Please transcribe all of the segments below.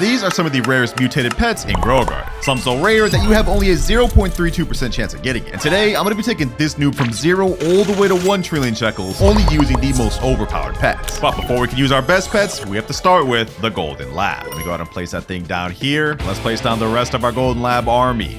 These are some of the rarest mutated pets in Grow Guard. Some so rare that you have only a 0.32% chance of getting it. And today, I'm going to be taking this noob from 0 all the way to 1 trillion shekels, only using the most overpowered pets. But before we can use our best pets, we have to start with the Golden Lab. Let me go ahead and place that thing down here. Let's place down the rest of our Golden Lab army.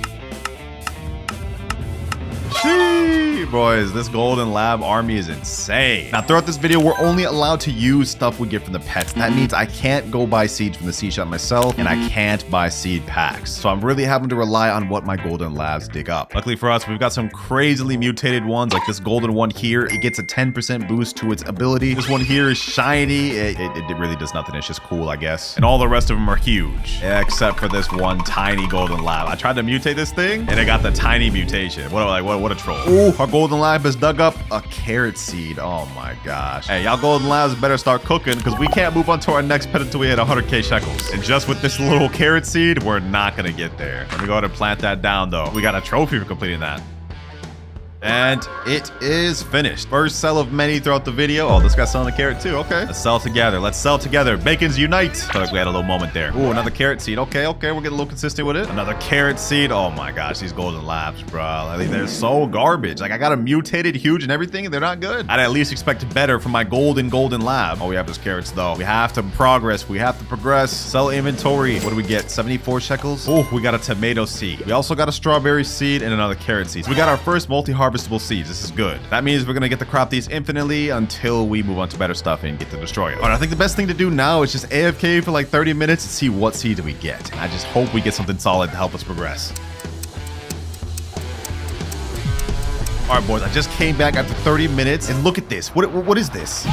Boys, this Golden Lab army is insane. Now, throughout this video, we're only allowed to use stuff we get from the pets. That means I can't go buy seeds from the seed shop myself, and I can't buy seed packs. So I'm really having to rely on what my Golden Labs dig up. Luckily for us, we've got some crazily mutated ones, like this golden one here. It gets a 10% boost to its ability. This one here is shiny. It really does nothing. It's just cool, I guess. And all the rest of them are huge, except for this one tiny Golden Lab. I tried to mutate this thing, and it got the tiny mutation. What a troll. Oh, our Golden Lab has dug up a carrot seed. Oh my gosh. Hey, y'all Golden Labs better start cooking because we can't move on to our next pet until we hit 100k shekels. And just with this little carrot seed, we're not gonna get there. Let me go ahead and plant that down though. We got a trophy for completing that. And it is finished. First sell of many throughout the video. Oh, this guy's selling a carrot too. Okay. Let's sell together. Let's sell together. Bacons unite. Felt like we had a little moment there. Ooh, another carrot seed. Okay. We're getting a little consistent with it. Another carrot seed. Oh my gosh, these Golden Labs, bro. I mean, they're so garbage. Like, I got them mutated, huge, and everything, and they're not good. I'd at least expect better from my Golden Lab. Oh, we have those carrots though. We have to progress. We have to progress. Sell inventory. What do we get? 74 shekels. Oh, we got a tomato seed. We also got a strawberry seed and another carrot seed. So we got our first multi-harvestable seeds. This is good. That means we're gonna get to crop these infinitely until we move on to better stuff and get to destroy it. But I think the best thing to do now is just AFK for like 30 minutes and see what seeds we get. I just hope we get something solid to help us progress. All right, boys, I just came back after 30 minutes and look at this. What is this?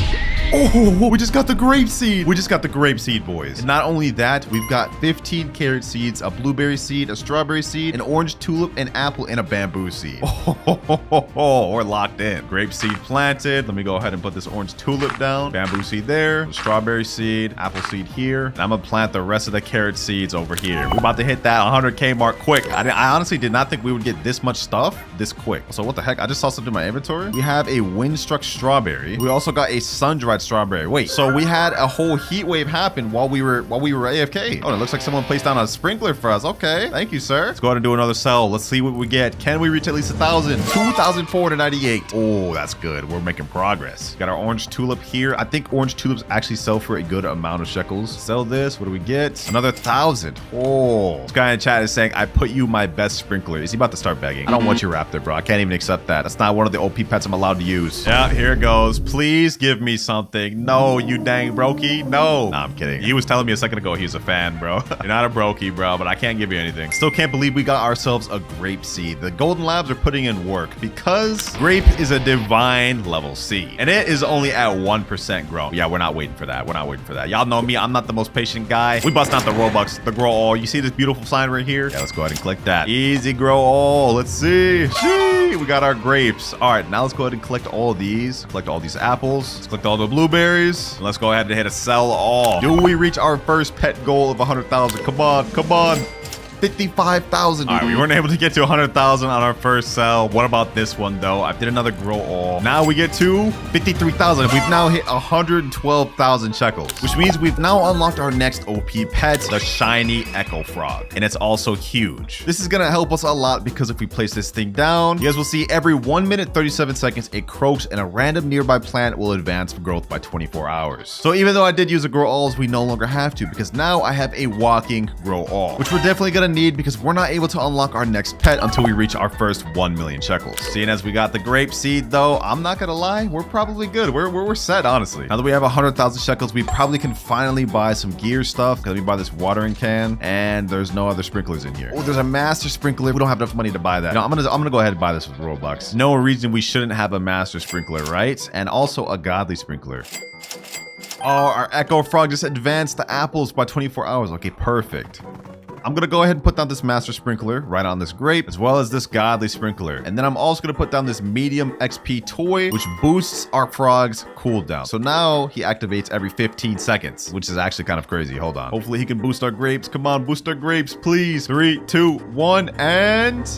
Oh, we just got the grape seed. We just got the grape seed, boys. And not only that, we've got 15 carrot seeds, a blueberry seed, a strawberry seed, an orange tulip, an apple, and a bamboo seed. Oh, we're locked in. Grape seed planted. Let me go ahead and put this orange tulip down. Bamboo seed there. Strawberry seed, apple seed here. And I'm gonna plant the rest of the carrot seeds over here. We're about to hit that 100k mark quick. I honestly did not think we would get this much stuff this quick. So what the heck? I just saw something in my inventory. We have a wind-struck strawberry. We also got a sun-dried strawberry. Wait, so we had a whole heat wave happen while we were AFK. Oh, it looks like someone placed down a sprinkler for us. Okay, thank you, sir. Let's go ahead and do another sell. Let's see what we get. Can we reach at least 1,000? 2,498. Oh, that's good. We're making progress. Got our orange tulip here. I think orange tulips actually sell for a good amount of shekels. Sell this. What do we get? Another 1,000. Oh, this guy in chat is saying, I put you my best sprinkler. Is he about to start begging? I don't want your raptor, bro. I can't even accept that. That's not one of the OP pets I'm allowed to use. Yeah, here it goes. Please give me something. No, you dang brokey. No. Nah, I'm kidding. He was telling me a second ago he's a fan, bro. You're not a brokey, bro, but I can't give you anything. Still can't believe we got ourselves a grape seed. The Golden Labs are putting in work because grape is a divine level seed. And it is only at 1% grown. Yeah, we're not waiting for that. We're not waiting for that. Y'all know me. I'm not the most patient guy. We bust out the Robux, the grow all. You see this beautiful sign right here? Yeah, let's go ahead and click that. Easy grow all. Let's see. Sheesh. We got our grapes. All right, now let's go ahead and collect all these. Collect all these apples. Let's collect all the blueberries. Let's go ahead and hit a sell all. Do we reach our first pet goal of 100,000? Come on, come on. 55,000. All right, we weren't able to get to 100,000 on our first sell. What about this one though? I did another grow all. Now we get to 53,000. We've now hit 112,000 shekels, which means we've now unlocked our next OP pet, the shiny echo frog. And it's also huge. This is gonna help us a lot because if we place this thing down, you guys will see every 1 minute 37 seconds it croaks and a random nearby plant will advance for growth by 24 hours. So even though I did use a grow alls, we no longer have to because now I have a walking grow all, which we're definitely gonna need because we're not able to unlock our next pet until we reach our first 1 million shekels. Seeing as we got the grape seed though, I'm not gonna lie, we're probably good. We're set, honestly. Now that we have 100,000 shekels, we probably can finally buy some gear stuff. Let me buy this watering can, and there's no other sprinklers in here. Oh, there's a master sprinkler. We don't have enough money to buy that. You know, I'm gonna go ahead and buy this with Roblox. No reason we shouldn't have a master sprinkler, right? And also a godly sprinkler. Oh, our echo frog just advanced the apples by 24 hours. Okay, perfect. I'm gonna go ahead and put down this master sprinkler right on this grape, as well as this godly sprinkler. And then I'm also gonna put down this medium XP toy, which boosts our frog's cooldown. So now he activates every 15 seconds, which is actually kind of crazy. Hold on. Hopefully he can boost our grapes. Come on, boost our grapes, please. 3, 2, 1, and...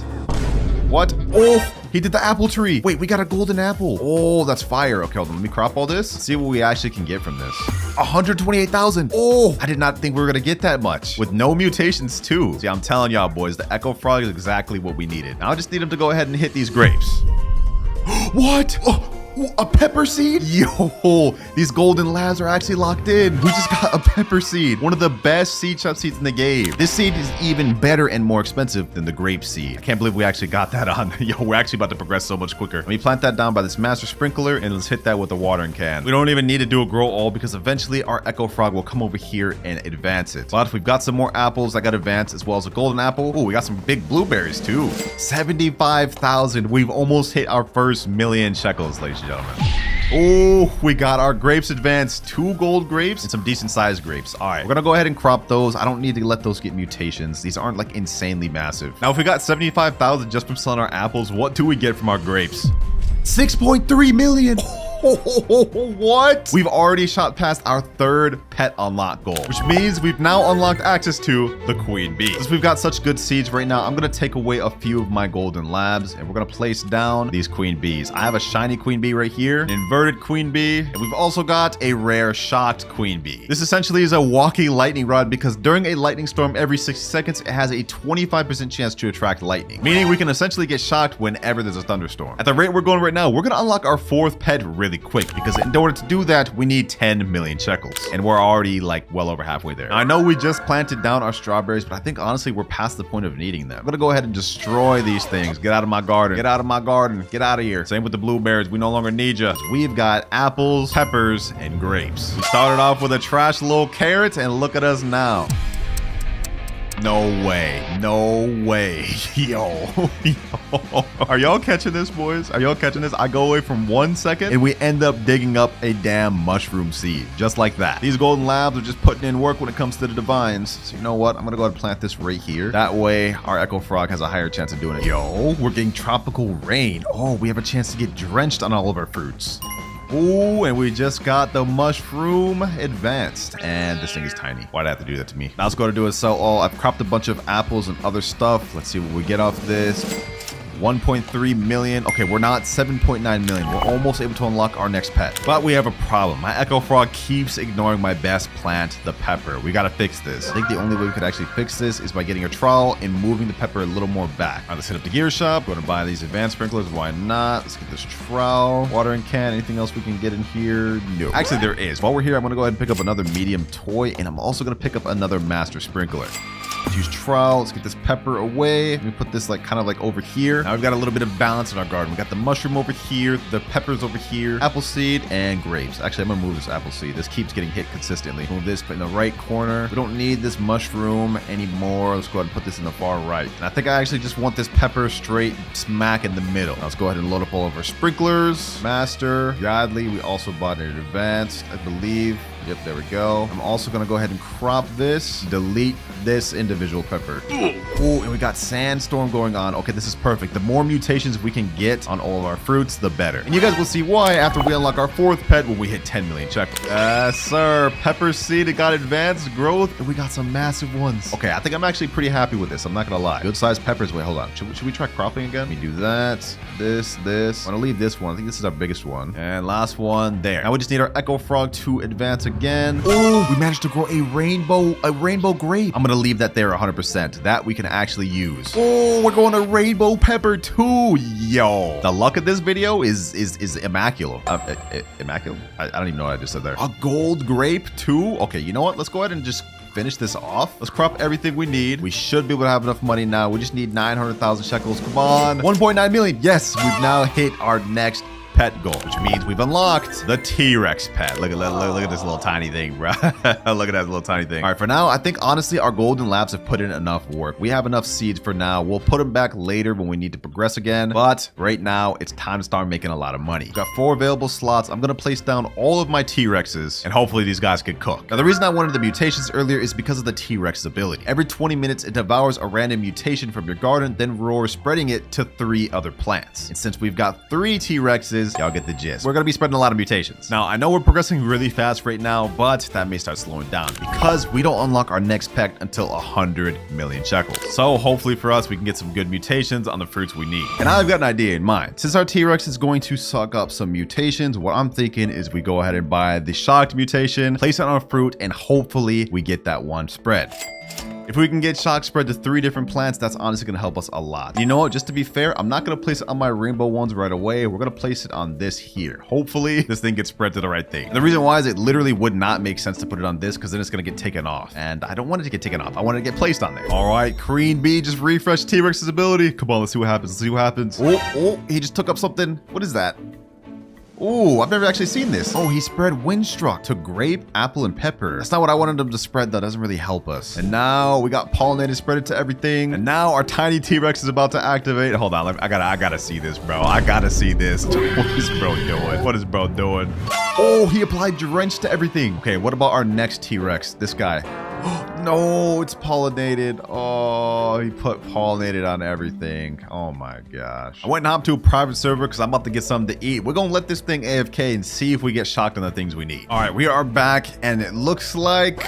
What? Oh, he did the apple tree. Wait, we got a golden apple. Oh, that's fire. Okay, hold on. Let me crop all this. See what we actually can get from this. 128,000. Oh, I did not think we were going to get that much. With no mutations, too. See, I'm telling y'all, boys, the Echo Frog is exactly what we needed. Now I just need him to go ahead and hit these grapes. What? Oh. A pepper seed? Yo, these golden labs are actually locked in. We just got a pepper seed. One of the best seed shop seeds in the game. This seed is even better and more expensive than the grape seed. I can't believe we actually got that on. Yo, we're actually about to progress so much quicker. Let me plant that down by this master sprinkler and let's hit that with a watering can. We don't even need to do a grow all because eventually our Echo Frog will come over here and advance it. But we've got some more apples that got advanced as well as a golden apple. Oh, we got some big blueberries too. 75,000. We've almost hit our first million shekels, ladies and gentlemen. Oh, we got our grapes advanced. 2 gold grapes and some decent sized grapes. All right, we're gonna go ahead and crop those. I don't need to let those get mutations. These aren't like insanely massive. Now, if we got 75,000 just from selling our apples, what do we get from our grapes? 6.3 million. What? We've already shot past our 3rd pet unlock goal, which means we've now unlocked access to the queen bee. Since we've got such good seeds right now, I'm gonna take away a few of my golden labs and we're gonna place down these queen bees. I have a shiny queen bee right here, an inverted queen bee, and we've also got a rare shocked queen bee. This essentially is a walking lightning rod because during a lightning storm every 60 seconds, it has a 25% chance to attract lightning, meaning we can essentially get shocked whenever there's a thunderstorm. At the rate we're going right now, we're gonna unlock our 4th pet really quick because in order to do that, we need 10 million shekels. And we're already like well over halfway there. Now, I know we just planted down our strawberries, but I think honestly, we're past the point of needing them. I'm gonna go ahead and destroy these things. Get out of my garden. Get out of my garden. Get out of here. Same with the blueberries. We no longer need you. We've got apples, peppers, and grapes. We started off with a trash little carrot and look at us now. No way. No way. Yo. Are y'all catching this, boys? Are y'all catching this? I go away from 1 second and we end up digging up a damn mushroom seed. Just like that. These golden labs are just putting in work when it comes to the divines. So you know what? I'm going to go ahead and plant this right here. That way our Echo Frog has a higher chance of doing it. Yo, we're getting tropical rain. Oh, we have a chance to get drenched on all of our fruits. Ooh, and we just got the mushroom advanced. And this thing is tiny. Why'd I have to do that to me? Now let's go to do a sell all. I've cropped a bunch of apples and other stuff. Let's see what we get off this. 1.3 million. Okay, we're not 7.9 million. We're almost able to unlock our next pet. But we have a problem. My Echo Frog keeps ignoring my best plant, the pepper. We gotta fix this. I think the only way we could actually fix this is by getting a trowel and moving the pepper a little more back. All right, let's hit up the gear shop. Going to buy these advanced sprinklers. Why not? Let's get this trowel, watering can. Anything else we can get in here? No. Actually, there is. While we're here, I'm gonna go ahead and pick up another medium toy, and I'm also gonna pick up another master sprinkler. Let's use trowel. Let's get this pepper away. Let me put this like kind of like over here. Now we've got a little bit of balance in our garden. We got the mushroom over here, the peppers over here, apple seed, and grapes. Actually, I'm gonna move this apple seed. This keeps getting hit consistently. Move this in the right corner. We don't need this mushroom anymore. Let's go ahead and put this in the far right. And I think I actually just want this pepper straight smack in the middle. Now let's go ahead and load up all of our sprinklers. Master, godly. We also bought it advanced, I believe. Yep, there we go. I'm also gonna go ahead and crop this, delete this individual pepper. Ooh, and we got sandstorm going on. Okay, this is perfect. The more mutations we can get on all of our fruits, the better. And you guys will see why after we unlock our 4th pet when we hit 10 million shekels. Yes, sir. Pepper seed, it got advanced growth, and we got some massive ones. Okay, I think I'm actually pretty happy with this. I'm not gonna lie. Good sized peppers. Wait, hold on. Should we try cropping again? Let me do that. This. I'm gonna leave this one. I think this is our biggest one. And last one there. Now we just need our Echo Frog to advance again. Oh, we managed to grow a rainbow grape. I'm gonna leave that there 100%. That we can actually use. Oh, we're going to rainbow pepper too. Yo, the luck of this video is immaculate. Immaculate? I don't even know what I just said there. A gold grape too. Okay, you know what? Let's go ahead and just finish this off. Let's crop everything we need. We should be able to have enough money now. We just need 900,000 shekels. Come on. 1.9 million. Yes, we've now hit our next pet goal, which means we've unlocked the T-Rex pet. Look at this little tiny thing, bro. Look at that little tiny thing. All right, for now, I think honestly our golden labs have put in enough work. We have enough seeds for now. We'll put them back later when we need to progress again. But right now, it's time to start making a lot of money. We've got 4 available slots. I'm gonna place down all of my T-Rexes, and hopefully these guys can cook. Now, the reason I wanted the mutations earlier is because of the T-Rex's ability. Every 20 minutes, it devours a random mutation from your garden, then roars, spreading it to 3 other plants. And since we've got 3 T-Rexes, is. Y'all get the gist. We're gonna be spreading a lot of mutations. Now, I know we're progressing really fast right now, but that may start slowing down because we don't unlock our next pet until 100 million shekels. So hopefully for us, we can get some good mutations on the fruits we need. And I've got an idea in mind. Since our T-Rex is going to suck up some mutations, what I'm thinking is we go ahead and buy the shocked mutation, place it on a fruit, and hopefully we get that one spread. If we can get shock spread to 3 different plants, that's honestly going to help us a lot. You know what? Just to be fair, I'm not going to place it on my rainbow ones right away. We're going to place it on this here. Hopefully, this thing gets spread to the right thing. And the reason why is it literally would not make sense to put it on this because then it's going to get taken off. And I don't want it to get taken off. I want it to get placed on there. All right, Queen Bee just refreshed T-Rex's ability. Come on, let's see what happens. Let's see what happens. Oh, he just took up something. What is that? Ooh, I've never actually seen this. Oh, he spread Windstruck to grape, apple, and pepper. That's not what I wanted him to spread, though. Doesn't really help us. And now we got pollinated, spread it to everything. And now our tiny T-Rex is about to activate. Hold on, I gotta see this, bro. I gotta see this. What is bro doing? What is bro doing? Oh, he applied drench to everything. Okay, what about our next T-Rex? This guy. No, it's pollinated. Oh, he put pollinated on everything. Oh my gosh. I went and hopped to a private server because I'm about to get something to eat. We're gonna let this thing AFK and see if we get shocked on the things we need. All right, we are back and it looks like,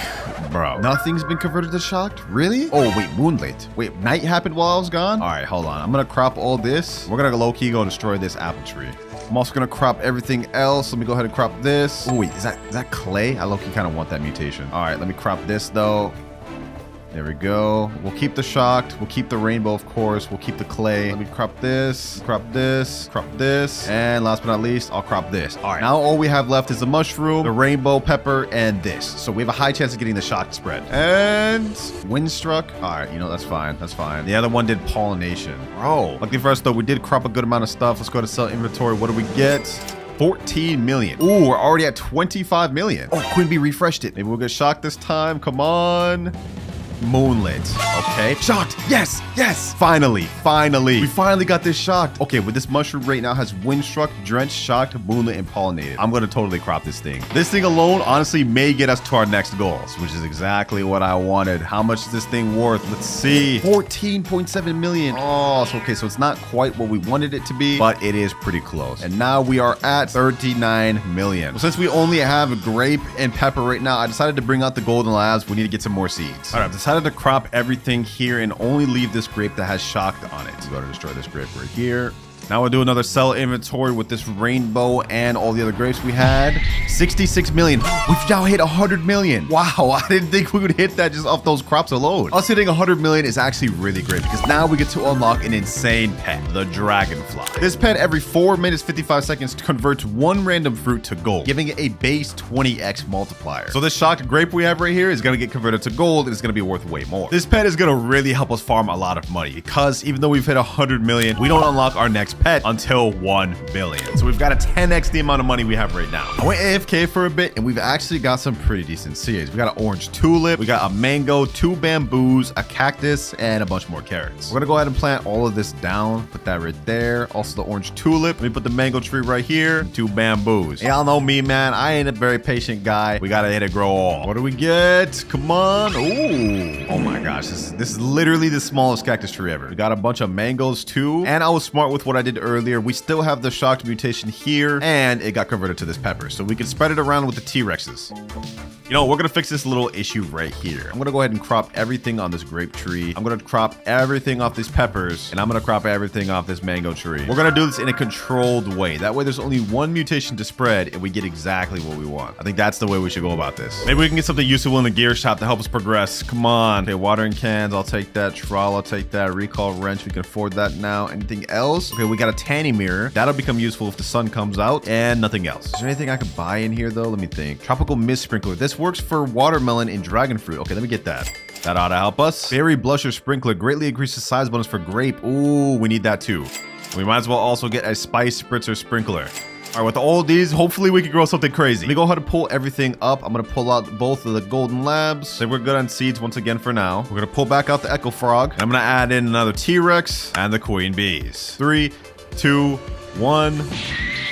bro, nothing's been converted to shocked. Really? Oh, wait, moonlit. Wait, night happened while I was gone? All right, hold on. I'm gonna crop all this. We're gonna low-key go destroy this apple tree. I'm also gonna crop everything else. Let me go ahead and crop this. Oh wait, is that clay? I low-key kind of want that mutation. All right, let me crop this though. There we go. We'll keep the shocked. We'll keep the rainbow, of course. We'll keep the clay. Let me crop this, crop this, crop this. And last but not least, I'll crop this. All right, now all we have left is the mushroom, the rainbow pepper, and this. So we have a high chance of getting the shocked spread. And Windstruck. All right, you know, that's fine. That's fine. The other one did pollination. Bro, lucky for us though, we did crop a good amount of stuff. Let's go to sell inventory. What do we get? 14 million. Ooh, we're already at 25 million. Oh, Queen Bee refreshed it. Maybe we'll get shocked this time. Come on. Moonlit. Okay. Shocked. Yes. Yes. Finally. We finally got this shocked. Okay, with this mushroom right now has Windstruck, Drenched, Shocked, Moonlit, and Pollinated. I'm going to totally crop this thing. This thing alone, honestly, may get us to our next goals, which is exactly what I wanted. How much is this thing worth? Let's see. 14.7 million. Oh, so okay. So it's not quite what we wanted it to be, but it is pretty close. And now we are at 39 million. Well, since we only have grape and pepper right now, I decided to bring out the golden labs. We need to get some more seeds. All right, decided to crop everything here and only leave this grape that has shocked on it. So go to destroy this grape right here. Now we'll do another sell inventory with this rainbow and all the other grapes we had. 66 million. We've now hit 100 million. Wow, I didn't think we would hit that just off those crops alone. Us hitting 100 million is actually really great because now we get to unlock an insane pet, the Dragonfly. This pet every 4 minutes, 55 seconds converts one random fruit to gold, giving it a base 20x multiplier. So this shocked grape we have right here is going to get converted to gold and it's going to be worth way more. This pet is going to really help us farm a lot of money because even though we've hit 100 million, we don't unlock our next pet until 1 billion. So we've got a 10x the amount of money we have right now. I went AFK for a bit and we've actually got some pretty decent seeds. We got an orange tulip, we got a mango, 2 bamboos, a cactus, and a bunch more carrots. We're gonna go ahead and plant all of this down. Put that right there. Also the orange tulip. Let me put the mango tree right here. 2 bamboos. Y'all know me, man. I ain't a very patient guy. We gotta hit it grow all. What do we get? Come on. Ooh. Oh my gosh. This is literally the smallest cactus tree ever. We got a bunch of mangoes too. And I was smart with what I did earlier. We still have the shocked mutation here and it got converted to this pepper. So we can spread it around with the T-Rexes. You know, we're gonna fix this little issue right here. I'm gonna go ahead and crop everything on this grape tree. I'm gonna crop everything off these peppers and I'm gonna crop everything off this mango tree. We're gonna do this in a controlled way. That way there's only one mutation to spread and we get exactly what we want. I think that's the way we should go about this. Maybe we can get something useful in the gear shop to help us progress. Come on. Okay, watering cans, I'll take that. Trowel, I'll take that. Recall wrench, we can afford that now. Anything else? Okay, we got a tanning mirror. That'll become useful if the sun comes out and nothing else. Is there anything I could buy in here though? Let me think. Tropical mist sprinkler. This works for watermelon and dragon fruit. Okay, let me get that. That ought to help us. Berry blusher sprinkler greatly increases size bonus for grape. Ooh, we need that too. We might as well also get a spice spritzer sprinkler. All right, with all of these, hopefully we can grow something crazy. Let me go ahead and pull everything up. I'm gonna pull out both of the golden labs. So we're good on seeds once again for now. We're gonna pull back out the echo frog. I'm gonna add in another T-Rex and the queen bees. 3, 2, 1.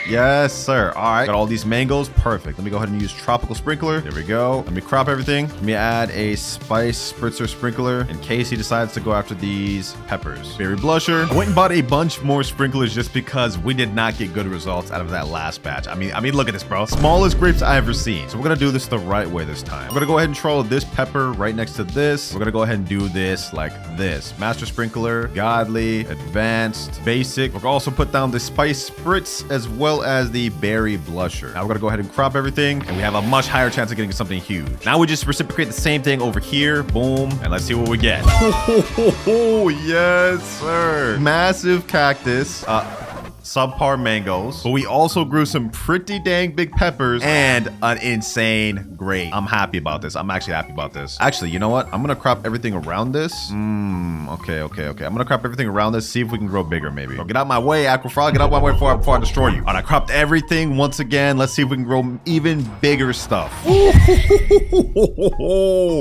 Yes, sir. All right. Got all these mangoes. Perfect. Let me go ahead and use tropical sprinkler. There we go. Let me crop everything. Let me add a spice spritzer sprinkler in case he decides to go after these peppers. Berry blusher. I went and bought a bunch more sprinklers just because we did not get good results out of that last batch. I mean, look at this, bro. Smallest grapes I ever seen. So we're gonna do this the right way this time. We're gonna go ahead and troll this pepper right next to this. We're gonna go ahead and do this like this. Master sprinkler, godly, advanced, basic. We're gonna also put down the spice spritz as well as the berry blusher. Now we're gonna go ahead and crop everything, and we have a much higher chance of getting something huge. Now we just reciprocate the same thing over here. Boom, and let's see what we get. Oh, yes, sir. Massive cactus. Subpar mangoes, but we also grew some pretty dang big peppers and an insane grape. I'm happy about this. I'm actually happy about this. Actually, you know what? I'm gonna crop everything around this. Okay. I'm gonna crop everything around this, see if we can grow bigger maybe. Bro, get out my way, Aquafrog. Get out my way before I destroy you. All right, I cropped everything once again. Let's see if we can grow even bigger stuff.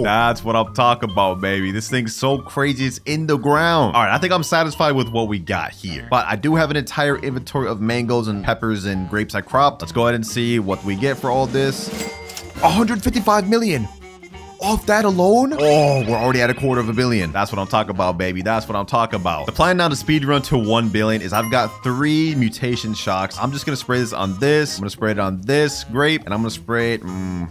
That's what I'm talking about, baby. This thing's so crazy, it's in the ground. All right, I think I'm satisfied with what we got here, but I do have an entire inventory of mangoes and peppers and grapes I cropped. Let's go ahead and see what we get for all this. 155 million. Off that alone? Oh, we're already at $250 million. That's what I'm talking about, baby. That's what I'm talking about. The plan now to speed run to 1 billion is I've got 3 mutation shocks. I'm just gonna spray this on this. I'm gonna spray it on this grape, and I'm gonna spray it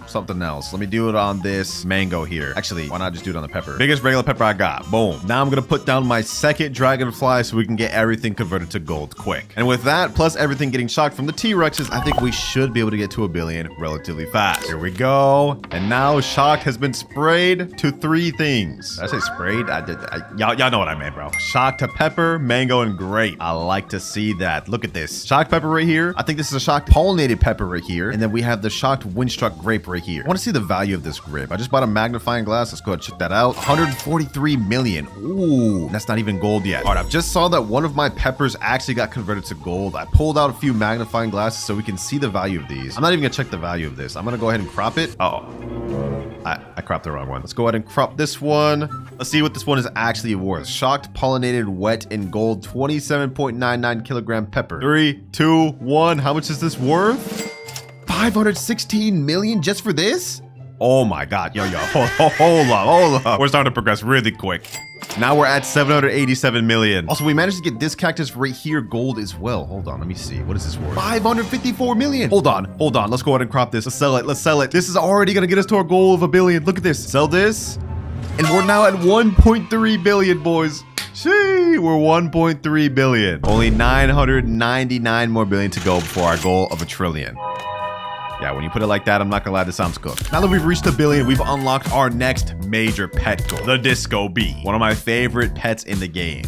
something else. Let me do it on this mango here. Actually, why not just do it on the pepper? Biggest regular pepper I got. Boom. Now I'm gonna put down my second dragonfly so we can get everything converted to gold quick. And with that, plus everything getting shocked from the T-Rexes, I think we should be able to get to 1 billion relatively fast. Here we go. And now shocked has been sprayed to 3 things. Did I say sprayed? Y'all know what I meant, bro. Shocked to pepper, mango, and grape. I like to see that. Look at this. Shocked pepper right here. I think this is a shocked pollinated pepper right here. And then we have the shocked windstruck grape right here. I want to see the value of this grape. I just bought a magnifying glass. Let's go ahead and check that out. 143 million. Ooh, that's not even gold yet. All right, I've just saw that one of my peppers actually got converted to gold. I pulled out a few magnifying glasses so we can see the value of these. I'm not even gonna check the value of this. I'm gonna go ahead and crop it. I cropped the wrong one. Let's go ahead and crop this one. Let's see what this one is actually worth. Shocked, pollinated, wet, in gold, 27.99 kilogram pepper. 3, 2, 1. How much is this worth? 516 million just for this? Oh my God. Yo. Hold up. We're starting to progress really quick. Now we're at 787 million. Also, we managed to get this cactus right here gold as well. Hold on, let me see. What is this worth? 554 million. Hold on. Let's go ahead and crop this. Let's sell it. This is already gonna get us to our goal of 1 billion. Look at this. Sell this. And we're now at 1.3 billion, boys. Gee, we're 1.3 billion. Only 999 more billion to go before our goal of 1 trillion. Yeah, when you put it like that, I'm not gonna lie, this sounds good. Now that we've reached 1 billion, we've unlocked our next major pet goal, the Disco Bee, one of my favorite pets in the game.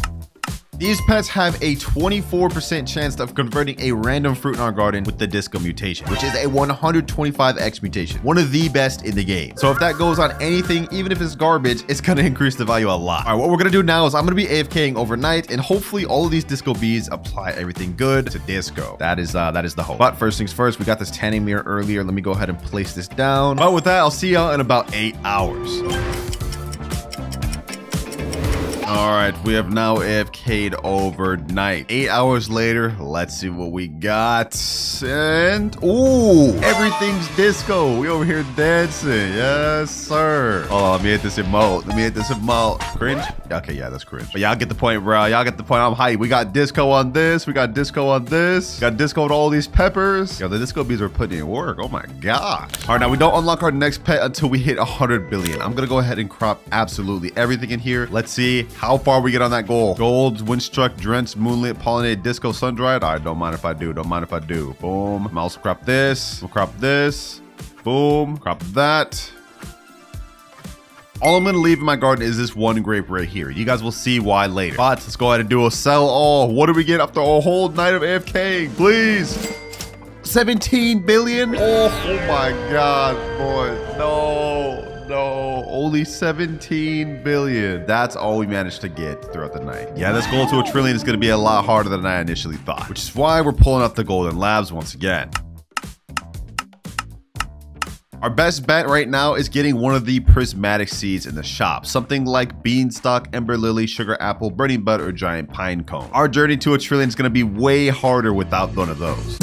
These pets have a 24% chance of converting a random fruit in our garden with the Disco mutation, which is a 125x mutation, one of the best in the game. So if that goes on anything, even if it's garbage, it's gonna increase the value a lot. All right, what we're gonna do now is I'm gonna be AFKing overnight, and hopefully all of these Disco Bees apply everything good to Disco. That is the hope. But first things first, we got this tanning mirror earlier. Let me go ahead and place this down. But with that, I'll see y'all in about 8 hours. All right, we have now AFK'd overnight. 8 hours later, let's see what we got. And, ooh, everything's disco. We over here dancing. Yes, sir. Oh, let me hit this emote. Cringe? Okay, yeah, that's cringe. But y'all get the point, bro. Y'all get the point. I'm hyped. We got disco on this. We got disco on this. Got disco on all these peppers. Yo, the Disco Bees are putting in work. Oh my gosh. All right, now we don't unlock our next pet until we hit 100 billion. I'm gonna go ahead and crop absolutely everything in here. Let's see how far we get on that goal. Gold, windstruck, drenched, moonlit, pollinated, disco, sun-dried. All right, don't mind if I do. Boom. I'm also crop this. We'll crop this. Boom. Crop that. All I'm gonna leave in my garden is this one grape right here. You guys will see why later. But let's go ahead and do a sell all. What do we get after a whole night of AFK? Please. 17 billion? Oh my God, boys. No. Only 17 billion. That's all we managed to get throughout the night. Yeah, this goal to 1 trillion is gonna be a lot harder than I initially thought, which is why we're pulling up the golden labs once again. Our best bet right now is getting one of the prismatic seeds in the shop. Something like beanstalk, ember lily, sugar apple, burning bud, or giant pine cone. Our journey to 1 trillion is gonna be way harder without one of those.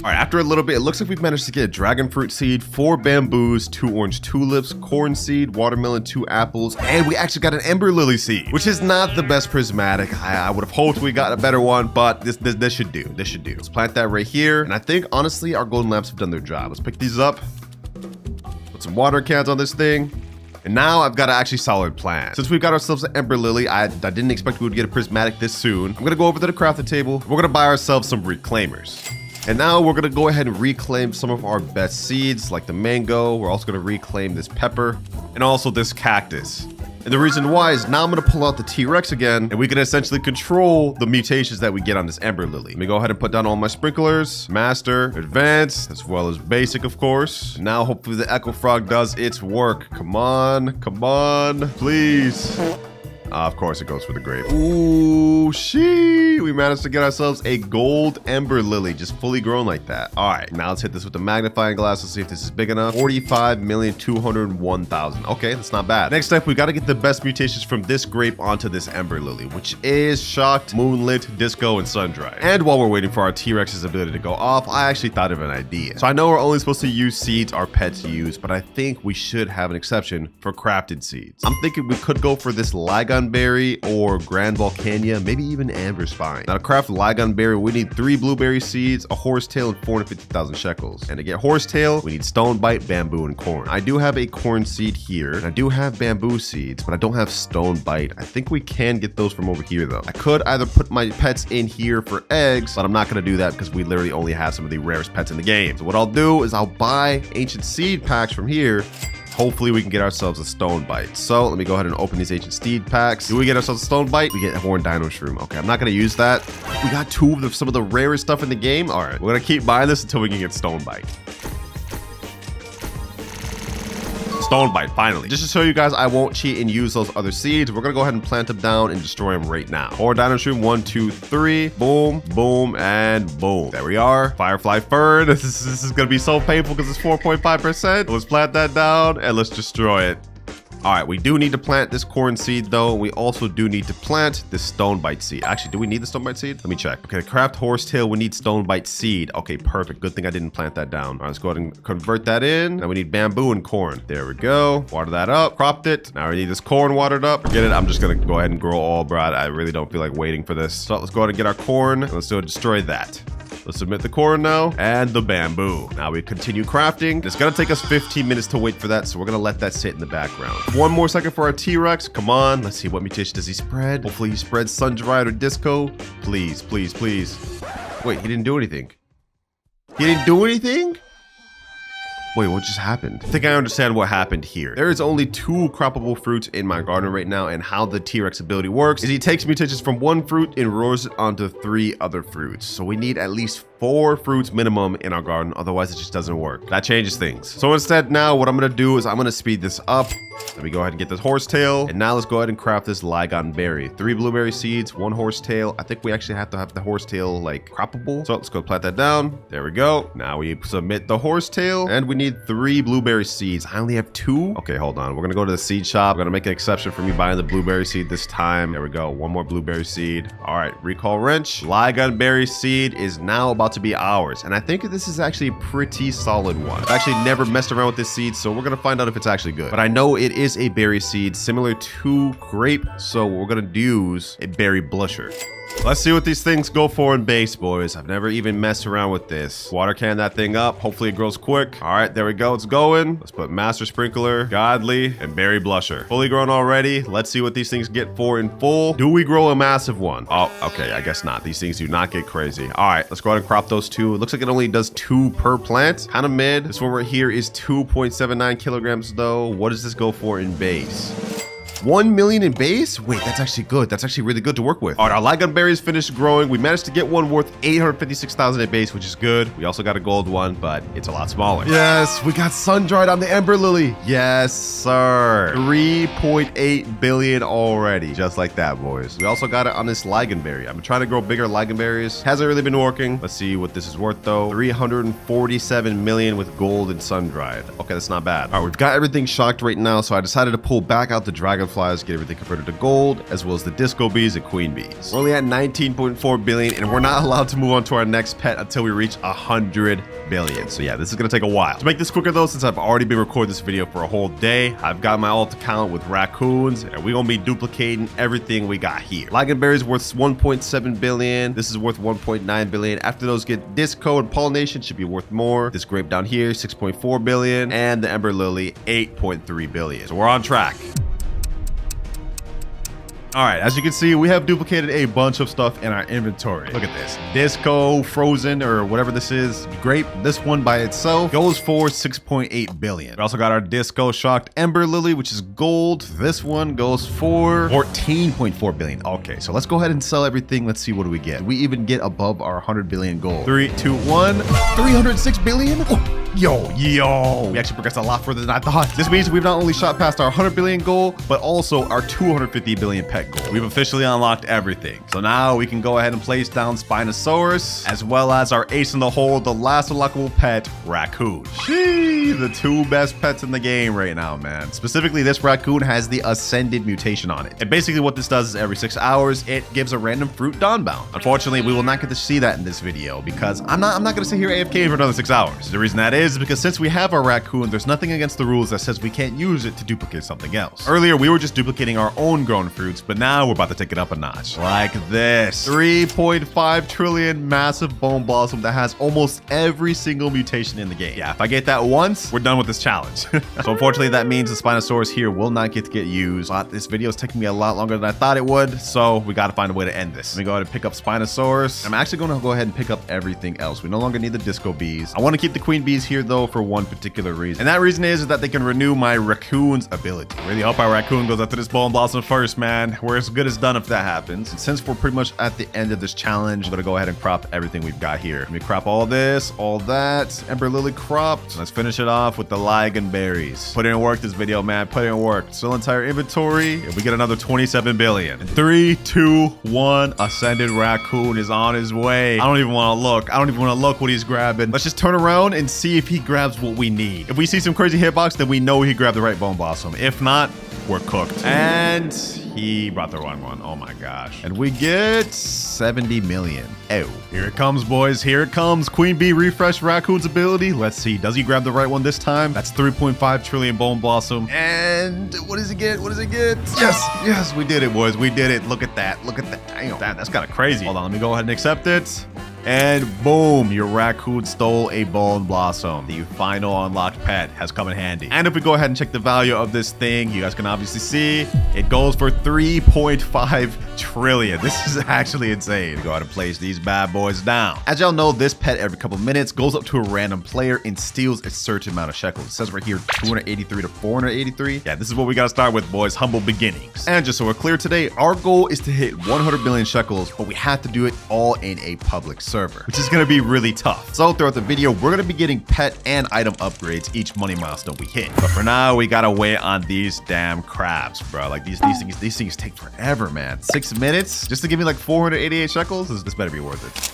All right, after a little bit, it looks like we've managed to get a dragon fruit seed, 4 bamboos, 2 orange tulips, corn seed, watermelon, 2 apples, and we actually got an ember lily seed, which is not the best prismatic. I would have hoped we got a better one, but this should do. This should do. Let's plant that right here. And I think, honestly, our golden lamps have done their job. Let's pick these up. Put some water cans on this thing. And now I've got an actually solid plan. Since we've got ourselves an ember lily, I didn't expect we would get a prismatic this soon. I'm gonna go over to the crafting table. We're gonna buy ourselves some reclaimers. And now we're gonna go ahead and reclaim some of our best seeds, like the mango. We're also gonna reclaim this pepper and also this cactus. And the reason why is now I'm gonna pull out the T-Rex again, and we can essentially control the mutations that we get on this ember lily. Let me go ahead and put down all my sprinklers, master, advanced, as well as basic, of course. Now hopefully the Echo Frog does its work. Come on, please. Of course it goes for the grape. Ooh, we managed to get ourselves a gold ember lily, just fully grown like that. All right, now let's hit this with the magnifying glass. Let's see if this is big enough. 45,201,000. Okay, that's not bad. Next step, we got to get the best mutations from this grape onto this ember lily, which is shocked, moonlit, disco, and sun-dried. And while we're waiting for our T-Rex's ability to go off, I actually thought of an idea. So I know we're only supposed to use seeds our pets use, but I think we should have an exception for crafted seeds. I'm thinking we could go for this Ligon berry or Grand Volcania, maybe even Amber Spine. Now to craft Ligon berry, we need 3 blueberry seeds, a horsetail, and 450,000 shekels. And to get horsetail, we need stone bite, bamboo, and corn. I do have a corn seed here, and I do have bamboo seeds, but I don't have stone bite. I think we can get those from over here though. I could either put my pets in here for eggs, but I'm not gonna do that because we literally only have some of the rarest pets in the game. So what I'll do is I'll buy ancient seed packs from here. Hopefully we can get ourselves a stone bite. So let me go ahead and open these ancient steed packs. Do we get ourselves a stone bite? We get a horn dino shroom. Okay, I'm not gonna use that. We got 2 of some of the rarest stuff in the game. All right, we're gonna keep buying this until we can get stone bite. Stone bite, finally. Just to show you guys I won't cheat and use those other seeds, we're gonna go ahead and plant them down and destroy them right now. Horn dino shroom, 1, 2, 3. Boom, boom, and boom. There we are. Firefly fern. This is gonna be so painful because it's 4.5%. Let's plant that down and let's destroy it. All right, we do need to plant this corn seed though. We also do need to plant this stone bite seed. Actually, do we need the stone bite seed? Let me check. Okay, craft horsetail, we need stone bite seed. Okay, perfect. Good thing I didn't plant that down. All right, let's go ahead and convert that in. Now we need bamboo and corn. There we go. Water that up, cropped it. Now we need this corn watered up. Forget it, I'm just gonna go ahead and grow all brat. I really don't feel like waiting for this. So let's go ahead and get our corn. Let's go destroy that. Let's submit the corn now and the bamboo. Now we continue crafting. It's gonna take us 15 minutes to wait for that, so we're gonna let that sit in the background. 1 more second for our T-Rex. Come on, let's see what mutation does he spread. Hopefully he spreads sun-dried or disco. Please, please, please. Wait, he didn't do anything. He didn't do anything? Wait, what just happened? I think I understand what happened here. There is only 2 croppable fruits in my garden right now, and how the T-Rex ability works is he takes mutations from 1 fruit and rolls it onto 3 other fruits. So we need at least 4 fruits minimum in our garden, otherwise it just doesn't work. That changes things. So instead now what I'm gonna do is I'm gonna speed this up. Let me go ahead and get this horsetail. And now let's go ahead and craft this Ligon berry. 3 blueberry seeds, 1 horsetail. I think we actually have to have the horsetail like croppable. So let's go plant that down. There we go. Now we submit the horsetail and we need 3 blueberry seeds. I only have 2. Okay, hold on. We're gonna go to the seed shop. I'm gonna make an exception for me buying the blueberry seed this time. There we go. 1 more blueberry seed. All right, recall wrench. Ligon berry seed is now about to be ours. And I think this is actually a pretty solid one. I've actually never messed around with this seed, so we're gonna find out if it's actually good. But I know it is a berry seed similar to grape, so we're gonna use a berry blusher. Let's see what these things go for in base, boys. I've never even messed around with this. Water can that thing up. Hopefully it grows quick. All right, there we go. It's going. Let's put master sprinkler, godly, and berry blusher. Fully grown already. Let's see what these things get for in full. Do we grow a massive one? Oh, okay. I guess not. These things do not get crazy. All right, let's go ahead and crop those 2. It looks like it only does 2 per plant. Kind of mid. This one right here is 2.79 kilograms though. What does this go for in base? 1 million in base? Wait, that's actually good. That's actually really good to work with. All right, our Ligon berries finished growing. We managed to get one worth 856,000 at base, which is good. We also got a gold one, but it's a lot smaller. Yes, we got sun-dried on the Ember Lily. Yes, sir. 3.8 billion already. Just like that, boys. We also got it on this Ligon berry. I've been trying to grow bigger Ligon berries. Hasn't really been working. Let's see what this is worth, though. 347 million with gold and sun-dried. Okay, that's not bad. All right, we've got everything shocked right now, so I decided to pull back out the Dragonfly dragonflies, get everything converted to gold, as well as the disco bees and queen bees. We're only at 19.4 billion, and we're not allowed to move on to our next pet until we reach 100 billion. So yeah, this is gonna take a while. To make this quicker though, since I've already been recording this video for a whole day, I've got my alt account with raccoons, and we're gonna be duplicating everything we got here. Lingonberry's worth 1.7 billion. This is worth 1.9 billion. After those get disco and pollination, should be worth more. This grape down here, 6.4 billion, and the ember lily, 8.3 billion. So we're on track. All right, as you can see, we have duplicated a bunch of stuff in our inventory. Look at this. Disco, frozen, or whatever this is, grape. This one by itself goes for 6.8 billion. We also got our disco shocked ember lily, which is gold. This one goes for 14.4 billion. Okay, so let's go ahead and sell everything. Let's see what do we get. We even get above our 100 billion goal. 3, 2, 1. 306 billion? Oh. Yo, we actually progressed a lot further than I thought. This means we've not only shot past our 100 billion goal, but also our 250 billion pet goal. We've officially unlocked everything. So now we can go ahead and place down Spinosaurus, as well as our ace in the hole, the last unlockable pet, raccoon. Gee, the two best pets in the game right now, man. Specifically, this raccoon has the ascended mutation on it. And basically what this does is every 6 hours, it gives a random fruit dawnbound. Unfortunately, we will not get to see that in this video because I'm not gonna sit here AFK for another 6 hours. The reason that is because since we have our raccoon, there's nothing against the rules that says we can't use it to duplicate something else. Earlier, we were just duplicating our own grown fruits, but now we're about to take it up a notch. Like this. 3.5 trillion massive bone blossom that has almost every single mutation in the game. Yeah, if I get that once, we're done with this challenge. So unfortunately, that means the Spinosaurus here will not get to get used. But this video is taking me a lot longer than I thought it would, so we got to find a way to end this. Let me go ahead and pick up Spinosaurus. I'm actually going to go ahead and pick up everything else. We no longer need the disco bees. I want to keep the queen bees here though for one particular reason, and that reason is that they can renew my raccoon's ability. Really hope our raccoon goes after this bone blossom first, man. We're as good as done if that happens. And since we're pretty much at the end of this challenge, I'm gonna go ahead and crop everything we've got here. Let me crop all this, all that. Ember lily cropped. Let's finish it off with the ligon berries. Put in work this video, man. Put in work. Still entire inventory, and we get another 27 billion. In 3, 2, 1, ascended raccoon is on his way. I don't even want to look. I don't even want to look what he's grabbing. Let's just turn around and see if he grabs what we need. If we see some crazy hitbox, then we know he grabbed the right bone blossom. If not, we're cooked. And he brought the wrong one. Oh my gosh. And we get 70 million. Oh, here it comes, boys. Here it comes. Queen bee refresh raccoon's ability. Let's see. Does he grab the right one this time? That's 3.5 trillion bone blossom. And what does he get? What does he get? Yes, we did it, boys. We did it. Look at that. Look at that. Damn, that's kind of crazy. Hold on. Let me go ahead and accept it. And boom, your raccoon stole a bone blossom. The final unlocked pet has come in handy. And if we go ahead and check the value of this thing, you guys can obviously see it goes for 3.5 trillion. This is actually insane. Go ahead and place these bad boys down. As y'all know, this pet every couple minutes goes up to a random player and steals a certain amount of shekels. It says right here 283 to 483. Yeah, this is what we gotta start with, boys. Humble beginnings. And just so we're clear today, our goal is to hit 100 billion shekels, but we have to do it all in a public server, which is going to be really tough. So throughout the video, we're going to be getting pet and item upgrades each money milestone we hit. But for now, we got to wait on these damn crabs, bro. Like these things take forever, man. 6 minutes just to give me like 488 shekels. This better be worth it.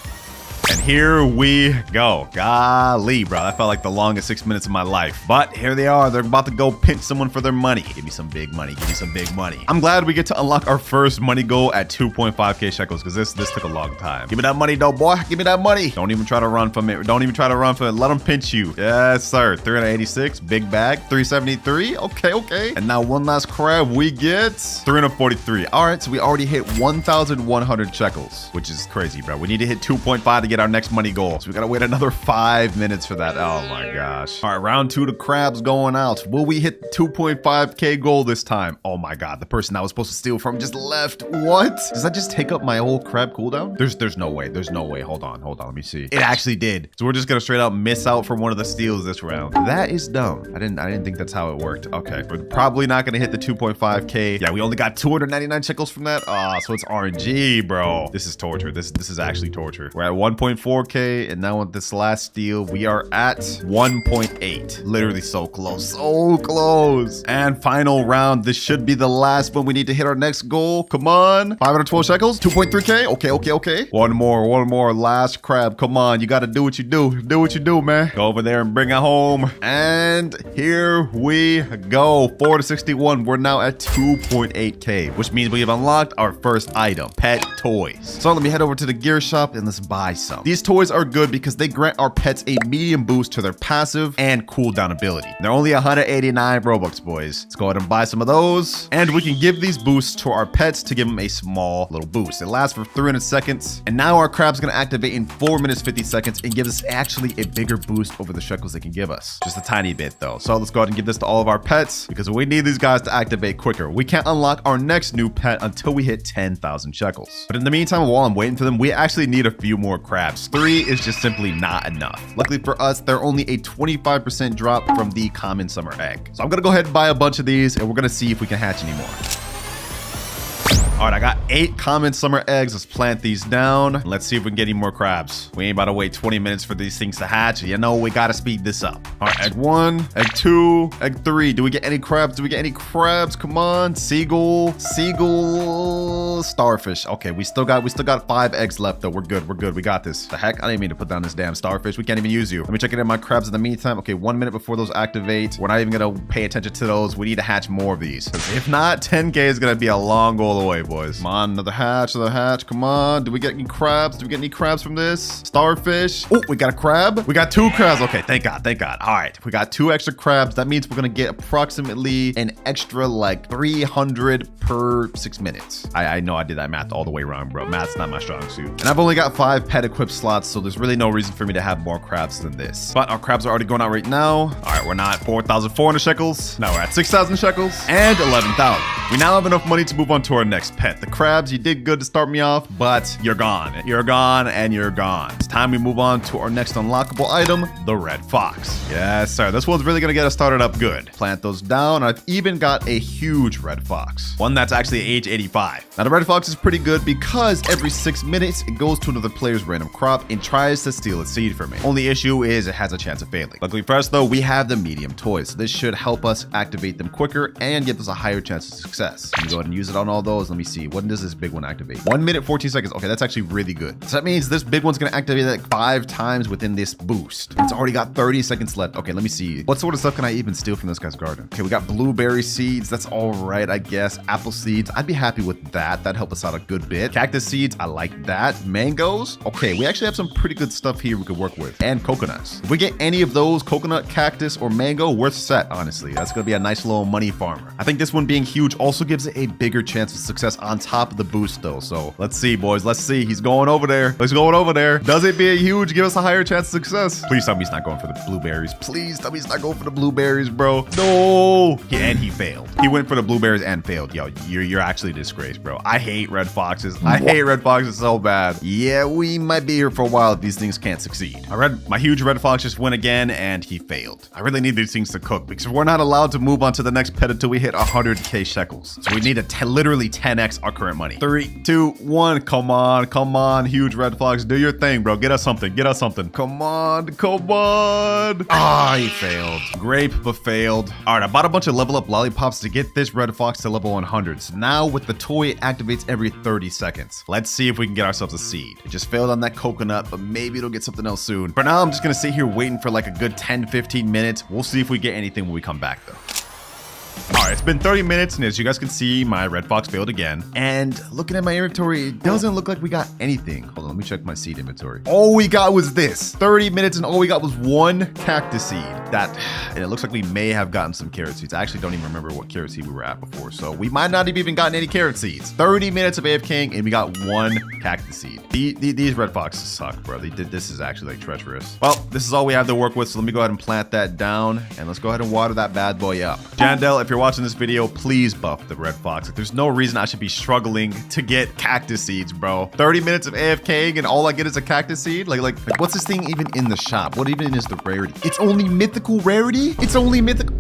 And here we go. Golly, bro. That felt like the longest 6 minutes of my life. But here they are. They're about to go pinch someone for their money. Give me some big money. Give me some big money. I'm glad we get to unlock our first money goal at 2.5k shekels because this took a long time. Give me that money, though, boy. Give me that money. Don't even try to run from it. Don't even try to run from it. Let them pinch you. Yes, sir. 386. Big bag. 373. Okay. And now one last crab. We get 343. All right, so we already hit 1,100 shekels, which is crazy, bro. We need to hit 2.5 to get our next money goal. So we gotta wait another 5 minutes for that. Oh my gosh. All right, round 2, the crabs going out. Will we hit the 2.5k goal this time? Oh my god, the person I was supposed to steal from just left. What? Does that just take up my whole crab cooldown? There's no way. There's no way. Hold on. Let me see. It actually did. So we're just gonna straight up miss out from one of the steals this round. That is dumb. I didn't think that's how it worked. Okay, we're probably not gonna hit the 2.5k. Yeah, we only got 299 shekels from that. Oh, so it's RNG, bro. This is torture. This is actually torture. We're at 1.5 2.4K. And now with this last steal, we are at 1.8. Literally so close. So close. And final round. This should be the last one. We need to hit our next goal. Come on. 512 shekels. 2.3K. Okay. One more. Last crab. Come on. You got to do what you do. Do what you do, man. Go over there and bring it home. And here we go. 4 to 61. We're now at 2.8K, which means we have unlocked our first item, pet toys. So let me head over to the gear shop and let's buy some. These toys are good because they grant our pets a medium boost to their passive and cooldown ability. They're only 189 Robux, boys. Let's go ahead and buy some of those. And we can give these boosts to our pets to give them a small little boost. It lasts for 300 seconds. And now our crab's gonna activate in 4 minutes, 50 seconds and give us actually a bigger boost over the shekels they can give us. Just a tiny bit though. So let's go ahead and give this to all of our pets because we need these guys to activate quicker. We can't unlock our next new pet until we hit 10,000 shekels. But in the meantime, while I'm waiting for them, we actually need a few more crabs. 3 is just simply not enough. Luckily for us, they're only a 25% drop from the common summer egg. So I'm gonna go ahead and buy a bunch of these and we're gonna see if we can hatch any more. All right, I got 8 common summer eggs. Let's plant these down. Let's see if we can get any more crabs. We ain't about to wait 20 minutes for these things to hatch. You know, we gotta speed this up. All right, egg 1, egg 2, egg 3. Do we get any crabs? Come on, seagull, starfish. Okay, we still got 5 eggs left though. We're good. We got this. The heck? I didn't mean to put down this damn starfish. We can't even use you. Let me check in my crabs in the meantime. Okay, 1 minute before those activate. We're not even gonna pay attention to those. We need to hatch more of these. If not, 10K is gonna be a long goal away, boys. Come on, another hatch. Come on. Do we get any crabs? From this? Starfish. Oh, we got a crab. We got 2 crabs. Okay, thank God. All right, we got 2 extra crabs. That means we're gonna get approximately an extra like 300 per 6 minutes. I know I did that math all the way wrong, bro. Math's not my strong suit. And I've only got 5 pet equipped slots, so there's really no reason for me to have more crabs than this. But our crabs are already going out right now. All right, we're now at 4,400 shekels. Now we're at 6,000 shekels and 11,000. We now have enough money to move on to our next pet. The crabs, you did good to start me off, but you're gone. You're gone. It's time we move on to our next unlockable item, the red fox. Yes, sir. This one's really gonna get us started up good. Plant those down. I've even got a huge red fox, one that's actually age 85. Now the red fox is pretty good because every 6 minutes it goes to another player's random crop and tries to steal its seed from it. Only issue is it has a chance of failing. Luckily for us though, we have the medium toys, so this should help us activate them quicker and give us a higher chance of success. Let me go ahead and use it on all those. Let me see. When does this big one activate? 1 minute, 14 seconds. Okay, that's actually really good. So that means this big one's gonna activate like 5 times within this boost. It's already got 30 seconds left. Okay, let me see. What sort of stuff can I even steal from this guy's garden? Okay, we got blueberry seeds. That's all right, I guess. Apple seeds. I'd be happy with that. That'd help us out a good bit. Cactus seeds. I like that. Mangoes. Okay, we actually have some pretty good stuff here we could work with. And coconuts. If we get any of those, coconut, cactus, or mango, we're set, honestly. That's gonna be a nice little money farmer. I think this one being huge also gives it a bigger chance of success on top of the boost though. So let's see, boys. Let's see. He's going over there. Does it being huge give us a higher chance of success? Please tell me he's not going for the blueberries. Please tell me he's not going for the blueberries, bro. No. And he failed. He went for the blueberries and failed. Yo, you're actually a disgrace, bro. I hate red foxes. I hate red foxes so bad. Yeah, we might be here for a while if these things can't succeed. My huge red fox just went again and he failed. I really need these things to cook because we're not allowed to move on to the next pet until we hit 100K shekels. So we need to literally 10x our current money. 3, 2, 1. Come on, huge red fox. Do your thing, bro. Get us something. Come on. Ah, he failed. Grape, but failed. All right, I bought a bunch of level up lollipops to get this red fox to level 100. So now with the toy, it activates every 30 seconds. Let's see if we can get ourselves a seed. It just failed on that coconut, but maybe it'll get something else soon. For now, I'm just gonna sit here waiting for like a good 10-15 minutes. We'll see if we get anything when we come back though. All right, it's been 30 minutes, and as you guys can see, my red fox failed again. And looking at my inventory, it doesn't look like we got anything. Hold on, let me check my seed inventory. All we got was this. 30 minutes, and all we got was 1 cactus seed. And it looks like we may have gotten some carrot seeds. I actually don't even remember what carrot seed we were at before, so we might not have even gotten any carrot seeds. 30 minutes of AFKing, and we got 1 cactus seed. These red foxes suck, bro. This is actually like treacherous. Well, this is all we have to work with, so let me go ahead and plant that down, and let's go ahead and water that bad boy up. Jandel, if you're watching this video, please buff the red fox. Like, there's no reason I should be struggling to get cactus seeds, bro. 30 minutes of AFKing and all I get is a cactus seed? Like what's this thing even in the shop? What even is the rarity? It's only mythical rarity? It's only mythical.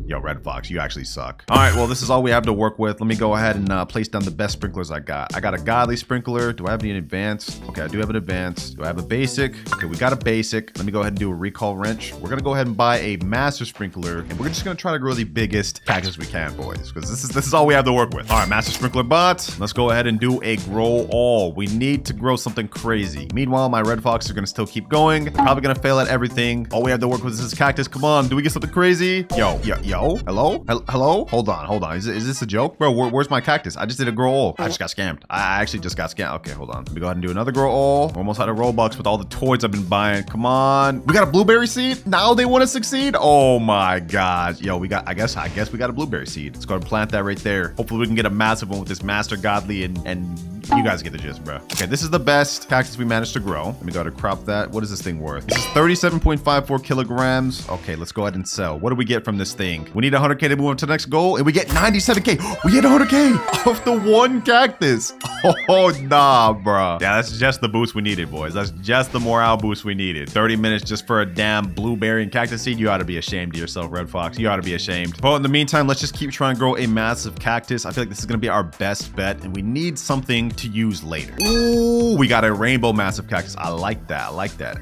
Yo, Red Fox, you actually suck. All right, well, this is all we have to work with. Let me go ahead and place down the best sprinklers I got. I got a godly sprinkler. Do I have any advanced? Okay, I do have an advanced. Do I have a basic? Okay, we got a basic. Let me go ahead and do a recall wrench. We're gonna go ahead and buy a master sprinkler, and we're just gonna try to grow the biggest cactus we can, boys, because this is all we have to work with. All right, master sprinkler bot. Let's go ahead and do a grow all. We need to grow something crazy. Meanwhile, my red fox are gonna still keep going. They're probably gonna fail at everything. All we have to work with is this cactus. Come on, do we get something crazy? Yo, hello? Hello? Hold on. Is this a joke? Bro, where's my cactus? I just did a grow all. I just got scammed. I actually just got scammed. Okay, hold on. Let me go ahead and do another grow all. We're almost out of Robux with all the toys I've been buying. Come on. We got a blueberry seed? Now they want to succeed? Oh my gosh. Yo, I guess we got a blueberry seed. Let's go ahead and plant that right there. Hopefully we can get a massive one with this master godly and you guys get the gist, bro. Okay, this is the best cactus we managed to grow. Let me go ahead and crop that. What is this thing worth? This is 37.54 kilograms. Okay, let's go ahead and sell. What do we get from this thing? We need 100K to move on to the next goal, and we get 97K. We get 100K off the one cactus. Oh, nah, bro. Yeah, that's just the boost we needed, boys. That's just the morale boost we needed. 30 minutes just for a damn blueberry and cactus seed. You ought to be ashamed of yourself, Red Fox. You ought to be ashamed. But in the meantime, let's just keep trying to grow a massive cactus. I feel like this is going to be our best bet, and we need something to use later. Ooh, we got a rainbow massive cactus. I like that.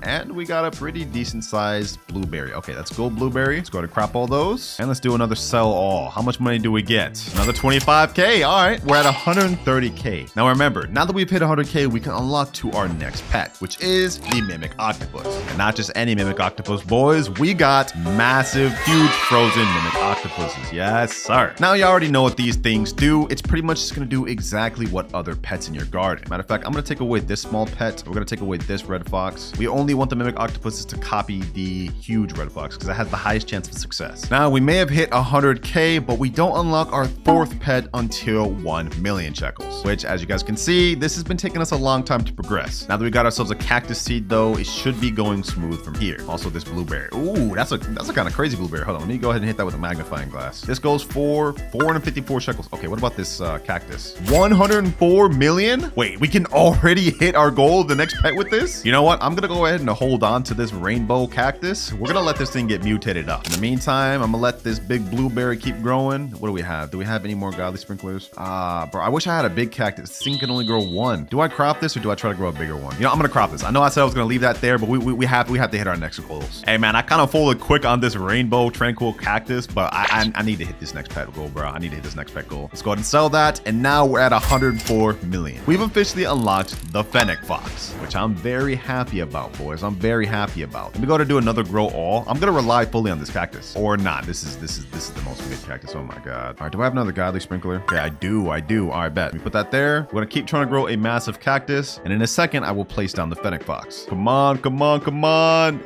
And we got a pretty decent sized blueberry. Okay, let's go blueberry. Let's go ahead and crop all those. And let's do another sell all. How much money do we get? Another 25K. All right, we're at 130K. Now remember, now that we've hit 100K, we can unlock to our next pet, which is the mimic octopus. And not just any mimic octopus, boys. We got massive, huge frozen mimic octopuses. Yes, sir. Now you already know what these things do. It's pretty much just gonna do exactly what other pets in your garden. Matter of fact, I'm gonna take away this small pet. We're gonna take away this red fox. We only want the mimic octopuses to copy the huge red fox because it has the highest chance of success. Now we may have hit 100K, but we don't unlock our fourth pet until 1 million shekels, which as you guys can see, this has been taking us a long time to progress. Now that we got ourselves a cactus seed though, it should be going smooth from here. Also this blueberry. Ooh, that's a kind of crazy blueberry. Hold on, let me go ahead and hit that with a magnifying glass. This goes for 454 shekels. Okay, what about this cactus? 104 million? Wait, we can already hit our goal of the next pet with this? You know what? I'm gonna go ahead and hold on to this rainbow cactus. We're gonna let this thing get mutated up. In the meantime, I'm gonna let this big blueberry keep growing. What do we have? Do we have any more godly sprinklers? Bro, I wish I had a big cactus. This thing can only grow one. Do I crop this or do I try to grow a bigger one? You know, I'm gonna crop this. I know I said I was gonna leave that there, but we have to hit our next goals. Hey man, I kind of folded quick on this rainbow tranquil cactus, but I need to hit this next pet goal, bro. I need to hit this next pet goal. Let's go ahead and sell that. And now we're at 104 million. We've officially unlocked the Fennec Fox, which I'm very happy about, boys. I'm very happy about. Let me go to do another grow all. I'm gonna rely fully on this cactus, or not. This is the most mid cactus. Oh my god. All right, do I have another godly sprinkler? Okay, I do. All right, bet. Let me put that there. We're gonna keep trying to grow a massive cactus, and in a second, I will place down the Fennec Fox. Come on.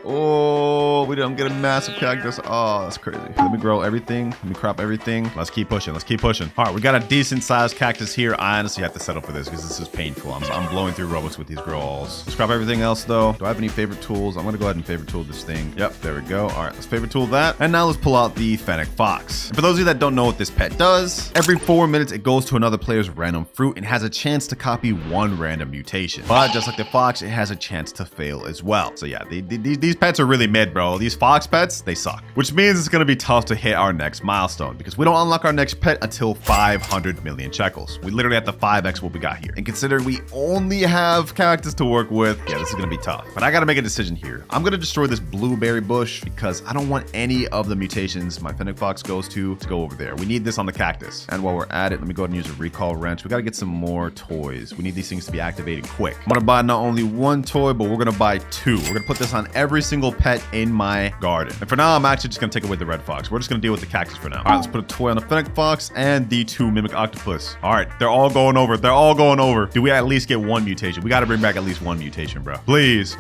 Oh, we don't get a massive cactus. Oh, that's crazy. Let me grow everything. Let me crop everything. Let's keep pushing. All right, we got a decent sized cactus here. I honestly have to settle for this because this is painful. I'm blowing through Robux with these grow alls. Let's crop everything else though. Do I have any favorite tools? I'm gonna go ahead and favorite tool this thing. Yep, there we go. All right, let's favorite tool that. And now let's pull out the Fennec Fox. And for those of you that don't know what this pet does, every 4 minutes it goes to another player's random fruit and has a chance to copy one random mutation. But just like the fox, it has a chance to fail as well. So yeah, these pets are really mid, bro. These fox pets, they suck. Which means it's gonna be tough to hit our next milestone because we don't unlock our next pet until 500 million shekels. We literally have to 5x what we got here. And considering we only have cactus to work with, yeah, this is gonna be tough. But I gotta make a decision here. I'm gonna destroy this blueberry bush because I don't want any of the mutations my Fennec Fox goes to go over there. We need this on the cactus. And while we're at it, let me go ahead and use a recall wrench. We gotta get some more toys. We need these things to be activated quick. I'm gonna buy not only one toy, but we're gonna buy two. We're gonna put this on every single pet in my garden. And for now, I'm actually just gonna take away the red fox. We're just gonna deal with the cactus for now. All right, let's put a toy on the Fennec Fox and the two mimic octopus. All right, they're all going over. Do we at least get one mutation? We gotta bring back at least one mutation, bro. Please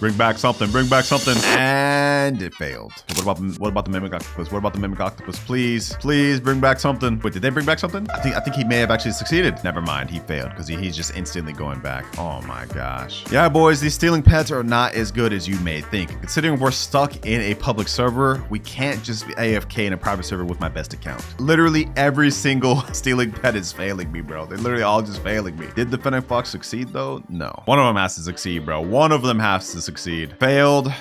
bring back something. And it failed. What about the mimic octopus? Please bring back something. Wait, did they bring back something? I think he may have actually succeeded. Never mind, he failed because he's just instantly going back. Oh my gosh. Yeah, boys, these stealing pets are not as good as you may think. Considering we're stuck in a public server, we can't just be AFK in a private server with my best account. Literally every single stealing pet is failing me, bro. They're literally all just failing me. Did the Fennec Fox succeed though? No. One of them has to succeed, bro. One of them has to succeed. Failed,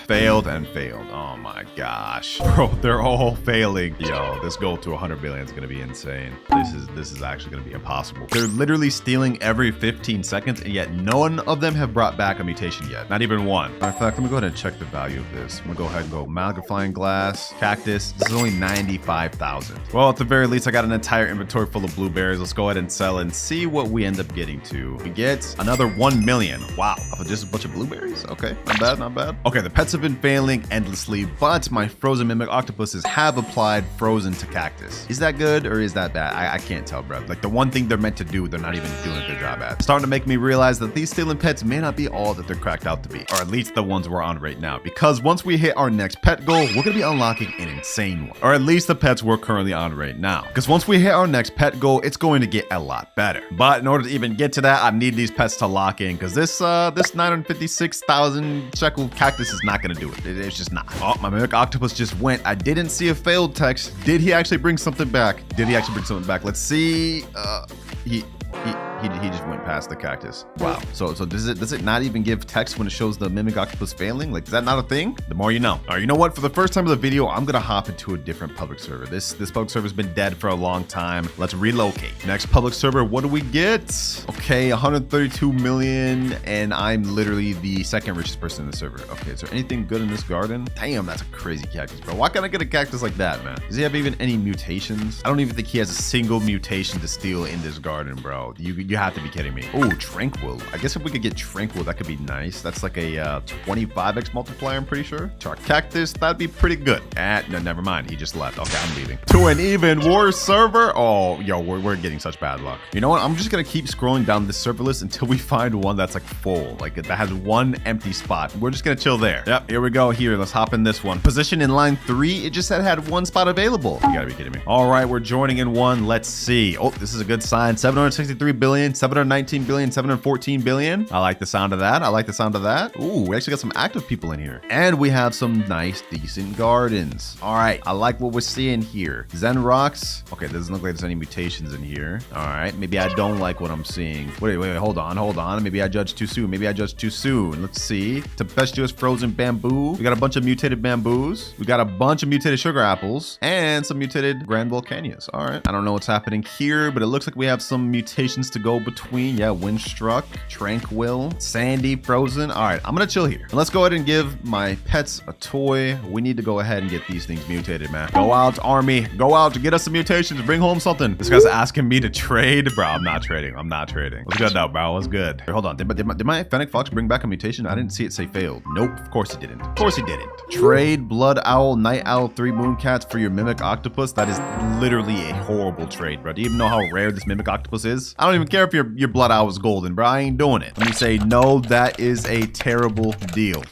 and failed. Oh my gosh. Bro, they're all failing. Yo, this goal to 100 billion is gonna be insane. This is actually gonna be impossible. They're literally stealing every 15 seconds, and yet none of them have brought back a mutation yet. Not even one. Matter of fact, let me go ahead and check the value of this. I'm gonna go ahead and go magnifying glass, cactus. This is only 95,000. Well, at the very least, I got an entire inventory full of blueberries. Let's go ahead and sell and see what we end up getting to. We get another 1 million. Wow, off of just a bunch of blueberries. Okay, not bad, not bad. Okay, the pets have been failing endlessly, but my frozen mimic octopuses have applied frozen to cactus. Is that good or is that bad? I can't tell, bro. Like the one thing they're meant to do, they're not even doing a good job at. It's starting to make me realize that these stealing pets may not be all that they're cracked out to be, or at least the ones we're on right now. Because once we hit our next pet goal, we're gonna be unlocking an insane one, or at least the pets we're currently on right now. Because once we hit our next pet goal, it's going to get a lot better. But in order to even get to that, I need these pets to lock in, because this 956,000 shekel cactus is not gonna do it. It's just not. Oh, my mimic octopus just went. I didn't see a failed text. Did he actually bring something back? Did he actually bring something back? Let's see. He just went past the cactus. Wow. So does it not even give text when it shows the mimic octopus failing? Like, is that not a thing? The more you know. All right, you know what? For the first time of the video, I'm gonna hop into a different public server. This public server's been dead for a long time. Let's relocate. Next public server, what do we get? Okay, 132 million, and I'm literally the second richest person in the server. Okay, is there anything good in this garden? Damn, that's a crazy cactus, bro. Why can't I get a cactus like that, man? Does he have even any mutations? I don't even think he has a single mutation to steal in this garden, bro. You have to be kidding me. Oh, tranquil. I guess if we could get tranquil, that could be nice. That's like a 25x multiplier, I'm pretty sure. To our cactus, that'd be pretty good. No, never mind. He just left. Okay, I'm leaving. To an even worse server. Oh, yo, we're getting such bad luck. You know what? I'm just gonna keep scrolling down this server list until we find one that's like full, like that has one empty spot. We're just gonna chill there. Yep, here we go. Here, let's hop in this one. Position in line 3. It just said it had one spot available. You gotta be kidding me. All right, we're joining in one. Let's see. Oh, this is a good sign. 763 billion, 719 billion, 714 billion. I like the sound of that. I like the sound of that. Ooh, we actually got some active people in here. And we have some nice, decent gardens. All right, I like what we're seeing here. Zen rocks. Okay, doesn't look like there's any mutations in here. All right, maybe I don't like what I'm seeing. Wait, hold on. Maybe I judged too soon. Let's see. Tempestuous frozen bamboo. We got a bunch of mutated bamboos. We got a bunch of mutated sugar apples and some mutated grand volcanias. All right, I don't know what's happening here, but it looks like we have some mutations to go between. Yeah, windstruck, tranquil, sandy, frozen. All right, I'm gonna chill here. And let's go ahead and give my pets a toy. We need to go ahead and get these things mutated, man. Go out, army. Go out to get us some mutations. Bring home something. This guy's asking me to trade. Bro, I'm not trading. What's good though, bro? What's good? Hold on. Did my fennec fox bring back a mutation? I didn't see it say failed. Nope, of course it didn't. Trade blood owl, night owl, 3 moon cats for your mimic octopus. That is literally a horrible trade, bro. Do you even know how rare this mimic octopus is? I don't even care if your blood owl is golden, bro. I ain't doing it. Let me say, no, that is a terrible deal.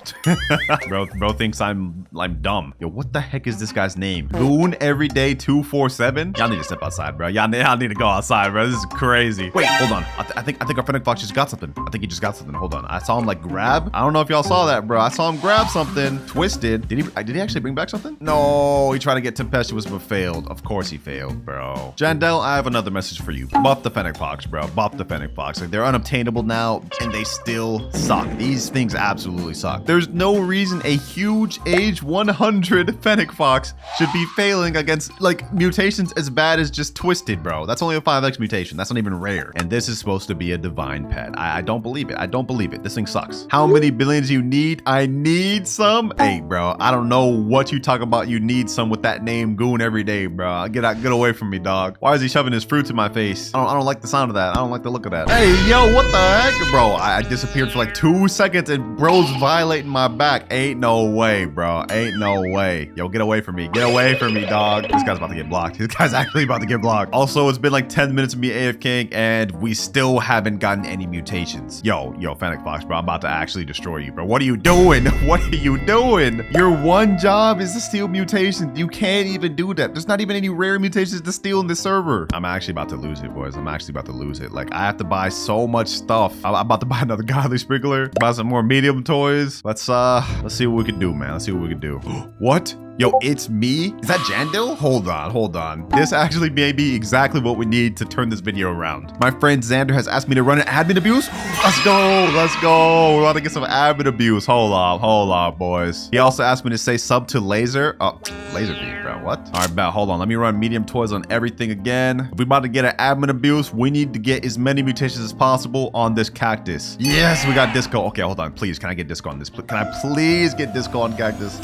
bro thinks I'm dumb. Yo, what the heck is this guy's name? Goon everyday 247. Y'all need to step outside, bro. Y'all need to go outside, bro. This is crazy. Wait, hold on. I think our fennec fox just got something. I think he just got something. Hold on. I saw him like grab. I don't know if y'all saw that, bro. I saw him grab something. Twisted. Did he actually bring back something? No, he tried to get tempestuous but failed. Of course he failed, bro. Jandel, I have another message for you. Buff the fennec fox, bro. Buff the fennec fox. Like, they're unobtainable now and they still suck. These things absolutely suck. There's no reason a huge age 100 fennec fox should be failing against like mutations as bad as just twisted, bro. That's only a 5x mutation. That's not even rare. And this is supposed to be a divine pet. I don't believe it. This thing sucks. How many billions do you need? I need some. Hey, bro, I don't know what you talk about. You need some with that name Goon every day, bro. Get away from me, dog. Why is he shoving his fruit to my face? I don't like the sound of that. I don't like the look of that. Hey, yo, what the heck? Bro, I disappeared for like 2 seconds and bro's violating my back. Ain't no way, bro. Ain't no way. Yo, get away from me. Get away from me, dog. This guy's about to get blocked. This guy's actually about to get blocked. Also, it's been like 10 minutes of me AFKing and we still haven't gotten any mutations. Yo, fennec fox, bro. I'm about to actually destroy you, bro. What are you doing? What are you doing? Your one job is to steal mutations. You can't even do that. There's not even any rare mutations to steal in this server. I'm actually about to lose it, boys. I'm actually about to lose it. Like, I have to buy so much stuff. I'm about to buy another godly sprinkler, buy some more medium toys. Let's see what we can do, man. Let's see what we can do. What? Yo, it's me? Is that Jandil? Hold on. This actually may be exactly what we need to turn this video around. My friend Xander has asked me to run an admin abuse. Let's go. We're about to get some admin abuse. Hold on, boys. He also asked me to say sub to Laser. Oh, Laser Beam, bro. Wait, what? All right, bet. Hold on. Let me run medium toys on everything again. If we about to get an admin abuse, we need to get as many mutations as possible on this cactus. Yes, we got disco. Okay, hold on. Please, can I get disco on this? Can I please get disco on cactus?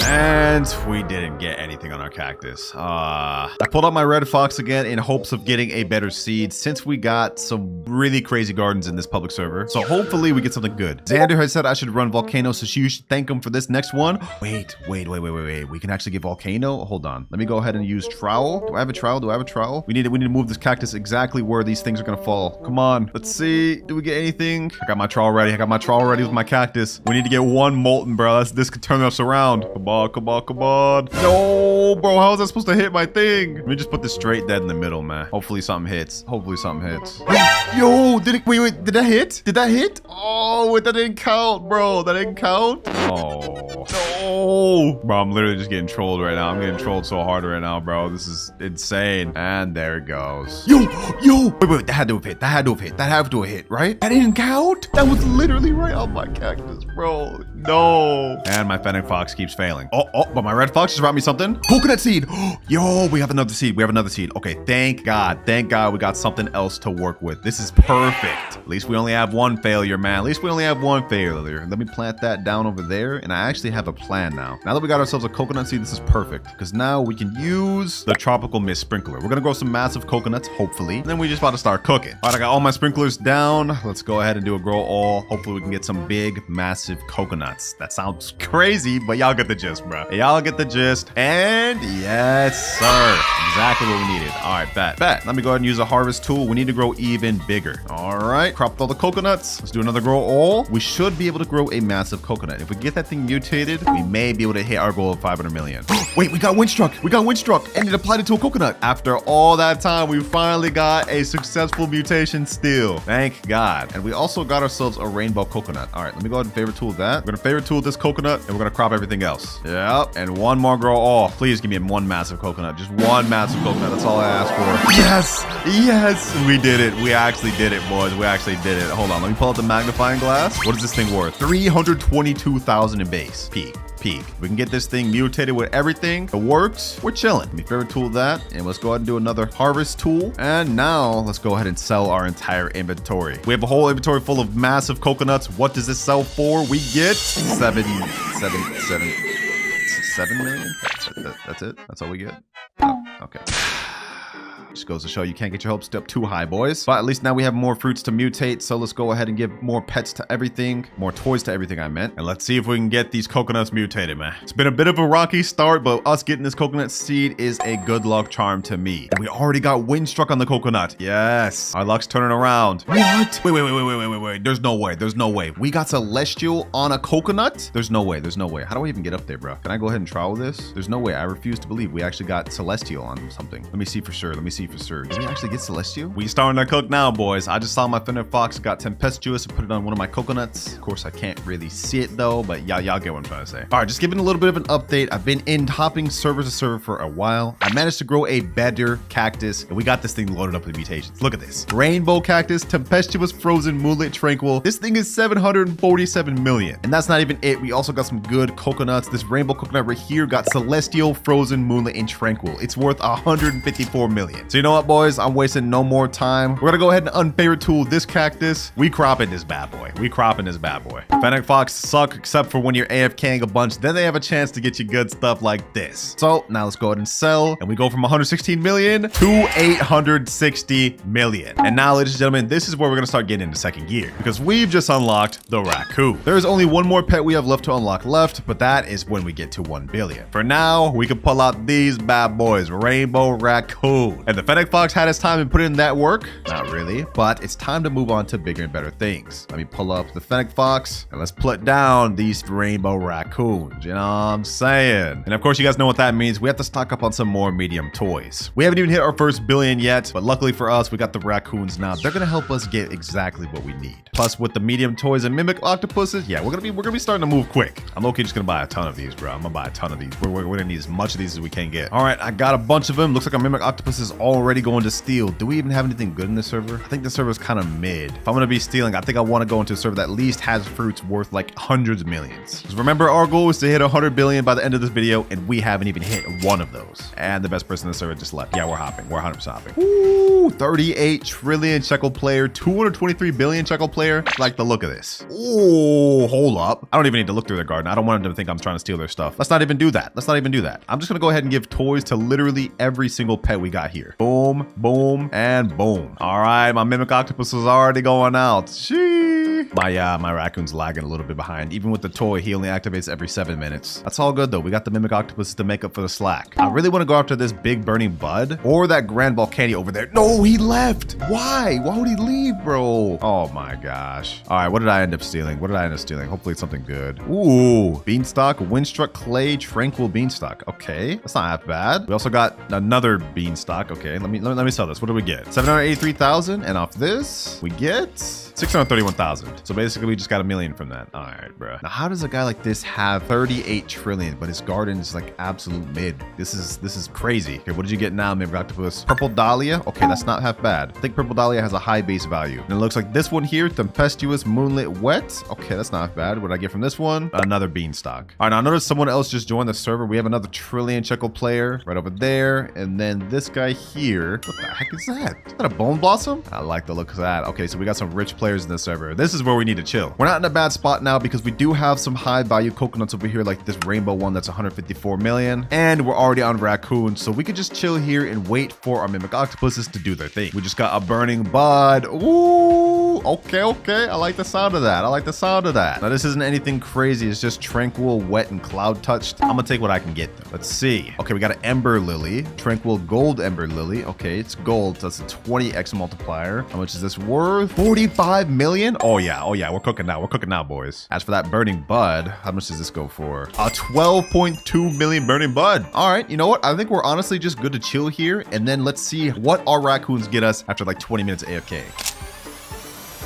And we didn't get anything on our cactus. I pulled out my red fox again in hopes of getting a better seed since we got some really crazy gardens in this public server. So hopefully we get something good. Xander has said I should run volcano, so you should thank him for this next one. Wait. We can actually get volcano. Hold on. Let me go ahead and use trowel. Do I have a trowel? We need to move this cactus exactly where these things are gonna fall. Come on. Let's see. Do we get anything? I got my trowel ready. With my cactus. We need to get one molten, bro. This could turn us around. Come on. No, bro, how is that supposed to hit my thing? Let me just put this straight dead in the middle, man. Hopefully something hits. Yo, wait, did that hit? Oh, wait, that didn't count, bro. Oh, no. Bro, I'm literally just getting trolled right now. I'm getting trolled so hard right now, bro. This is insane. And there it goes. Yo. Wait, that had to have hit, right? That didn't count? That was literally right on my cactus, bro. No. And my fennec fox keeps failing. Oh, but my red fox just brought me something. Coconut seed. Yo, we have another seed. Okay, thank God we got something else to work with. This is perfect. At least we only have one failure, man. Let me plant that down over there. And I actually have a plan now. Now that we got ourselves a coconut seed, this is perfect. Because now we can use the tropical mist sprinkler. We're going to grow some massive coconuts, hopefully. And then we just about to start cooking. All right, I got all my sprinklers down. Let's go ahead and do a grow all. Hopefully we can get some big, massive coconuts. That sounds crazy, but y'all get the gist, bro. And yes, sir. Exactly what we needed. All right, bet. Let me go ahead and use a harvest tool. We need to grow even bigger. All right, cropped all the coconuts. Let's do another grow all. We should be able to grow a massive coconut. If we get that thing mutated, we may be able to hit our goal of 500 million. Wait, we got windstruck, and it applied it to a coconut. After all that time, we finally got a successful mutation still. Thank God. And we also got ourselves a rainbow coconut. All right, let me go ahead and favorite tool that. We're gonna favorite tool this coconut, and we're gonna crop everything else. Yep, and one more grow all. Please give me one massive coconut. Just one massive coconut. That's all I asked for. Yes, we did it. We actually did it, boys. Hold on, let me pull out the magnifying glass. What is this thing worth? 322,000 in base. Peak. We can get this thing mutated with everything. It works. We're chilling. Let me favorite tool that, and let's go ahead and do another harvest tool. And now let's go ahead and sell our entire inventory. We have a whole inventory full of massive coconuts. What does this sell for? We get 7 million. That's it. That's all we get. Oh, okay. Just goes to show you can't get your hopes up too high, boys. But at least now we have more fruits to mutate. So let's go ahead and give more pets to everything. More toys to everything, I meant. And let's see if we can get these coconuts mutated, man. It's been a bit of a rocky start, but us getting this coconut seed is a good luck charm to me. And we already got windstruck on the coconut. Yes. Our luck's turning around. What? Wait. There's no way. We got celestial on a coconut? There's no way. How do I even get up there, bro? Can I go ahead and trowel this? There's no way. I refuse to believe we actually got celestial on something. Let me see for sure. Did we actually get celestial? We starting to cook now, boys. I just saw my fennec fox got tempestuous and put it on one of my coconuts. Of course, I can't really see it though, but y'all get what I'm trying to say. All right, just giving a little bit of an update. I've been hopping server to server for a while. I managed to grow a better cactus, and we got this thing loaded up with mutations. Look at this. Rainbow cactus, tempestuous, frozen, moonlit, tranquil. This thing is 747 million. And that's not even it. We also got some good coconuts. This rainbow coconut right here got celestial, frozen, moonlit, and tranquil. It's worth 154 million. So you know what, boys? I'm wasting no more time. We're gonna go ahead and unfavorite tool this cactus. We cropping this bad boy. Fennec fox suck except for when you're AFKing a bunch. Then they have a chance to get you good stuff like this. So now let's go ahead and sell. And we go from 116 million to 860 million. And now, ladies and gentlemen, this is where we're gonna start getting into second gear because we've just unlocked the raccoon. There's only one more pet we have left to unlock but that is when we get to 1 billion. For now, we can pull out these bad boys, rainbow raccoon. And the fennec fox had his time and put in that work? Not really, but it's time to move on to bigger and better things. Let me pull up the fennec fox and let's put down these rainbow raccoons. You know what I'm saying? And of course, you guys know what that means. We have to stock up on some more medium toys. We haven't even hit our first billion yet, but luckily for us, we got the raccoons now. They're gonna help us get exactly what we need. Plus, with the medium toys and mimic octopuses, yeah, we're gonna be starting to move quick. I'm okay just gonna buy a ton of these, bro. I'm gonna buy a ton of these. We're gonna need as much of these as we can get. All right, I got a bunch of them. Looks like our mimic octopus is all already going to steal. Do we even have anything good in this server? I think this server is kind of mid. If I'm going to be stealing, I think I want to go into a server that at least has fruits worth like hundreds of millions. Because remember, our goal is to hit 100 billion by the end of this video, and we haven't even hit one of those. And the best person in the server just left. Yeah, we're hopping. We're 100% hopping. Ooh, 38 trillion shekel player, 223 billion shekel player. I like the look of this. Ooh, hold up. I don't even need to look through their garden. I don't want them to think I'm trying to steal their stuff. Let's not even do that. Let's not even do that. I'm just going to go ahead and give toys to literally every single pet we got here. Boom, boom, and boom. All right, my mimic octopus is already going out. Sheesh. My raccoon's lagging a little bit behind. Even with the toy, he only activates every 7 minutes. That's all good though. We got the mimic octopus to make up for the slack. I really want to go after this big burning bud or that grand volcano over there. No, he left. Why? Why would he leave, bro? Oh my gosh. All right, what did I end up stealing? Hopefully it's something good. Ooh, beanstalk, windstruck clay, tranquil beanstalk. Okay, that's not half bad. We also got another beanstalk. Okay, let me sell this. What do we get? 783,000, and off this we get 631,000. So basically we just got $1 million from that. All right, bro. Now how does a guy like this have 38 trillion, but his garden is like absolute mid? This is crazy. Okay, what did you get now, mimic octopus? Purple dahlia. Okay, that's not half bad. I think purple dahlia has a high base value. And it looks like this one here, tempestuous moonlit wet. Okay, that's not bad. What did I get from this one? Another beanstalk. All right, now I noticed someone else just joined the server. We have another trillion shekel player right over there. And then this guy here. What the heck is that? Is that a bone blossom? I like the look of that. Okay, so we got some rich players in the server. This is where we need to chill. We're not in a bad spot now because we do have some high value coconuts over here, like this rainbow one that's 154 million. And we're already on raccoons, so we could just chill here and wait for our mimic octopuses to do their thing. We just got a burning bud. Ooh, okay. I like the sound of that. Now this isn't anything crazy. It's just tranquil, wet, and cloud touched. I'm gonna take what I can get though. Let's see. Okay, we got an ember lily, tranquil gold ember lily. Okay, it's gold, so that's a 20x multiplier. How much is this worth? 45 million. Oh yeah, we're cooking now, boys. As for that burning bud, how much does this go for? A 12.2 million burning bud. All right, you know what? I think we're honestly just good to chill here, and then let's see what our raccoons get us after like 20 minutes AFK.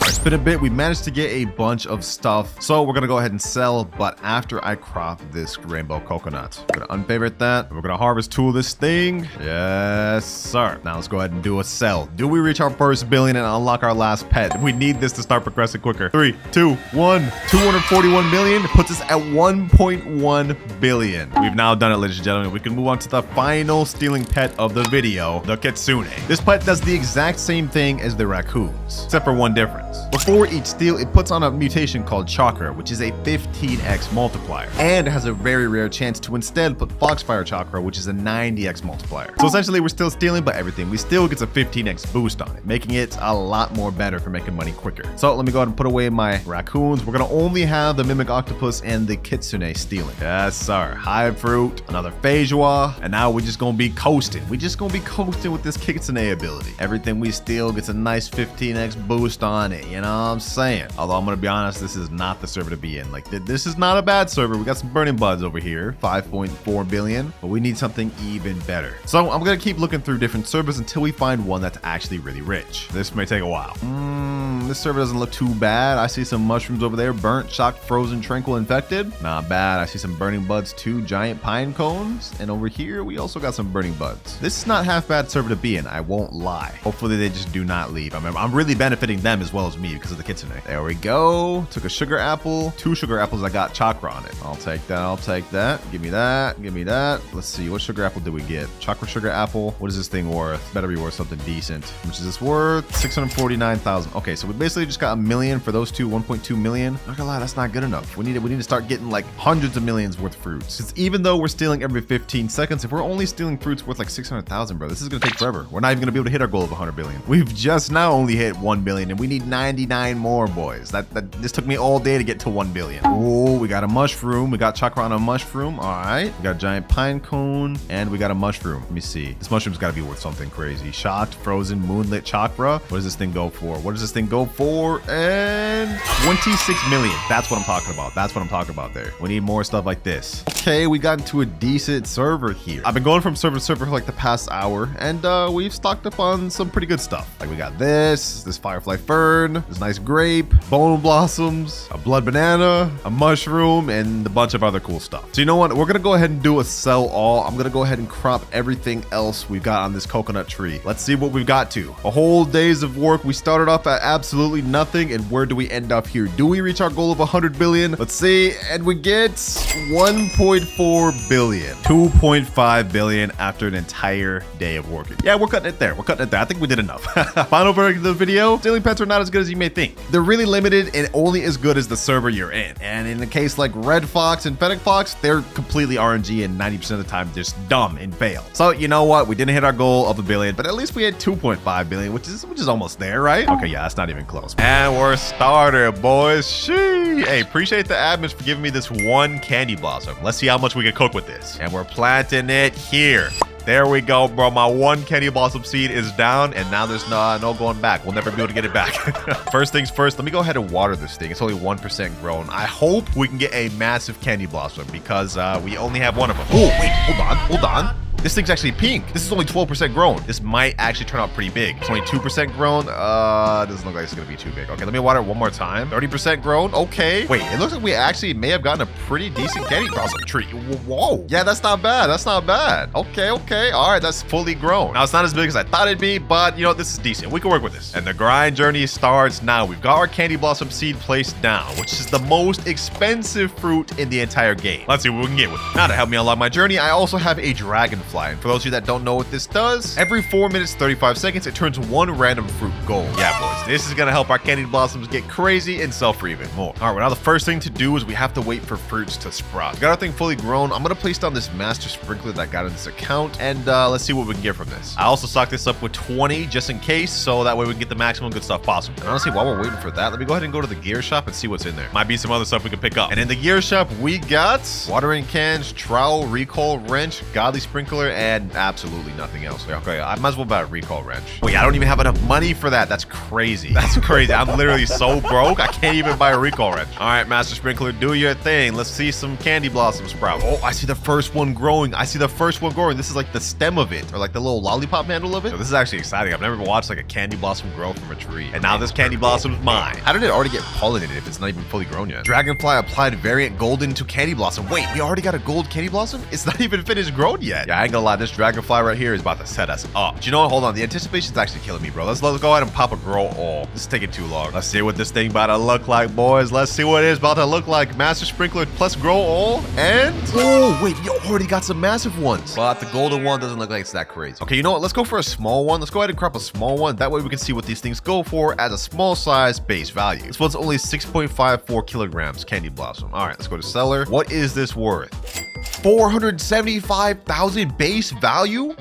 It's been a bit. We managed to get a bunch of stuff, so we're gonna go ahead and sell, but after I crop this rainbow coconut. We're gonna unfavorite that. We're gonna harvest tool this thing. Yes, sir. Now let's go ahead and do a sell. Do we reach our first billion and unlock our last pet? We need this to start progressing quicker. 3, 2, 1. 241 million puts us at 1.1 billion. We've now done it, ladies and gentlemen. We can move on to the final stealing pet of the video, the Kitsune. This pet does the exact same thing as the raccoons, except for one difference. Before each steal, it puts on a mutation called Chakra, which is a 15x multiplier, and has a very rare chance to instead put Foxfire Chakra, which is a 90x multiplier. So essentially, we're still stealing, but everything we steal gets a 15x boost on it, making it a lot more better for making money quicker. So let me go ahead and put away my raccoons. We're gonna only have the mimic octopus and the Kitsune stealing. Yes, sir. Hive fruit, another Feijoa, and now we're just gonna be coasting. We're just gonna be coasting with this Kitsune ability. Everything we steal gets a nice 15x boost on it. You know what I'm saying? Although I'm gonna be honest, this is not the server to be in. Like, this is not a bad server. We got some burning buds over here, 5.4 billion, but we need something even better. So I'm gonna keep looking through different servers until we find one that's actually really rich. This may take a while. This server doesn't look too bad. I see some mushrooms over there, burnt, shocked, frozen, tranquil, infected. Not bad. I see some burning buds, 2 giant pine cones, and over here we also got some burning buds. This is not half bad server to be in, I won't lie. Hopefully they just do not leave. I'm really benefiting them as well as me because of the Kitsune. There we go. Took a sugar apple, 2 sugar apples. I got chakra on it. I'll take that. Give me that. Let's see, what sugar apple did we get? Chakra sugar apple. What is this thing worth? Better be worth something decent. How much is this worth? 649,000. Okay, so we basically just got $1 million for those two. 1.2 million. Not gonna lie, that's not good enough. We need to start getting like hundreds of millions worth of fruits. Because even though we're stealing every 15 seconds, if we're only stealing fruits worth like 600,000, bro, this is gonna take forever. We're not even gonna be able to hit our goal of 100 billion. We've just now only hit 1 billion, and we need 99 more, boys. This took me all day to get to 1 billion. Oh, we got a mushroom. We got chakra on a mushroom. All right. We got a giant pine cone, and we got a mushroom. Let me see. This mushroom's got to be worth something crazy. Shocked, frozen, moonlit chakra. What does this thing go for? And 26 million. That's what I'm talking about. There. We need more stuff like this. Okay, we got into a decent server here. I've been going from server to server for like the past hour, and we've stocked up on some pretty good stuff. Like we got this firefly fern. corn, this nice grape, bone blossoms, a blood banana, a mushroom, and a bunch of other cool stuff. So you know what? We're gonna go ahead and do a sell all. I'm gonna go ahead and crop everything else we've got on this coconut tree. Let's see what we've got to. A whole days of work. We started off at absolutely nothing, and where do we end up here? Do we reach our goal of 100 billion? Let's see, and we get 1.4 billion. 2.5 billion after an entire day of working. Yeah, we're cutting it there. We're cutting it there. I think we did enough. Final verdict of the video, stealing pets are not as good as you may think. They're really limited and only as good as the server you're in. And in the case like Red Fox and Fennec Fox, they're completely RNG and 90% of the time just dumb and fail. So you know what? We didn't hit our goal of a billion, but at least we had 2.5 billion, which is almost there, right? Okay, yeah, that's not even close. And we're started, boys. Sheesh. Hey, appreciate the admins for giving me this one candy blossom. Let's see how much we can cook with this. And we're planting it here. There we go, bro. My one candy blossom seed is down, and now there's no going back. We'll never be able to get it back. First things first, let me go ahead and water this thing. It's only 1% grown. I hope we can get a massive candy blossom because we only have one of them. Oh, wait, hold on. This thing's actually pink. This is only 12% grown. This might actually turn out pretty big. It's only 2% grown. Doesn't look like it's gonna be too big. Okay, let me water it one more time. 30% grown. Okay. Wait, it looks like we actually may have gotten a pretty decent candy blossom tree. Whoa. Yeah, that's not bad. That's not bad. Okay. All right, that's fully grown. Now, it's not as big as I thought it'd be, but you know, this is decent. We can work with this. And the grind journey starts now. We've got our candy blossom seed placed down, which is the most expensive fruit in the entire game. Let's see what we can get with it. Now, to help me unlock my journey, I also have a dragonfly. And for those of you that don't know what this does, every 4 minutes 35 seconds it turns one random fruit gold. Yeah, boys, this is gonna help our candy blossoms get crazy and sell for even more. All right, well, now the first thing to do is we have to wait for fruits to sprout. We got our thing fully grown. I'm gonna place down this master sprinkler that I got in this account, and let's see what we can get from this. I also stocked this up with 20 just in case, so that way we can get the maximum good stuff possible. And honestly, while we're waiting for that, let me go ahead and go to the gear shop and see what's in there. Might be some other stuff we can pick up. And in the gear shop, we got watering cans, trowel, recall wrench, godly sprinkler, and absolutely nothing else. Okay, I might as well buy a recall wrench. Wait, I don't even have enough money for that. That's crazy. That's crazy. I'm literally so broke, I can't even buy a recall wrench. All right, master sprinkler, do your thing. Let's see some candy blossoms sprout. Oh, I see the first one growing. This is like the stem of it, or like the little lollipop handle of it. So this is actually exciting. I've never watched like a candy blossom grow from a tree. And now this candy blossom is mine. How did it already get pollinated if it's not even fully grown yet? Dragonfly applied variant golden to candy blossom. Wait, we already got a gold candy blossom? It's not even finished grown yet. Yeah, I ain't gonna lie, this dragonfly right here is about to set us up. But you know what? Hold on. The anticipation's actually killing me, bro. Let's go ahead and pop a grow all. This is taking too long. Let's see what this thing about to look like, boys. Let's see what it is about to look like. Master sprinkler plus grow all. And oh, wait, we already got some massive ones. But the golden one doesn't look like it's that crazy. Okay, you know what? Let's go for a small one. Let's go ahead and crop a small one. That way we can see what these things go for as a small size base value. This one's only 6.54 kilograms candy blossom. All right, let's go to seller. What is this worth? 475,000 base value?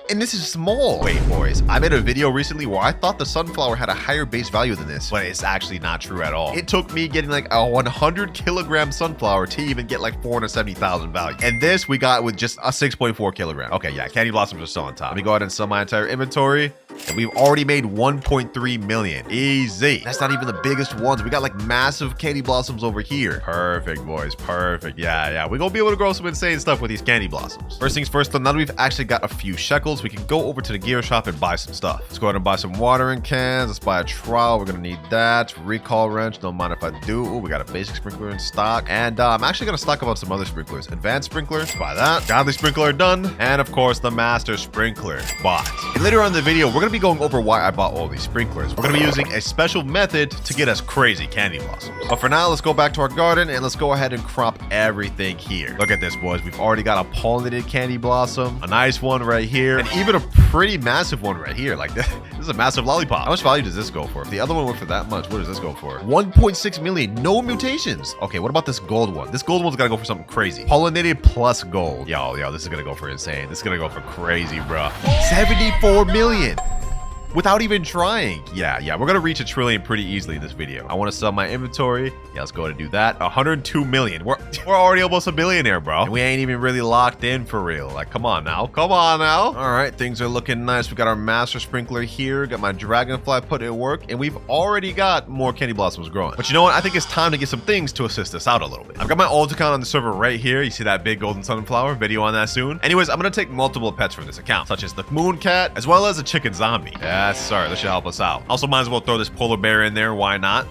And this is small. Wait, boys, I made a video recently where I thought the sunflower had a higher base value than this, but it's actually not true at all. It took me getting like a 100 kilogram sunflower to even get like 470,000 value. And this we got with just a 6.4 kilogram. Okay, yeah, candy blossoms are still on top. Let me go ahead and sell my entire inventory. And we've already made 1.3 million. Easy. That's not even the biggest ones. We got like massive candy blossoms over here. Perfect, boys. Perfect. Yeah. We're gonna be able to grow some insane stuff with these candy blossoms. First things first, though, now that we've actually got a few shekels, we can go over to the gear shop and buy some stuff. Let's go ahead and buy some watering cans. Let's buy a trowel. We're gonna need that. Recall wrench. Don't mind if I do. Ooh, we got a basic sprinkler in stock. And I'm actually gonna stock up on some other sprinklers. Advanced sprinkler. Let's buy that. Godly sprinkler done. And of course, the master sprinkler bought. And later on in the video, we're gonna be going over why I bought all these sprinklers. We're gonna be using a special method to get us crazy candy blossoms. But for now, let's go back to our garden and let's go ahead and crop everything here. Look at this, boys. We've already got a pollinated candy blossom, a nice one right here, and even a pretty massive one right here. Like this is a massive lollipop. How much value does this go for? If the other one went for that much, what does this go for? 1.6 million. No mutations. Okay, what about this gold one? This gold one's gotta go for something crazy. Pollinated plus gold. Yo, this is gonna go for insane. This is gonna go for crazy, bro. 74 million. Without even trying. Yeah, we're gonna reach 1 trillion pretty easily in this video. I want to sell my inventory. Yeah, let's go ahead and do that. 102 million. We're already almost a billionaire, bro. And we ain't even really locked in for real. Like, come on now. All right, things are looking nice. We got our master sprinkler here. Got my dragonfly put in work, and we've already got more candy blossoms growing. But you know what? I think it's time to get some things to assist us out a little bit. I've got my alt account on the server right here. You see that big golden sunflower? Video on that soon. Anyways, I'm gonna take multiple pets from this account, such as the moon cat, as well as a chicken zombie. Yeah, Yes, sir. This should help us out. Also, might as well throw this polar bear in there. Why not?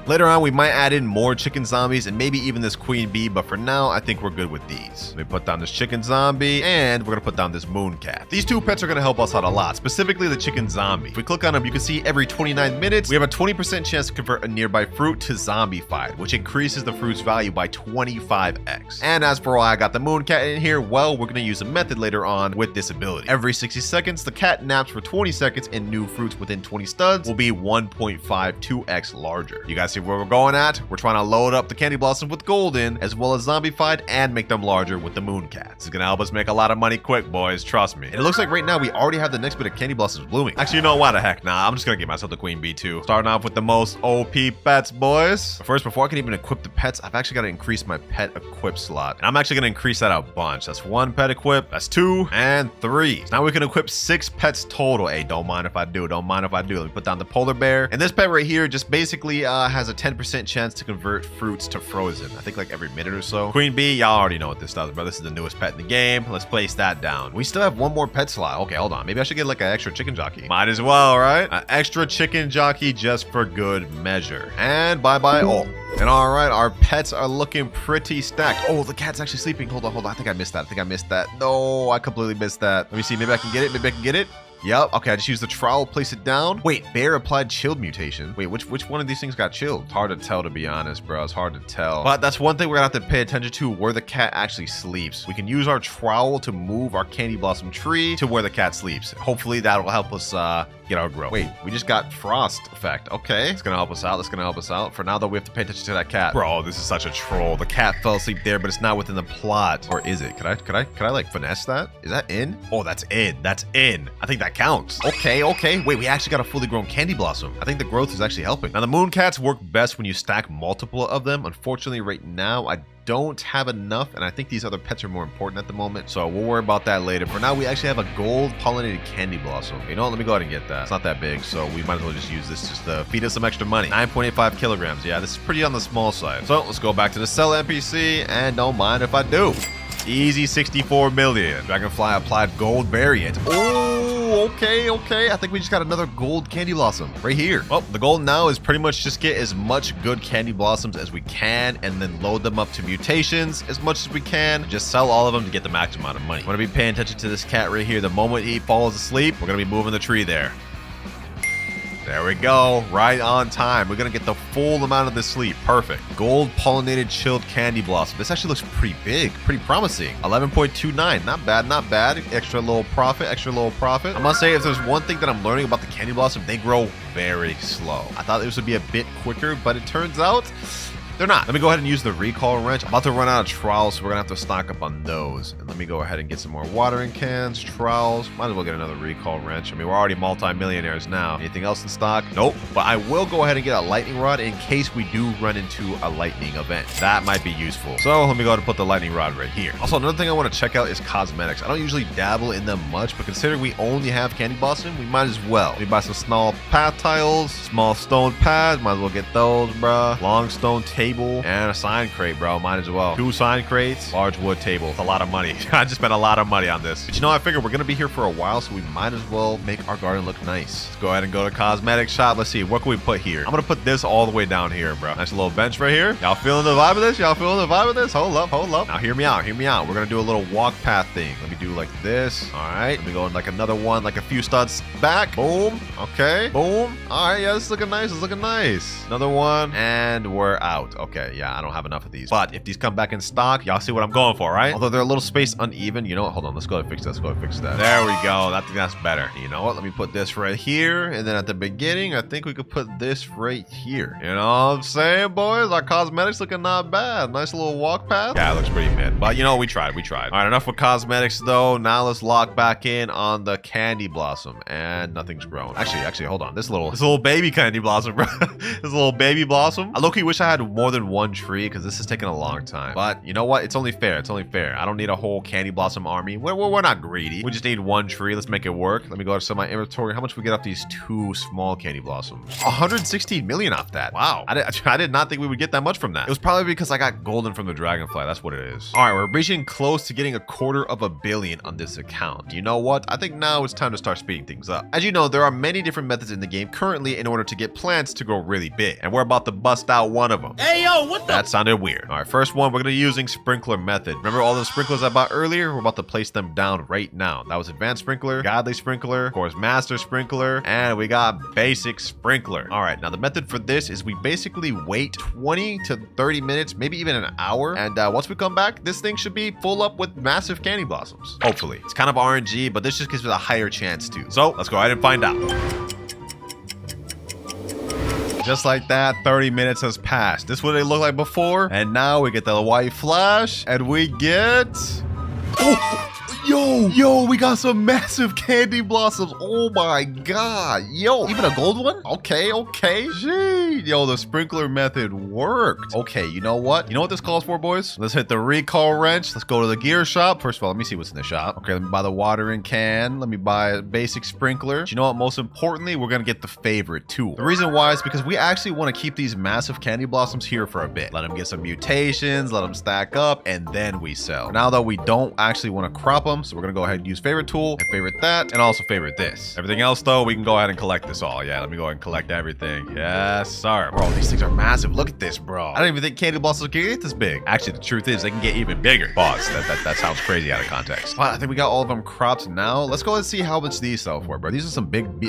Later on, we might add in more chicken zombies and maybe even this queen bee, but for now, I think we're good with these. Let me put down this chicken zombie, and we're gonna put down this moon cat. These two pets are gonna help us out a lot, specifically the chicken zombie. If we click on them, you can see every 29 minutes, we have a 20% chance to convert a nearby fruit to zombified, which increases the fruit's value by 25x. And as for why I got the moon cat in here, well, we're gonna use a method later on with this ability. Every 60 seconds, the cat naps for 20 seconds, and new fruits within 20 studs will be 1.52x larger. You guys see where we're going at? We're trying to load up the candy blossom with golden as well as zombified and make them larger with the moon cat. This is gonna help us make a lot of money quick, boys, trust me. And it looks like right now we already have the next bit of candy blossoms blooming. Actually, you know what, the heck, nah, I'm just gonna get myself the queen bee too. Starting off with the most OP pets, boys. But first, before I can even equip the pets, I've actually got to increase my pet equip slot. And I'm actually gonna increase that a bunch. That's 1 pet equip, that's 2 and 3. So now we can equip 6 pets total. Hey, don't mind if I do, don't mind if I do. Let me put down the polar bear. And this pet right here just basically has a 10% chance to convert fruits to frozen. I think like every minute or so. Queen bee, y'all already know what this does, bro. This is the newest pet in the game. Let's place that down. We still have 1 more pet slot. Okay, hold on. Maybe I should get like an extra chicken jockey. Might as well, right? An extra chicken jockey just for good measure. And bye-bye all. And all right, our pets are looking pretty stacked. Oh, the cat's actually sleeping. Hold on, hold on. I think I missed that. No, I completely missed that. Let me see. Maybe I can get it. Yep. Okay, I just used the trowel, place it down. Wait, bear applied chilled mutation. Wait, which one of these things got chilled? It's hard to tell, to be honest, bro. It's hard to tell. But that's one thing we're gonna have to pay attention to, where the cat actually sleeps. We can use our trowel to move our candy blossom tree to where the cat sleeps. Hopefully that'll help us get our growth. Wait, we just got frost effect. Okay, it's gonna help us out. For now though, we have to pay attention to that cat. Bro, this is such a troll. The cat fell asleep there, but it's not within the plot. Or is it? Could I like finesse that? Is that in? Oh, that's in. I think that counts. Okay. Wait, we actually got a fully grown candy blossom. I think the growth is actually helping. Now the moon cats work best when you stack multiple of them. Unfortunately, right now I don't have enough, and I think these other pets are more important at the moment, so we'll worry about that later. For now, we actually have a gold pollinated candy blossom. You know what? Let me go ahead and get that. It's not that big, so we might as well just use this just to feed us some extra money. 9.85 kilograms. Yeah, this is pretty on the small side. So let's go back to the sell NPC, and don't mind if I do. Easy 64 million. Dragonfly applied gold variant. Oh, okay. I think we just got another gold candy blossom right here. Well, the goal now is pretty much just get as much good candy blossoms as we can and then load them up to mutations as much as we can. Just sell all of them to get the max amount of money. Want to be paying attention to this cat right here. The moment he falls asleep, we're going to be moving the tree there. There we go, right on time. We're gonna get the full amount of this sleep. Perfect. Gold pollinated chilled candy blossom. This actually looks pretty big, pretty promising. 11.29, not bad. Extra little profit. I must say, if there's one thing that I'm learning about the candy blossom, they grow very slow. I thought this would be a bit quicker, but it turns out they're not. Let me go ahead and use the recall wrench. I'm about to run out of trowels, so we're gonna have to stock up on those. And let me go ahead and get some more watering cans, trowels. Might as well get another recall wrench. I mean, we're already multi-millionaires now. Anything else in stock? Nope. But I will go ahead and get a lightning rod in case we do run into a lightning event. That might be useful. So let me go ahead and put the lightning rod right here. Also, another thing I want to check out is cosmetics. I don't usually dabble in them much, but considering we only have candy blossom, we might as well. Let me buy some small path tiles, small stone pads. Might as well get those, bruh. Long stone table. And a sign crate, bro. Might as well. 2 sign crates, large wood table. It's a lot of money. I just spent a lot of money on this. But you know, I figured we're gonna be here for a while, so we might as well make our garden look nice. Let's go ahead and go to cosmetic shop. Let's see, what can we put here? I'm gonna put this all the way down here, bro. Nice little bench right here. Y'all feeling the vibe of this? Hold up. Now hear me out. We're gonna do a little walk path thing. Let me do like this. All right. Let me go in like another one, like a few studs back. Boom. Okay. Boom. All right. Yeah, this is looking nice. Another one, and we're out. Okay. Yeah, I don't have enough of these. But if these come back in stock, y'all see what I'm going for, right? Although they're a little spaced uneven. You know what? Hold on. Let's go and fix that. There we go. I think that's better. You know what? Let me put this right here. And then at the beginning, I think we could put this right here. You know what I'm saying, boys? Our cosmetics looking not bad. Nice little walk path. Yeah, it looks pretty mid. But you know, we tried. All right, enough with cosmetics though. Now let's lock back in on the candy blossom. And nothing's grown. Actually, hold on. This little baby candy blossom, bro. This little baby blossom. I low-key wish I had more more than one tree because this is taking a long time. But you know what? It's only fair. It's only fair. I don't need a whole candy blossom army. We're not greedy. We just need one tree. Let's make it work. Let me go to my inventory. How much we get off these 2 small candy blossoms? 116 million off that. Wow. I did not think we would get that much from that. It was probably because I got golden from the Dragonfly. That's what it is. All right, we're reaching close to getting 250 million on this account. You know what? I think now it's time to start speeding things up. As you know, there are many different methods in the game currently in order to get plants to grow really big, and we're about to bust out one of them. Hey yo, what the? That sounded weird. All right, first one, we're gonna be using sprinkler method. Remember all those sprinklers I bought earlier? We're about to place them down right now. That was advanced sprinkler, godly sprinkler, of course, master sprinkler, and we got basic sprinkler. All right, now the method for this is we basically wait 20 to 30 minutes, maybe even an hour, and once we come back, this thing should be full up with massive candy blossoms. Hopefully. It's kind of RNG, but this just gives it a higher chance to. So let's go ahead and find out. Just like that, 30 minutes has passed. This is what they looked like before, and now we get the white flash, and we get... Oh! Yo, we got some massive candy blossoms. Oh my god. Yo, even a gold one? Okay. Gee, yo, the sprinkler method worked. Okay, you know what? You know what this calls for, boys? Let's hit the recall wrench. Let's go to the gear shop. First of all, let me see what's in the shop. Okay, let me buy the watering can. Let me buy a basic sprinkler. But you know what? Most importantly, we're gonna get the favorite tool. The reason why is because we actually want to keep these massive candy blossoms here for a bit. Let them get some mutations, let them stack up, and then we sell. Now, though, we don't actually want to crop them, so we're gonna go ahead and use favorite tool and favorite that, and also favorite this. Everything else, though, we can go ahead and collect this all. Yeah, let me go ahead and collect everything. Yes, sir. Bro, these things are massive. Look at this, bro. I don't even think candy blossoms can get this big. Actually, the truth is they can get even bigger. Boss, that sounds crazy out of context. But I think we got all of them cropped now. Let's go ahead and see how much these sell for, bro. These are some big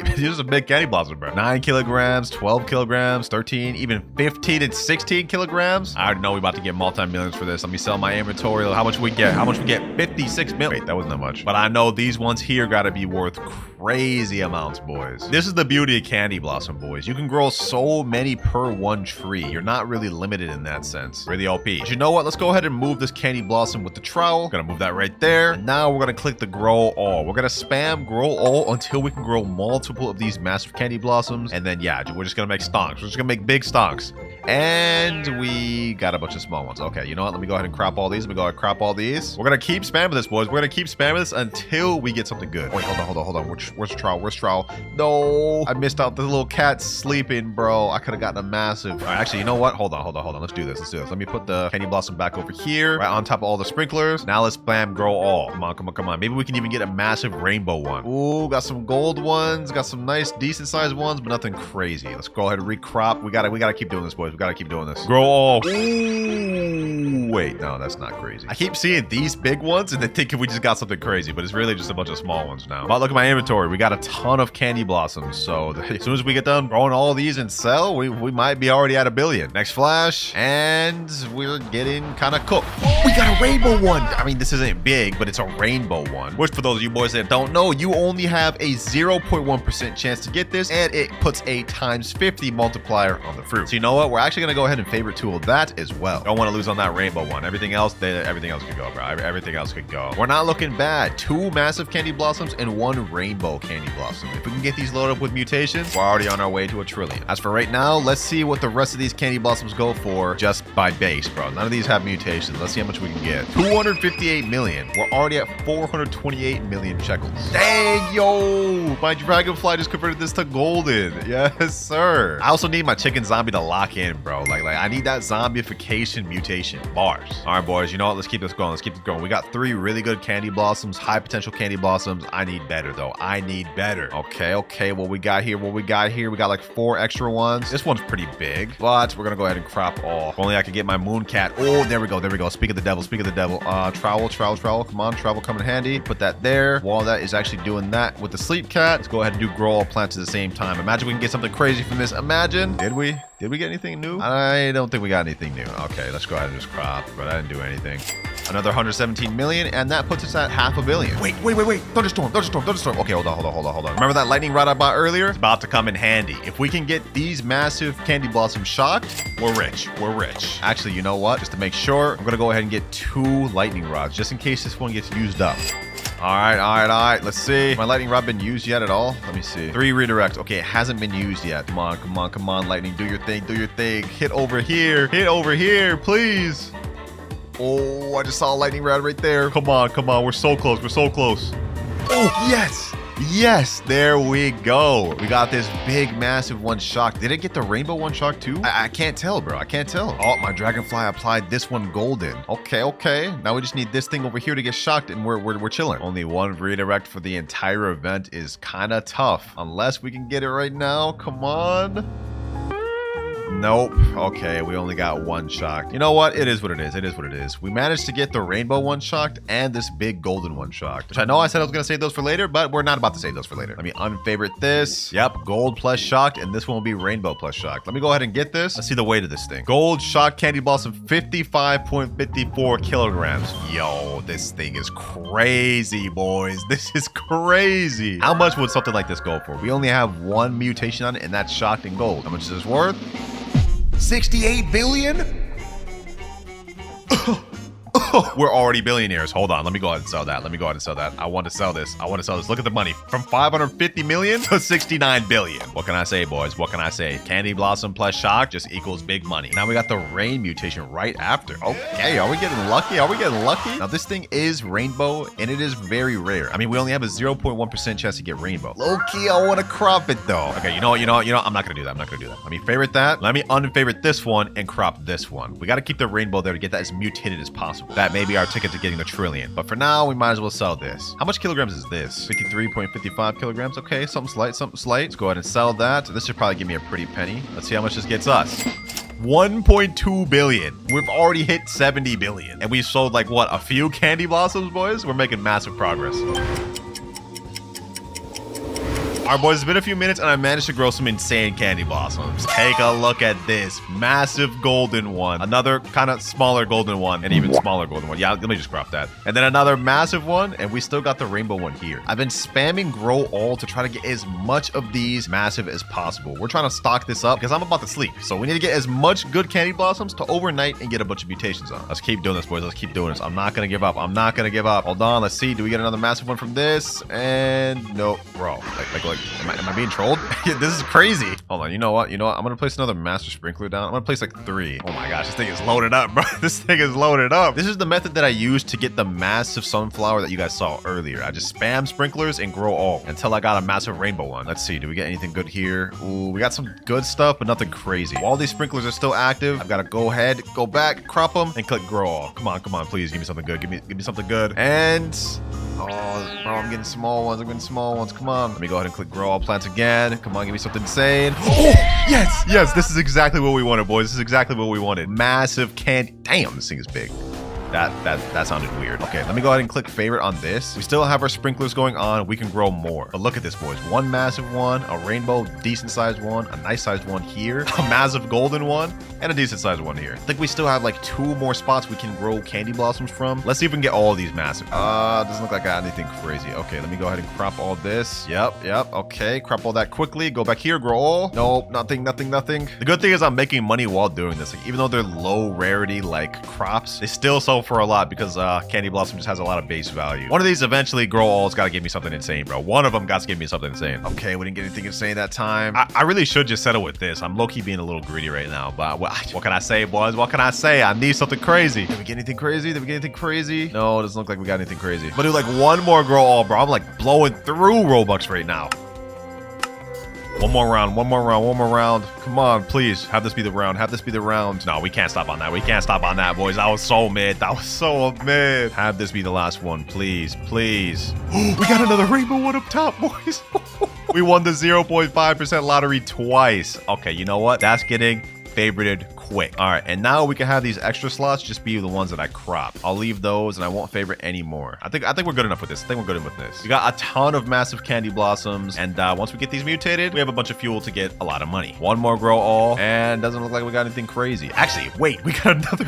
candy blossoms, bro. 9 kilograms, 12 kilograms, 13, even 15 and 16 kilograms. I already know we about to get multi-millions for this. Let me sell my inventory. How much we get? 56 million. Wait, that wasn't that much. But I know these ones here gotta be worth crazy amounts, boys. This is the beauty of candy blossom, boys. You can grow so many per one tree. You're not really limited in that sense. Really OP. But you know what? Let's go ahead and move this candy blossom with the trowel. Gonna move that right there. And now we're gonna click the grow all. We're gonna spam grow all until we can grow multiple of these massive candy blossoms. And then yeah, we're just gonna make stonks. We're just gonna make big stonks. And we got a bunch of small ones. Okay, you know what? Let me go ahead and crop all these. We're gonna keep spamming this, boys. We're gonna keep spamming this until we get something good. Wait, hold on. Where's trowel? Where's trowel? No, I missed out. The little cat sleeping, bro. I could have gotten a massive. All right, actually, you know what? Hold on. Let's do this. Let me put the candy blossom back over here, right on top of all the sprinklers. Now let's spam grow all. Come on. Maybe we can even get a massive rainbow one. Ooh, got some gold ones. Got some nice, decent sized ones, but nothing crazy. Let's go ahead and recrop. We gotta keep doing this, boys. We gotta keep doing this. Grow all. Ooh, wait, no, that's not crazy. I keep seeing these big ones and then thinking we just got something crazy, but it's really just a bunch of small ones now. But look at my inventory. We got a ton of candy blossoms, so as soon as we get done growing all of these and sell, we might be already at 1 billion. Next flash, and we're getting kind of cooked. Oh, we got a rainbow one. I mean, this isn't big, but it's a rainbow one, which for those of you boys that don't know, you only have a 0.1% chance to get this, and it puts a times 50 multiplier on the fruit. So you know what? We're actually gonna go ahead and favorite tool that as well. Don't want to lose on that rainbow one. Everything else could go, bro. Everything else could go. We're not looking bad. 2 massive candy blossoms and 1 rainbow candy blossom. If we can get these loaded up with mutations, we're already on our way to 1 trillion. As for right now, let's see what the rest of these candy blossoms go for just by base, bro. None of these have mutations. Let's see how much we can get. 258 million. We're already at 428 million shekels. Dang, yo! My Dragonfly just converted this to golden. Yes, sir. I also need my chicken zombie to lock in, bro. Like I need that zombification mutation. Bars. All right, boys. You know what? Let's keep this going. We got 3 really good candy blossoms, high potential candy blossoms. I need better, though. I need better. Okay. What we got here? We got like 4 extra ones. This one's pretty big, but we're gonna go ahead and crop all. If only I could get my moon cat. Oh, there we go. Speak of the devil. Trowel. Come on, trowel, come in handy. Put that there. While that is actually doing that with the sleep cat, let's go ahead and do grow all plants at the same time. Imagine we can get something crazy from this. Imagine. Did we get anything new? I don't think we got anything new. Okay, let's go ahead and just crop, but I didn't do anything. Another 117 million, and that puts us at 500 million. Wait. Thunderstorm. Okay, hold on. Remember that lightning rod I bought earlier? It's about to come in handy. If we can get these massive candy blossoms shocked, we're rich. Actually, you know what? Just to make sure, I'm gonna go ahead and get 2 lightning rods, just in case this one gets used up. All right. Let's see. My lightning rod been used yet at all? Let me see. 3 redirects. Okay, it hasn't been used yet. Come on, lightning. Do your thing. Hit over here, please. Oh, I just saw a lightning rod right there. Come on. We're so close. Oh, yes, there we go. We got this big, massive one shock. Did it get the rainbow one shock too? I can't tell, bro. I can't tell. Oh, my Dragonfly applied this one golden. Okay. Now we just need this thing over here to get shocked, and we're chilling. Only 1 redirect for the entire event is kind of tough. Unless we can get it right now. Come on. Nope. Okay, we only got 1 shocked. You know what? It is what it is. We managed to get the rainbow one shocked and this big golden one shocked. Which I know I said I was going to save those for later, but we're not about to save those for later. Let me unfavorite this. Yep, gold plus shocked, and this one will be rainbow plus shocked. Let me go ahead and get this. Let's see the weight of this thing. Gold shocked candy blossom, 55.54 kilograms. Yo, this thing is crazy, boys. This is crazy. How much would something like this go for? We only have 1 mutation on it, and that's shocked in gold. How much is this worth? 68 billion? We're already billionaires. Hold on. Let me go ahead and sell that. I want to sell this. Look at the money. From 550 million to 69 billion. What can I say, boys? Candy blossom plus shock just equals big money. Now we got the rain mutation right after. Okay, are we getting lucky? Now this thing is rainbow, and it is very rare. I mean, we only have a 0.1% chance to get rainbow. Low-key, I want to crop it though. Okay, you know what? I'm not gonna do that. Let me favorite that. Let me unfavorite this one and crop this one. We got to keep the rainbow there to get that as mutated as possible. That may be our ticket to getting the trillion. But for now, we might as well sell this. How much kilograms is this? 53.55 kilograms. Okay, something slight. Let's go ahead and sell that. This should probably give me a pretty penny. Let's see how much this gets us. 1.2 billion. We've already hit 70 billion. And we sold like what, a few candy blossoms, boys? We're making massive progress. All right, boys, it's been a few minutes, and I managed to grow some insane candy blossoms. Take a look at this. Massive golden one. Another kind of smaller golden one, and even smaller golden one. Yeah, let me just crop that. And then another massive one, and we still got the rainbow one here. I've been spamming grow all to try to get as much of these massive as possible. We're trying to stock this up because I'm about to sleep. So we need to get as much good candy blossoms to overnight and get a bunch of mutations on. Let's keep doing this, boys. I'm not going to give up. Hold on. Let's see. Do we get another massive one from this? And no, bro. Am I being trolled? This is crazy. Hold on. You know what? I'm going to place another master sprinkler down. I'm going to place like 3. Oh my gosh. This thing is loaded up, bro. This is the method that I used to get the massive sunflower that you guys saw earlier. I just spam sprinklers and grow all until I got a massive rainbow one. Let's see. Do we get anything good here? Ooh, we got some good stuff, but nothing crazy. While these sprinklers are still active, I've got to go ahead, go back, crop them, and click grow all. Come on. Please give me something good. Give me something good. And... oh, bro, I'm getting small ones. Come on. Let me go ahead and click grow all plants again. Come on, give me something insane. Oh, yes. This is exactly what we wanted, boys. Massive candy. Damn, this thing is big. That sounded weird. Okay, let me go ahead and click favorite on this. We still have our sprinklers going on. We can grow more. But look at this, boys. 1 massive one, a rainbow decent sized one, a nice sized one here, a massive golden one, and a decent sized one here. I think we still have like 2 more spots we can grow candy blossoms from. Let's see if we can get all of these massive. Doesn't look like I got anything crazy. Okay, let me go ahead and crop all this. Yep. Okay, crop all that quickly. Go back here, grow all. Nope, nothing. The good thing is I'm making money while doing this. Like, even though they're low rarity like crops, they still sell for a lot because candy blossom just has a lot of base value. One of these eventually grow all's got to give me something insane, bro. One of them got to give me something insane. Okay, we didn't get anything insane that time. I really should just settle with this. I'm low-key being a little greedy right now, but what can I say, boys? I need something crazy. Did we get anything crazy? No, it doesn't look like we got anything crazy. But do like 1 more grow all, bro. I'm like blowing through Robux right now. One more round. Come on, please. Have this be the round. No, we can't stop on that, boys. That was so mid. Have this be the last one, please. We got another rainbow one up top, boys. We won the 0.5% lottery twice. Okay, you know what? That's getting favorited quick. All right, and now we can have these extra slots just be the ones that I crop. I'll leave those, and I won't favorite anymore. I think we're good enough with this. We got a ton of massive candy blossoms, and once we get these mutated, we have a bunch of fuel to get a lot of money. 1 more grow all, and doesn't look like we got anything crazy. Actually, wait, we got another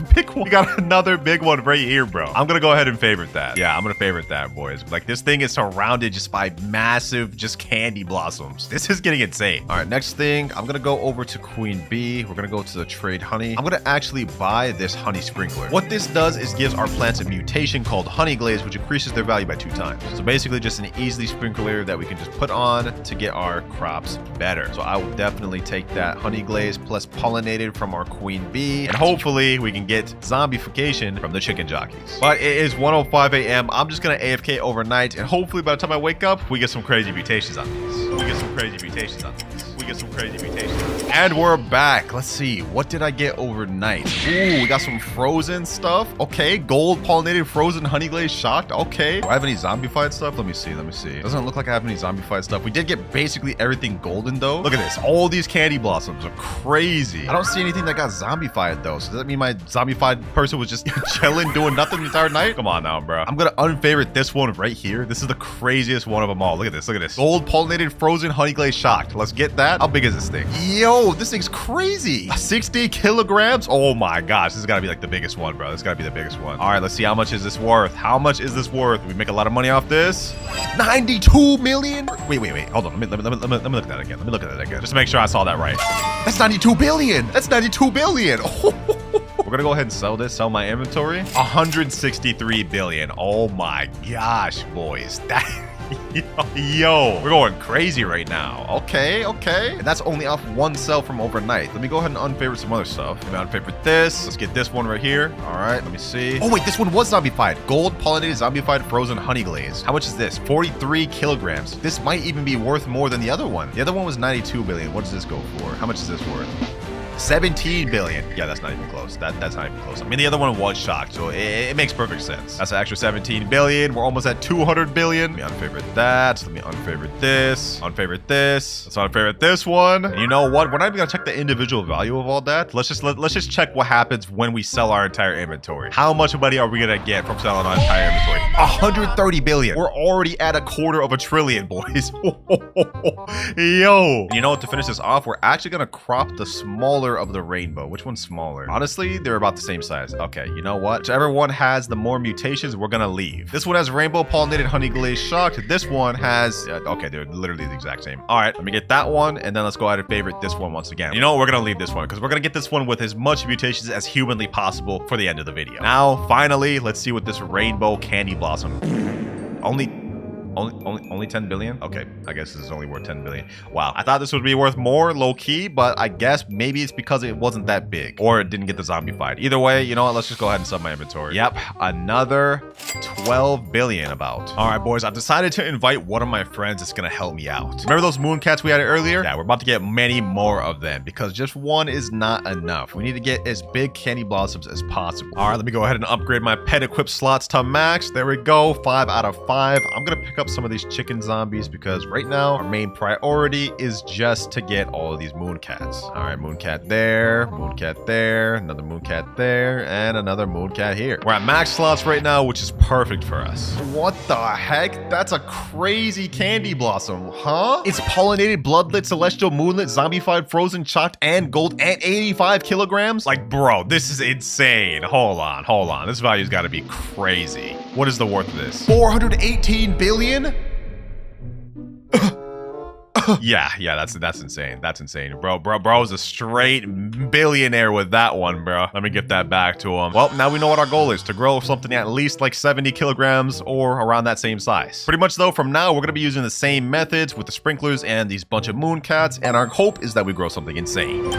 big one. Right here, bro. I'm gonna go ahead and favorite that. Yeah, I'm gonna favorite that, boys. Like, this thing is surrounded just by massive candy blossoms. This is getting insane. All right, next thing, I'm gonna go over to Queen Bee. We're gonna go go to the trade honey. I'm gonna actually buy this honey sprinkler. What this does is gives our plants a mutation called honey glaze, which increases their value by 2 times. So basically just an easily sprinkler that we can just put on to get our crops better. So I will definitely take that honey glaze plus pollinated from our queen bee, and hopefully we can get zombification from the chicken jockeys. But it is 1:05 a.m. I'm just gonna AFK overnight, and hopefully by the time I wake up, we get some crazy mutations on these. And we're back. Let's see. What did I get overnight? Ooh, we got some frozen stuff. Okay. Gold pollinated frozen honey glaze shocked. Okay. Do I have any zombified stuff? Let me see. Doesn't look like I have any zombified stuff. We did get basically everything golden though. Look at this. All these candy blossoms are crazy. I don't see anything that got zombified though. So does that mean my zombified person was just chilling doing nothing the entire night? Come on now, bro. I'm gonna unfavorite this one right here. This is the craziest one of them all. Look at this. Gold pollinated frozen honey glaze shocked. Let's get that. How big is this thing? Yo, this thing's crazy. 60 kilograms. Oh my gosh. This has got to be like the biggest one, bro. This has got to be the biggest one. All right, let's see. How much is this worth? We make a lot of money off this. 92 million. Wait. Hold on. Let me look at that again. Just to make sure I saw that right. That's 92 billion. We're gonna go ahead and sell my inventory. 163 billion. Oh my gosh, boys. Yo, we're going crazy right now. Okay. And that's only off one sell from overnight. Let me go ahead and unfavorite some other stuff. Let me unfavorite this. Let's get this one right here. All right, let me see. Oh wait, this one was zombified. Gold pollinated zombified frozen honey glaze. How much is this? 43 kilograms. This might even be worth more than the other one. The other one was 92 billion. What does this go for? How much is this worth? 17 billion. Yeah, that's not even close. That's not even close. I mean, the other one was shocked, so it makes perfect sense. That's an extra 17 billion. We're almost at 200 billion. Let me unfavorite that. Let me unfavorite this. Unfavorite this. Let's unfavorite this one. And you know what? We're not even gonna check the individual value of all that. Let's just check what happens when we sell our entire inventory. How much money are we gonna get from selling our entire inventory? 130 billion. We're already at a quarter of a trillion, boys. Yo. You know what? To finish this off, we're actually gonna crop the smaller of the rainbow. Which one's smaller? Honestly, they're about the same size. Okay, you know what? Whichever one has the more mutations, we're gonna leave. This one has rainbow pollinated honey glaze shocked. This one has okay, they're literally the exact same. All right, let me get that one, and then let's go ahead and favorite this one once again. You know what? We're gonna leave this one because we're gonna get this one with as much mutations as humanly possible for the end of the video. Now, finally, let's see what this rainbow candy blossom. Only 10 billion? Okay, I guess this is only worth 10 billion. Wow, I thought this would be worth more, low-key, but I guess maybe it's because it wasn't that big, or it didn't get the zombified. Either way, you know what? Let's just go ahead and sub my inventory. Yep, another 12 billion about. All right, boys, I've decided to invite one of my friends that's gonna help me out. Remember those moon cats we had earlier? Yeah, we're about to get many more of them because just one is not enough. We need to get as big candy blossoms as possible. All right, let me go ahead and upgrade my pet equip slots to max. There we go, 5 out of 5. I'm gonna pick up some of these chicken zombies because right now our main priority is just to get all of these moon cats. All right, moon cat there, another moon cat there, and another moon cat here. We're at max slots right now, which is perfect for us. What the heck? That's a crazy candy blossom, huh? It's pollinated, bloodlit, celestial, moonlit, zombified, frozen, chocked, and gold, and 85 kilograms? Like, bro, this is insane. Hold on. This value's gotta be crazy. What is the worth of this? 418 billion? Yeah, that's insane. That's insane. Bro's a straight billionaire with that one, bro. Let me get that back to him. Well, now we know what our goal is, to grow something at least like 70 kilograms or around that same size. Pretty much though, from now, we're gonna be using the same methods with the sprinklers and these bunch of moon cats, and our hope is that we grow something insane.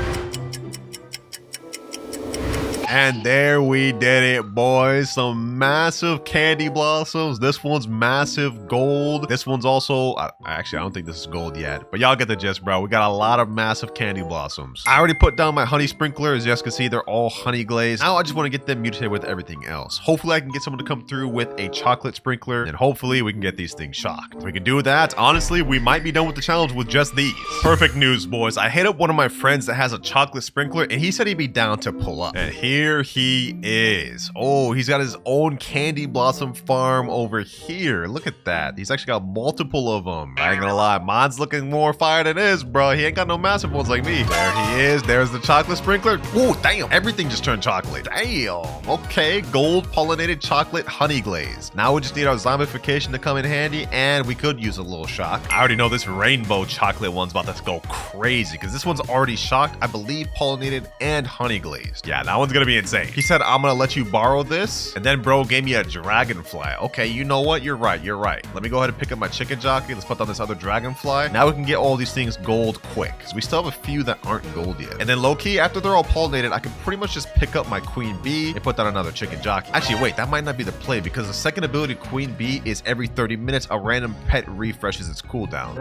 And there we did it, boys. Some massive candy blossoms. This one's massive gold. This one's also, actually, I don't think this is gold yet, but y'all get the gist, bro. We got a lot of massive candy blossoms. I already put down my honey sprinkler. As you guys can see, they're all honey glazed. Now I just want to get them mutated with everything else. Hopefully I can get someone to come through with a chocolate sprinkler, and hopefully we can get these things shocked. If we can do that, honestly, we might be done with the challenge with just these. Perfect news, boys. I hit up one of my friends that has a chocolate sprinkler, and he said he'd be down to pull up. And here here he is. Oh, he's got his own candy blossom farm over here. Look at that. He's actually got multiple of them. I ain't gonna lie, mine's looking more fire than his, bro. He ain't got no massive ones like me. There he is. There's the chocolate sprinkler. Oh, damn. Everything just turned chocolate. Damn. Okay, gold pollinated chocolate honey glaze. Now we just need our zombification to come in handy, and we could use a little shock. I already know this rainbow chocolate one's about to go crazy because this one's already shocked, I believe, pollinated and honey glazed. Yeah, that one's gonna be insane. He said, I'm gonna let you borrow this, and then bro gave me a dragonfly. Okay, you know what? You're right. You're right. Let me go ahead and pick up my chicken jockey. Let's put down this other dragonfly. Now we can get all these things gold quick because we still have a few that aren't gold yet. And then low-key, after they're all pollinated, I can pretty much just pick up my queen bee and put down another chicken jockey. Actually, wait, that might not be the play because the second ability queen bee is every 30 minutes a random pet refreshes its cooldown.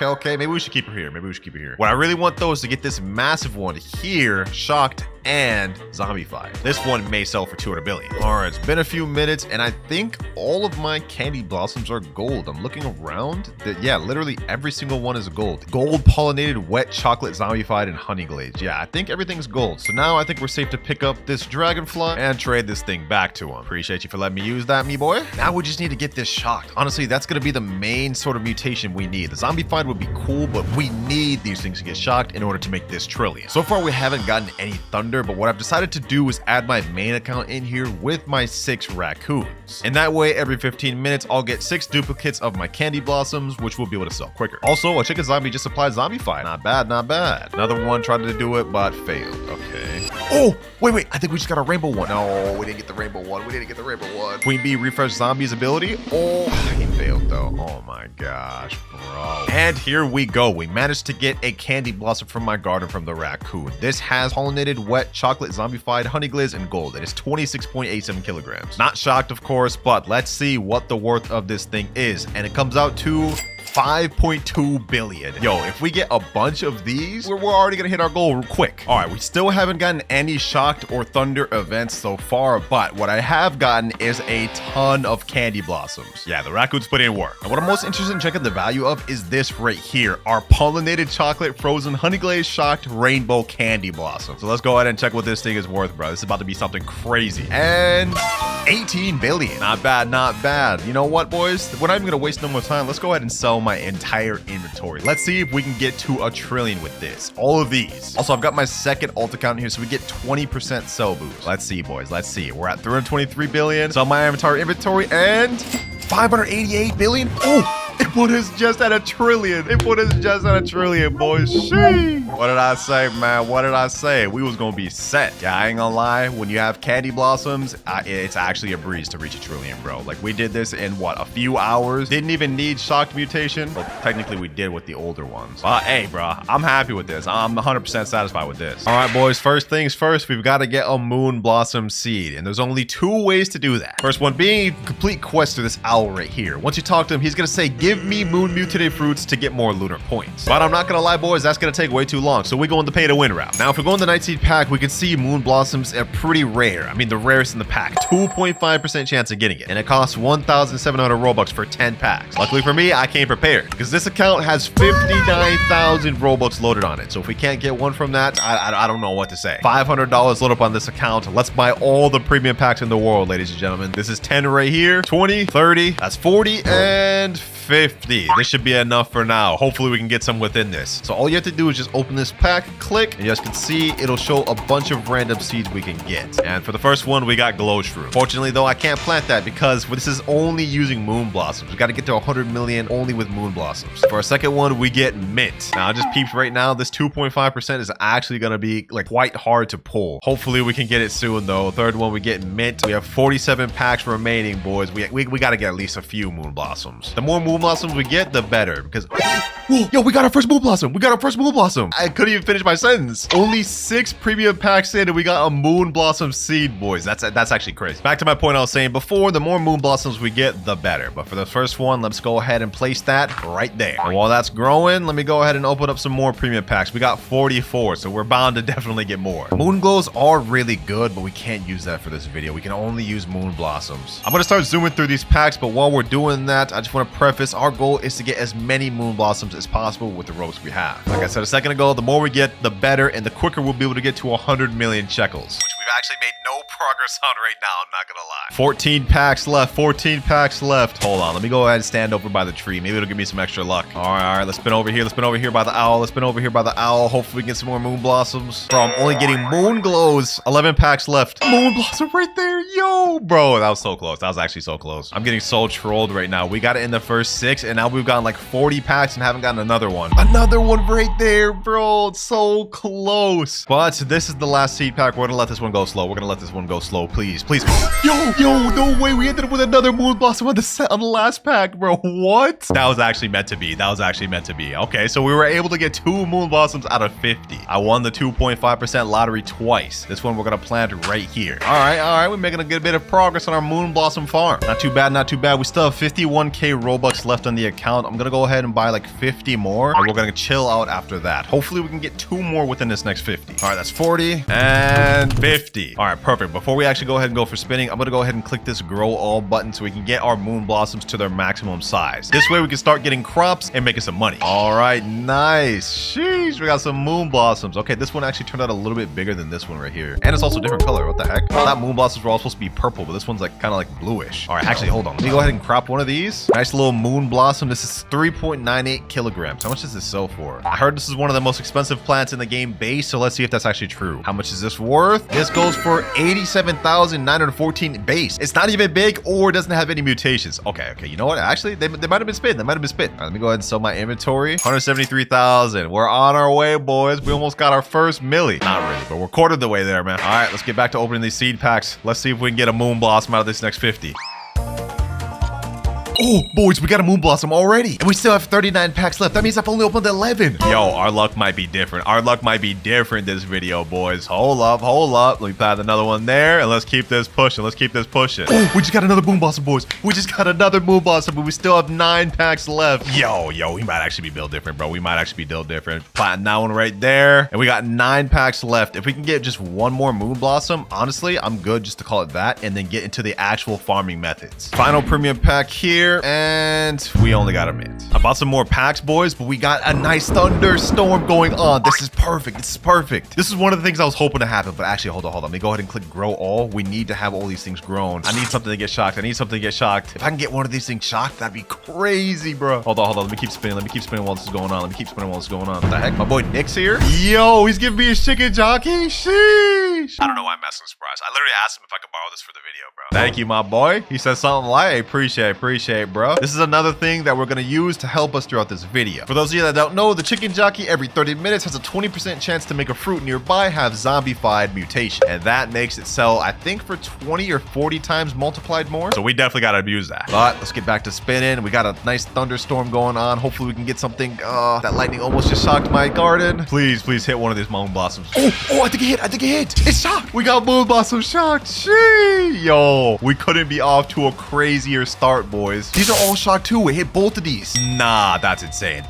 Okay, maybe we should keep her here. What I really want though is to get this massive one here, shocked and zombified. This one may sell for 200 billion. All right, it's been a few minutes and I think all of my candy blossoms are gold. I'm looking around. Yeah, literally every single one is gold. Gold pollinated, wet chocolate, zombified, and honey glazed. Yeah, I think everything's gold. So now I think we're safe to pick up this dragonfly and trade this thing back to him. Appreciate you for letting me use that, me boy. Now we just need to get this shocked. Honestly, that's gonna be the main sort of mutation we need. The zombified would be cool, but we need these things to get shocked in order to make this trillion. So far, we haven't gotten any thunder, but what I've decided to do is add my main account in here with my 6 raccoons. And that way, every 15 minutes, I'll get 6 duplicates of my candy blossoms, which we'll be able to sell quicker. Also, a chicken zombie just applied zombified. Not bad, not bad. Another one tried to do it, but failed. Okay. Oh, wait. I think we just got a rainbow one. No, we didn't get the rainbow one. Queen bee refresh zombies ability. Oh, he failed though. Oh my gosh, bro. And here we go. We managed to get a candy blossom from my garden from the raccoon. This has pollinated, wet, chocolate, zombified, honey glaze, and gold. It is 26.87 kilograms. Not shocked, of course, but let's see what the worth of this thing is. And it comes out to 5.2 billion. Yo, if we get a bunch of these, we're already gonna hit our goal quick. All right, we still haven't gotten any shocked or thunder events so far, but what I have gotten is a ton of candy blossoms. Yeah, the raccoons put in work. And what I'm most interested in checking the value of is this right here, our pollinated chocolate frozen honey glazed shocked rainbow candy blossom. So let's go ahead and check what this thing is worth, bro. This is about to be something crazy. And 18 billion. Not bad, not bad. You know what, boys? We're not even gonna waste no more time. Let's go ahead and sell my entire inventory. Let's see if we can get to a trillion with this. All of these. Also, I've got my second alt account here, so we get 20% sell boost. Let's see, boys. Let's see. We're at 323 billion. Sell my entire inventory and 588 billion. Oh! It put us just at a trillion. Boys. Sheesh. What did I say, man? What did I say? We was gonna be set. Yeah, I ain't gonna lie. When you have candy blossoms, it's actually a breeze to reach a trillion, bro. Like, we did this in, what, a few hours? Didn't even need shocked mutation. Well, technically, we did with the older ones. But, hey, bro, I'm happy with this. I'm 100% satisfied with this. All right, boys, first things first, we've got to get a moon blossom seed. And there's only 2 ways to do that. First one being complete quest to this owl right here. Once you talk to him, he's gonna say, give me moon mutated fruits to get more lunar points. But I'm not gonna lie, boys, that's gonna take way too long. So we go on the pay to win route. Now, if we go in the night seed pack, we can see moon blossoms are pretty rare. I mean, the rarest in the pack. 2.5% chance of getting it. And it costs 1,700 Robux for 10 packs. Luckily for me, I came prepared because this account has 59,000 Robux loaded on it. So if we can't get one from that, I don't know what to say. $500 load up on this account. Let's buy all the premium packs in the world, ladies and gentlemen. This is 10 right here, 20, 30, that's 40, and 50. This should be enough for now. Hopefully we can get some within this. So all you have to do is just open this pack, click, and you guys can see it'll show a bunch of random seeds we can get. And for the first one, we got glow shroom. Fortunately though, I can't plant that because this is only using moon blossoms. We got to get to 100 million only with moon blossoms. For our second one, we get mint. Now I just peeped right now, this 2.5% is actually going to be like quite hard to pull. Hopefully we can get it soon though. Third one, we get mint. We have 47 packs remaining, boys. We got to get at least a few moon blossoms. The more moon blossoms we get, the better, because whoa, yo, we got our first moon blossom. I couldn't even finish my sentence. Only 6 premium packs in and we got a moon blossom seed, boys. That's actually crazy. Back to my point I was saying before, the more moon blossoms we get, the better. But for the first one, let's go ahead and place that right there. And while that's growing, let me go ahead and open up some more premium packs. We got 44, so we're bound to definitely get more. Moon glows are really good, but we can't use that for this video. We can only use moon blossoms. I'm gonna start zooming through these packs, but while we're doing that, I just want to preface our goal is to get as many moon blossoms as possible with the ropes we have. Like I said a second ago, the more we get, the better, and the quicker we'll be able to get to 100 million shekels, which we've actually made no progress on right now, I'm not gonna lie. 14 packs left, 14 packs left. Hold on, let me go ahead and stand over by the tree. Maybe it'll give me some extra luck. All right, let's spin over here. Let's spin over here by the owl. Let's spin over here by the owl. Hopefully we can get some more moon blossoms. Bro, I'm only getting moon glows. 11 packs left. Moon blossom right there. Yo, bro, that was so close. That was actually so close. I'm getting so trolled right now. We got it in the first 6, and now we've gotten like 40 packs and haven't gotten another one. Another one right there, bro. It's so close. But this is the last seed pack. We're gonna let this one go slow. We're gonna let this one go slow, please, please. Yo, no way. We ended up with another moon blossom on the last pack, bro. What? That was actually meant to be. That was actually meant to be. Okay, so we were able to get 2 moon blossoms out of 50. I won the 2.5% lottery twice. This one we're gonna plant right here. All right. We're making a good bit of progress on our moon blossom farm. Not too bad, not too bad. We still have 51k Robux left on the account. I'm gonna go ahead and buy like 50 more, and we're gonna chill out after that. Hopefully we can get 2 more within this next 50. All right, that's 40 and 50. All right, perfect. Before we actually go ahead and go for spinning, I'm gonna go ahead and click this grow all button so we can get our moon blossoms to their maximum size. This way we can start getting crops and making some money. All right, nice. Sheesh, we got some moon blossoms. Okay, this one actually turned out a little bit bigger than this one right here, and it's also a different color. What the heck? I thought moon blossoms were all supposed to be purple, but this one's like kind of like bluish. All right, actually, hold on. Let me go ahead and crop one of these. Nice little moon blossom. This is 3.98 kilograms. How much does this sell for? I heard this is one of the most expensive plants in the game base, so let's see if that's actually true. How much is this worth? This goes for 87,914 base. It's not even big or doesn't have any mutations. Okay, you know what? Actually, they might have been spit. All right, let me go ahead and sell my inventory. 173,000. We're on our way, boys. We almost got our first milli. Not really, but we're quarter of the way there, man. All right, let's get back to opening these seed packs. Let's see if we can get a moon blossom out of this next 50. Oh, boys, we got a moon blossom already. And we still have 39 packs left. That means I've only opened 11. Yo, our luck might be different. Our luck might be different this video, boys. Hold up. Let me plant another one there. And let's keep this pushing. Oh, we just got another moon blossom, boys. We just got another moon blossom, but we still have 9 packs left. Yo, we might actually be built different, bro. We might actually be built different. Planting that one right there. And we got 9 packs left. If we can get just one more moon blossom, honestly, I'm good just to call it that. And then get into the actual farming methods. Final premium pack here. And we only got a mint. I bought some more packs, boys, but we got a nice thunderstorm going on. This is perfect. This is one of the things I was hoping to happen, but actually, hold on. Let me go ahead and click grow all. We need to have all these things grown. I need something to get shocked. If I can get one of these things shocked, that'd be crazy, bro. Hold on. Let me keep spinning. while this is going on. What the heck? My boy Nick's here. Yo, he's giving me a chicken jockey. Sheesh. I don't know why I'm messing with surprise. I literally asked him if I could borrow this for the video, bro. Thank you, my boy. He said something like, appreciate, bro. This is another thing that we're going to use to help us throughout this video. For those of you that don't know, the chicken jockey every 30 minutes has a 20% chance to make a fruit nearby have zombified mutation. And that makes it sell, I think, for 20 or 40 times multiplied more. So we definitely got to abuse that. But let's get back to spinning. We got a nice thunderstorm going on. Hopefully we can get something. That lightning almost just shocked my garden. Please hit one of these moon blossoms. Oh, I think it hit. It's shocked. We got moon blossom shocked. Sheesh. Yo, we couldn't be off to a crazier start, boys. These are all shocked too. It hit both of these. Nah, that's insane,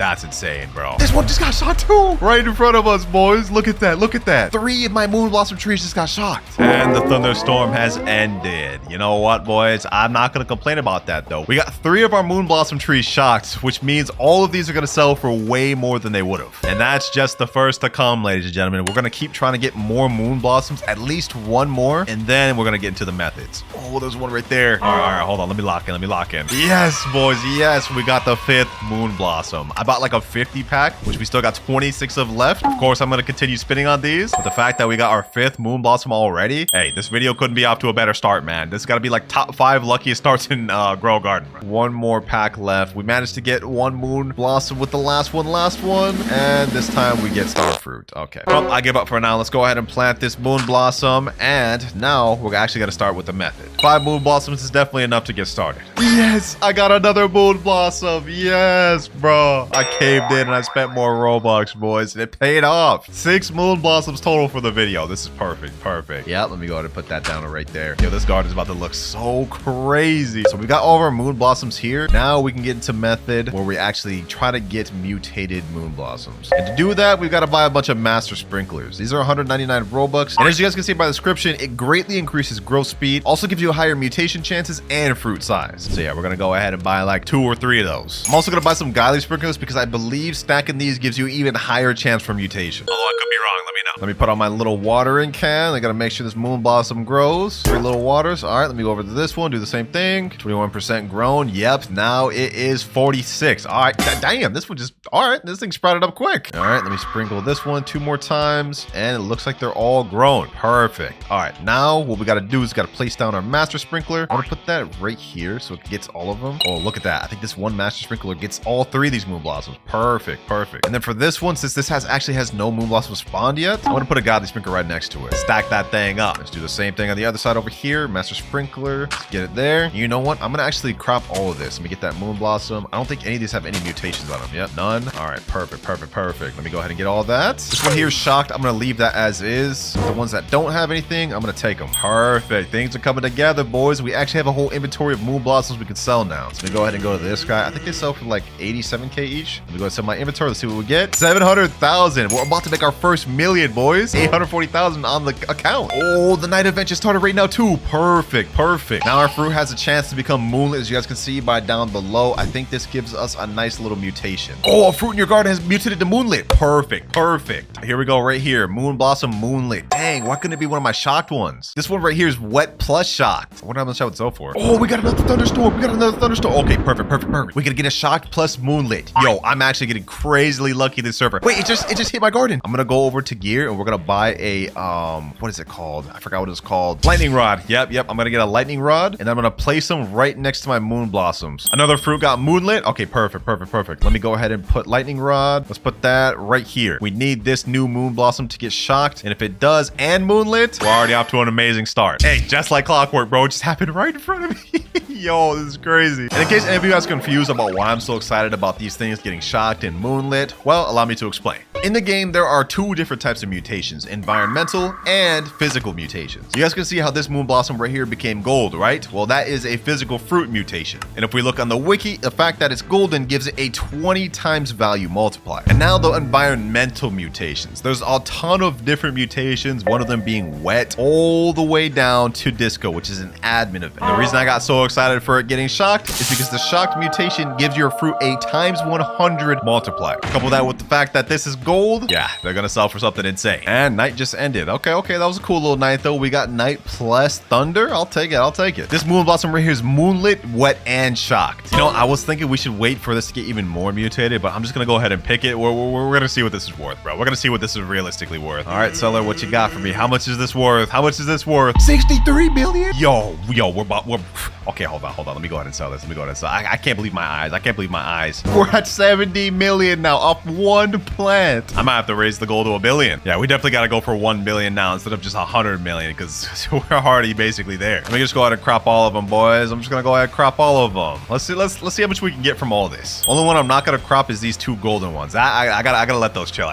bro. This one just got shocked too. Right in front of us, boys. Look at that. 3 of my moon blossom trees just got shocked. And the thunderstorm has ended. You know what, boys? I'm not gonna complain about that though. We got 3 of our moon blossom trees shocked, which means all of these are gonna sell for way more than they would have. And that's just the first to come, ladies and gentlemen. We're gonna keep trying to get more moon blossoms, at least one more, and then we're gonna get into the methods. Oh, there's one right there. All right, hold on. Let me lock in. Yes, boys. Yes, we got the 5th moon blossom. I bought like a 50 pack, which we still got 26 of left. Of course, I'm going to continue spinning on these. But the fact that we got our 5th moon blossom already, hey, this video couldn't be off to a better start, man. This got to be like top 5 luckiest starts in Grow Garden. One more pack left. We managed to get 1 moon blossom with the last one. And this time we get star fruit. Okay. Well, I give up for now. Let's go ahead and plant this moon blossom. And now we're actually going to start with the method. 5 moon blossoms is definitely enough to get started. Yes, I got another moon blossom. Yes, bro. I caved in and I spent more Robux, boys. And it paid off. 6 moon blossoms total for the video. This is perfect. Yeah, let me go ahead and put that down right there. Yo, this garden is about to look so crazy. So we got all of our moon blossoms here. Now we can get into method where we actually try to get mutated moon blossoms. And to do that, we've got to buy a bunch of master sprinklers. These are 199 Robux. And as you guys can see by the description, it greatly increases growth speed, also gives you higher mutation chances and fruit size. So yeah, we're gonna go ahead and buy like 2 or 3 of those. I'm also gonna buy some godly sprinklers because I believe stacking these gives you even higher chance for mutation. Although I could be wrong, let me know. Let me put on my little watering can. I gotta make sure this moon blossom grows. 3 little waters. All right, let me go over to this one, do the same thing. 21% grown. Yep, now it is 46. All right, damn, this one just, all right, this thing sprouted up quick. All right, let me sprinkle this one 2 more times, and it looks like they're all grown. Perfect. All right, now what we gotta do is gotta place down our master sprinkler. I'm gonna put that right here so it gets all of them. Oh, look at that. I think this one master sprinkler gets all 3 of these moon blossoms. Perfect, perfect. And then for this one, since this actually has no moon blossom spawned yet, I'm gonna put a godly sprinkler right next to it. Stack that thing up. Let's do the same thing on the other side over here. Master sprinkler. Let's get it there. You know what? I'm gonna actually crop all of this. Let me get that moon blossom. I don't think any of these have any mutations on them. Yep, none. All right, perfect, perfect, perfect. Let me go ahead and get all that. This one here is shocked. I'm gonna leave that as is. The ones that don't have anything, I'm gonna take them. Perfect. Things are coming together, boys. We actually have a whole inventory of moon blossoms we can sell now. So let me go ahead and go to this guy. I think they sell for like 87k each. Let me go and sell my inventory. Let's see what we get. 700,000. We're about to make our first million, boys. 840,000 on the account. Oh, the night event just started right now too. Perfect, perfect. Now our fruit has a chance to become moonlit, as you guys can see by down below. I think this gives us a nice little mutation. Oh, a fruit in your garden has mutated to moonlit. Perfect, perfect. Here we go right here. Moon blossom moonlit. Dang, why couldn't it be one of my shocked ones? This one right here is wet plus shocked. I wonder how much I would sell for. Oh, we got another thunderstorm. We got another thunderstorm. Okay, perfect, perfect, perfect. We gotta get a shocked plus moonlit. Yo, I'm actually getting crazily lucky this server. Wait, it just hit my garden. I'm gonna go over to gear and we're gonna buy a what is it called? I forgot what it's called. Lightning rod. Yep. I'm gonna get a lightning rod and I'm gonna place them right next to my moon blossoms. Another fruit got moonlit. Okay, perfect, perfect, perfect. Let me go ahead and put lightning rod. Let's put that right here. We need this new moon blossom to get shocked, and if it does and moonlit, we're already off to an amazing start. Hey, just like clockwork, bro. It just happened right in front of me. Yo, this is crazy. And in case any of you guys are confused about why I'm so excited about these things getting shocked and moonlit, well, allow me to explain. In the game, there are 2 different types of mutations, environmental and physical mutations. You guys can see how this moon blossom right here became gold, right? Well, that is a physical fruit mutation. And if we look on the wiki, the fact that it's golden gives it a 20 times value multiplier. And now the environmental mutations. There's a ton of different mutations, one of them being wet, all the way down to disco, which is an admin event. The reason I got so excited for it getting shocked is because the shocked mutation gives your fruit a times 100 multiplier. Couple that with the fact that this is gold, yeah, they're gonna sell for something insane. And night just ended. Okay, that was a cool little night though. We got night plus thunder. I'll take it. This moon blossom right here is moonlit, wet, and shocked. You know, I was thinking we should wait for this to get even more mutated, but I'm just gonna go ahead and pick it. We're gonna see what this is worth, bro. We're gonna see what this is realistically worth. All right, seller, what you got for me? How much is this worth? How much is this worth? 63 million? Yo, we're okay, hold on. Let me go ahead and sell this. I can't believe my eyes. We're at 70 million now off one plant. I might have to raise the goal to $1 billion. Yeah, we definitely got to go for 1 billion now instead of just 100 million because we're already basically there. Let me just go ahead and crop all of them, boys. I'm just gonna go ahead and crop all of them. Let's see how much we can get from all this. Only one I'm not gonna crop is these 2 golden ones. I gotta let those chill.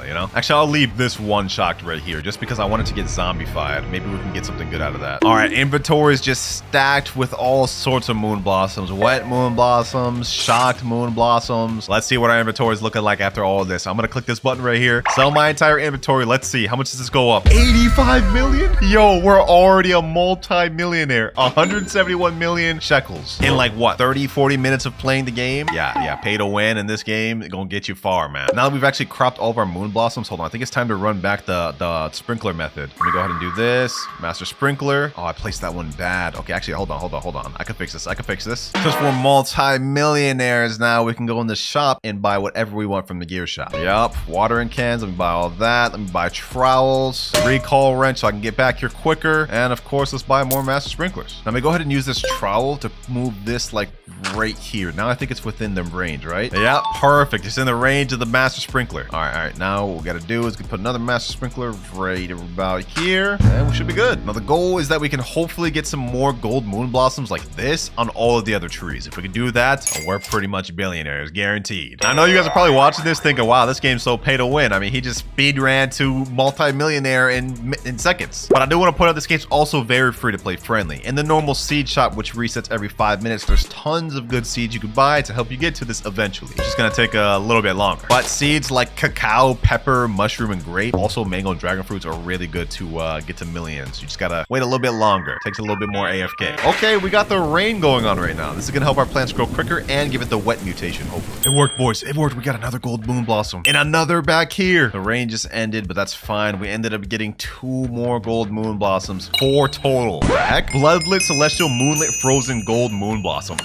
You know. Actually, I'll leave this one shocked right here just because I wanted to get zombified. Maybe we can get something good out of that. All right, inventory is just stacked with all sorts of moon blossoms, wet moon blossoms, shocked moon blossoms. Let's see what our inventory is looking like after all of this. I'm gonna click this button right here, sell my entire inventory. Let's see how much does this go up. 85 million. Yo, we're already a multi-millionaire. 171 million shekels in like what, 30-40 minutes of playing the game. Yeah, pay to win in this game. It's gonna get you far, man. Now that we've actually cropped all of our moon blossoms, hold on, I think it's time to run back the sprinkler method. Let me go ahead and do this. Master sprinkler. Oh, I placed that one bad. Okay, actually, hold on. I can fix this. Because we're multi-millionaires now, we can go in the shop and buy whatever we want from the gear shop. Yep, watering cans. Let me buy all that. Let me buy trowels, recall wrench so I can get back here quicker. And of course, let's buy more master sprinklers. Now, let me go ahead and use this trowel to move this like right here. Now I think it's within the range, right? Yeah, perfect. It's in the range of the master sprinkler. All right. Now what we gotta do is put another master sprinkler right about here, and we should be good. Now the goal is that we can hopefully get some more gold moon blossoms like this on all of the other trees. If we can do that, we're pretty much billionaires, guaranteed. Now, I know you guys are probably watching this thinking, wow, this this game's so pay to win. I mean, he just speed ran to multi-millionaire in seconds. But I do want to point out this game's also very free to play friendly. In the normal seed shop, which resets every 5 minutes, there's tons of good seeds you can buy to help you get to this eventually. It's just gonna take a little bit longer. But seeds like cacao, pepper, mushroom, and grape, also mango and dragon fruits, are really good to get to millions. You just gotta wait a little bit longer. Takes a little bit more AFK. Okay, we got the rain going on right now. This is gonna help our plants grow quicker and give it the wet mutation, hopefully. It worked, boys. It worked. We got another gold moon blossom and another back here. The rain just ended, but that's fine. We ended up getting 2 more gold moon blossoms. 4 total. What the heck? Bloodlit, celestial, moonlit, frozen, gold moon blossom.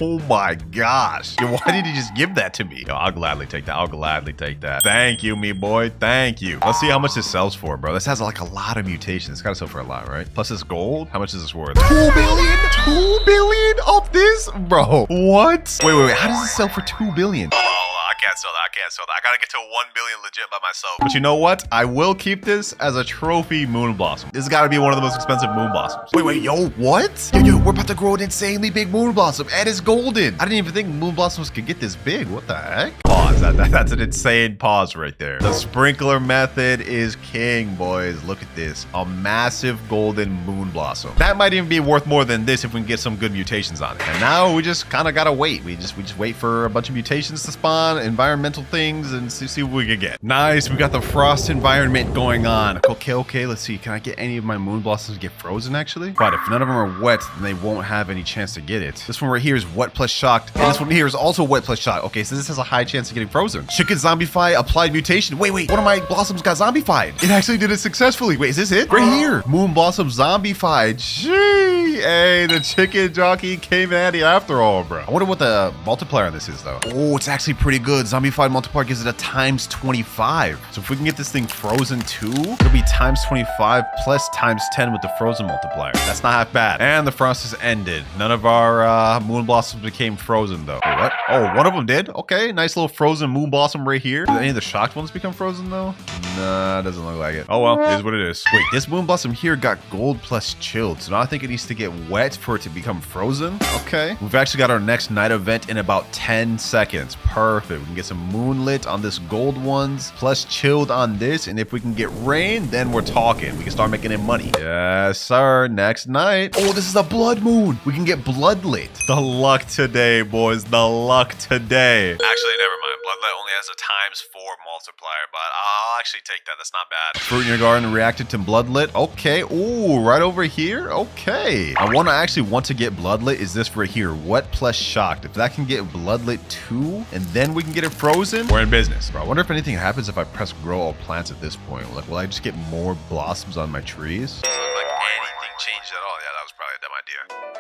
Oh my gosh. Yo, why did he just give that to me? Yo, I'll gladly take that. I'll gladly take that. Thank you, me boy. Thank you. Let's see how much this sells for, bro. This has like a lot of mutations. It's gotta sell for a lot, right? Plus it's gold. How much is this worth? 2 billion? 2 billion of this? Bro, what? Wait. How does it sell for 2 billion? I can't sell that. I gotta get to 1 billion legit by myself. But you know what? I will keep this as a trophy moon blossom. This has got to be one of the most expensive moon blossoms. Wait, yo, what? Yo, we're about to grow an insanely big moon blossom, and it's golden. I didn't even think moon blossoms could get this big. What the heck? Pause. That's an insane pause right there. The sprinkler method is king, boys. Look at this. A massive golden moon blossom. That might even be worth more than this if we can get some good mutations on it. And now we just kind of gotta wait. We just wait for a bunch of mutations to spawn, environmental things, and see what we can get. Nice. We got the frost environment going on. Okay. Let's see. Can I get any of my moon blossoms to get frozen, actually? But if none of them are wet, then they won't have any chance to get it. This one right here is wet plus shocked. And this one here is also wet plus shocked. Okay, so this has a high chance of getting frozen. Chicken zombify, applied mutation. Wait. One of my blossoms got zombified. It actually did it successfully. Wait, is this it? Right here. Moon blossom zombified. Gee. Hey, the chicken jockey came at it after all, bro. I wonder what the multiplier on this is, though. Oh, it's actually pretty good. Zombified multiplier gives it a times 25. So if we can get this thing frozen too, it'll be times 25 plus times 10 with the frozen multiplier. That's not half bad. And the frost has ended. None of our moon blossoms became frozen though. Wait, what? Oh, one of them did? Okay, nice little frozen moon blossom right here. Did any of the shocked ones become frozen though? Nah, doesn't look like it. Oh well, it is what it is. Wait, this moon blossom here got gold plus chilled. So now I think it needs to get wet for it to become frozen. Okay. We've actually got our next night event in about 10 seconds. Perfect. We can get some moonlit on this gold ones, plus chilled on this, and if we can get rain, then we're talking. We can start making in money. Yes, sir. Next night. Oh, this is a blood moon. We can get bloodlit. The luck today, boys. The luck today. Actually, never mind. Bloodlit only has a times 4 multiplier, but I'll actually take that. That's not bad. Fruit in your garden reacted to bloodlit. Okay. Ooh, right over here. Okay. I actually want to get bloodlit. Is this right here? Wet plus shocked. If that can get bloodlit too, and then we can get it frozen, we're in business. Bro, I wonder if anything happens if I press grow all plants at this point. Like, will I just get more blossoms on my trees? Doesn't look like anything changed at all. Yeah, that was probably a dumb idea.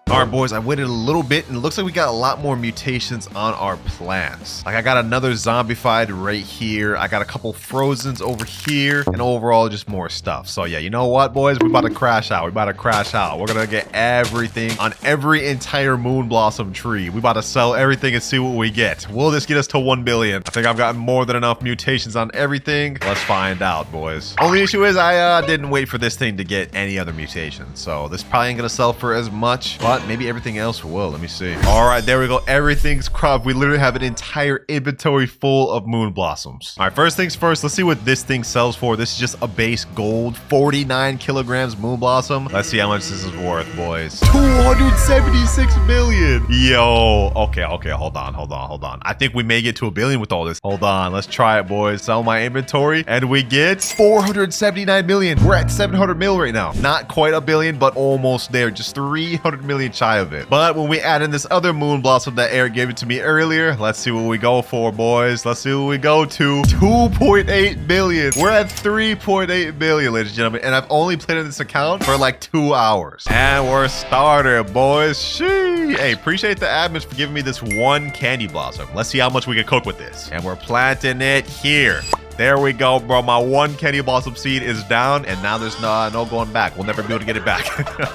All right, boys, I waited a little bit, and it looks like we got a lot more mutations on our plants. Like, I got another zombified right here. I got a couple frozens over here, and overall, just more stuff. So, yeah, you know what, boys? We about to crash out. We're gonna get everything on every entire moon blossom tree. We about to sell everything and see what we get. Will this get us to 1 billion? I think I've gotten more than enough mutations on everything. Let's find out, boys. Only issue is I didn't wait for this thing to get any other mutations. So, this probably ain't gonna sell for as much, but maybe everything else will. Let me see. All right, there we go. Everything's cropped. We literally have an entire inventory full of moon blossoms. All right, first things first, let's see what this thing sells for. This is just a base gold, 49 kilograms moon blossom. Let's see how much this is worth, boys. 276 million. Yo, okay, hold on. I think we may get to 1 billion with all this. Hold on, let's try it, boys. Sell my inventory, and we get 479 million. We're at 700 mil right now. Not quite 1 billion, but almost there. Just 300 million shy of it. But when we add in this other moon blossom that Eric gave it to me earlier, let's see what we go for, boys. Let's see what we go to. 2.8 billion. We're at 3.8 billion, ladies and gentlemen, and I've only played in this account for like 2 hours. And we're started, boys. Shee. Hey, appreciate the admins for giving me this one candy blossom. Let's see how much we can cook with this. And we're planting it here. There we go, bro. My one candy blossom seed is down, and now there's no going back. We'll never be able to get it back.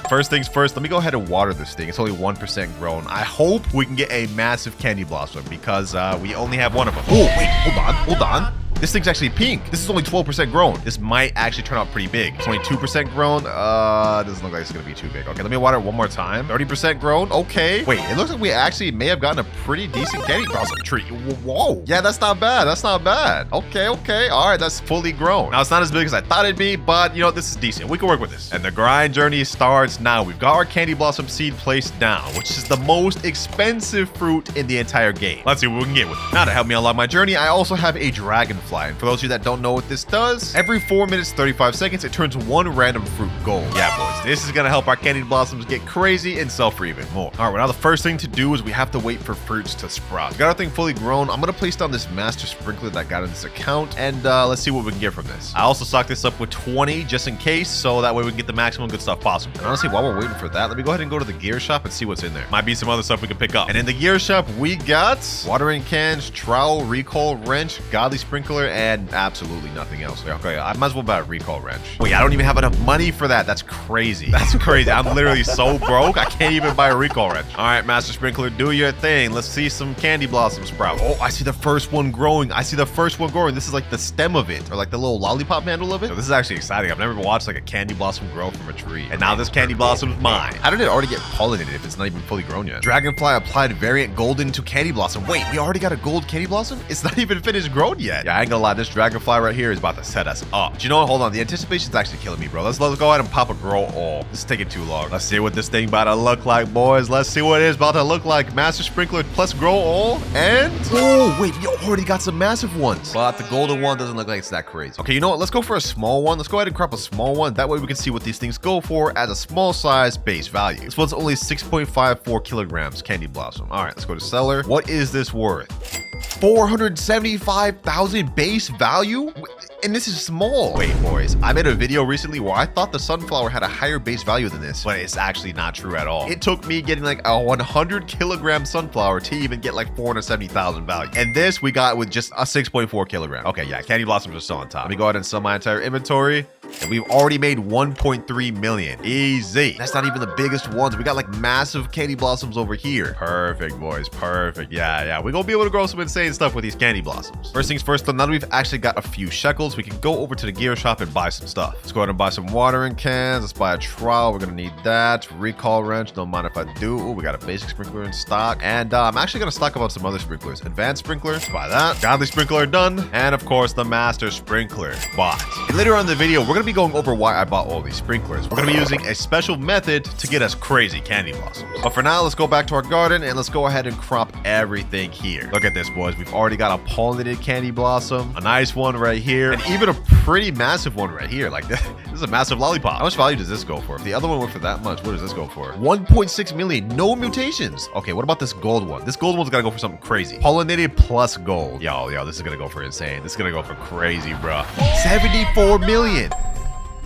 First things first, let me go ahead and water this thing. It's only 1% grown. I hope we can get a massive candy blossom because we only have one of them. Oh, wait, hold on. This thing's actually pink. This is only 12% grown. This might actually turn out pretty big. It's only 2% grown. Doesn't look like it's gonna be too big. Okay, let me water it one more time. 30% grown. Okay. Wait, it looks like we actually may have gotten a pretty decent candy blossom tree. Whoa. Yeah, that's not bad. That's not bad. Okay. All right, that's fully grown. Now, it's not as big as I thought it'd be, but you know, this is decent. We can work with this. And the grind journey starts now. We've got our candy blossom seed placed down, which is the most expensive fruit in the entire game. Let's see what we can get with it. Now, to help me along my journey, I also have a dragonfly. And for those of you that don't know what this does, every 4 minutes, 35 seconds, it turns one random fruit gold. Yeah, boys, this is gonna help our candy blossoms get crazy and sell for even more. All right, well, now the first thing to do is we have to wait for fruits to sprout. We got our thing fully grown. I'm gonna place down this master sprinkler that I got in this account, and let's see what we can get from this. I also stocked this up with 20 just in case, so that way we can get the maximum good stuff possible. And honestly, while we're waiting for that, let me go ahead and go to the gear shop and see what's in there. Might be some other stuff we can pick up. And in the gear shop, we got watering cans, trowel, recall wrench, godly sprinkler, and absolutely nothing else. Okay, I might as well buy a recall wrench. Wait, I don't even have enough money for that. That's crazy. That's crazy. I'm literally so broke, I can't even buy a recall wrench. All right, master sprinkler, do your thing. Let's see some candy blossoms sprout. Oh, I see the first one growing. I see the first one growing. This is like the stem of it, or like the little lollipop handle of it. So this is actually exciting. I've never watched like a candy blossom grow from a tree. And now this candy blossom's mine. How did it already get pollinated if it's not even fully grown yet? Dragonfly applied variant golden to candy blossom. Wait, we already got a gold candy blossom? It's not even finished grown yet. Yeah, I ain't gonna lie. This dragonfly right here is about to set us up. But you know what? Hold on. The anticipation's actually killing me, bro. Let's go ahead and pop a grow all. This is taking too long. Let's see what this thing about to look like, boys. Let's see what it is about to look like. Master sprinkler plus grow all. And oh, wait, we already got some massive ones. But the golden one doesn't look like it's that crazy. Okay, you know what? Let's go for a small one. Let's go ahead and crop a small one. That way we can see what these things go for as a small size base value. This one's only 6.54 kilograms candy blossom. All right, let's go to seller. What is this worth? 475,000 base value? And this is small. Wait, boys, I made a video recently where I thought the sunflower had a higher base value than this, but it's actually not true at all. It took me getting like a 100 kilogram sunflower to even get like 470,000 value. And this we got with just a 6.4 kilogram. Okay, yeah, candy blossoms are still on top. Let me go ahead and sell my entire inventory. And we've already made 1.3 million. Easy. That's not even the biggest ones. We got like massive candy blossoms over here. Perfect, boys. Perfect. Yeah. We're gonna be able to grow some insane stuff with these candy blossoms. First things first, though, now that we've actually got a few shekels, we can go over to the gear shop and buy some stuff. Let's go ahead and buy some watering cans. Let's buy a trowel. We're gonna need that. Recall wrench. Don't mind if I do. Ooh, we got a basic sprinkler in stock. And I'm actually gonna stock up on some other sprinklers. Advanced sprinkler. Let's buy that. Godly sprinkler done. And of course, the master sprinkler bought. And later on in the video, we're gonna be going over why I bought all these sprinklers. We're gonna be using a special method to get us crazy candy blossoms. But for now, let's go back to our garden and let's go ahead and crop everything here. Look at this, boys. We've already got a pollinated candy blossom, a nice one right here, and even a pretty massive one right here. Like this is a massive lollipop. How much value does this go for? If the other one went for that much, what does this go for? 1.6 million. No mutations. Okay, what about this gold one? This gold one's gotta go for something crazy. Pollinated plus gold. Yo, this is gonna go for insane. This is gonna go for crazy, bro. 74 million.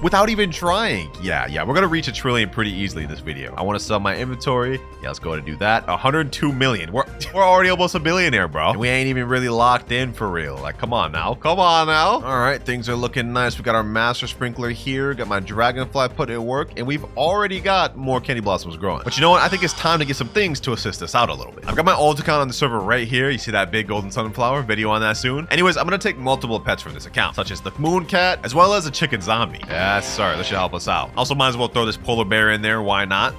Without even trying. Yeah, we're gonna reach 1 trillion pretty easily in this video. I want to sell my inventory. Yeah, let's go ahead and do that. 102 million. We're already almost a billionaire, bro. And we ain't even really locked in for real. Like, come on now. All right, things are looking nice. We got our master sprinkler here. Got my dragonfly put in work, and we've already got more candy blossoms growing. But you know what? I think it's time to get some things to assist us out a little bit. I've got my alt account on the server right here. You see that big golden sunflower? Video on that soon. Anyways, I'm gonna take multiple pets from this account, such as the moon cat, as well as a chicken zombie. Yes, sir. This should help us out. Also, might as well throw this polar bear in there. Why not?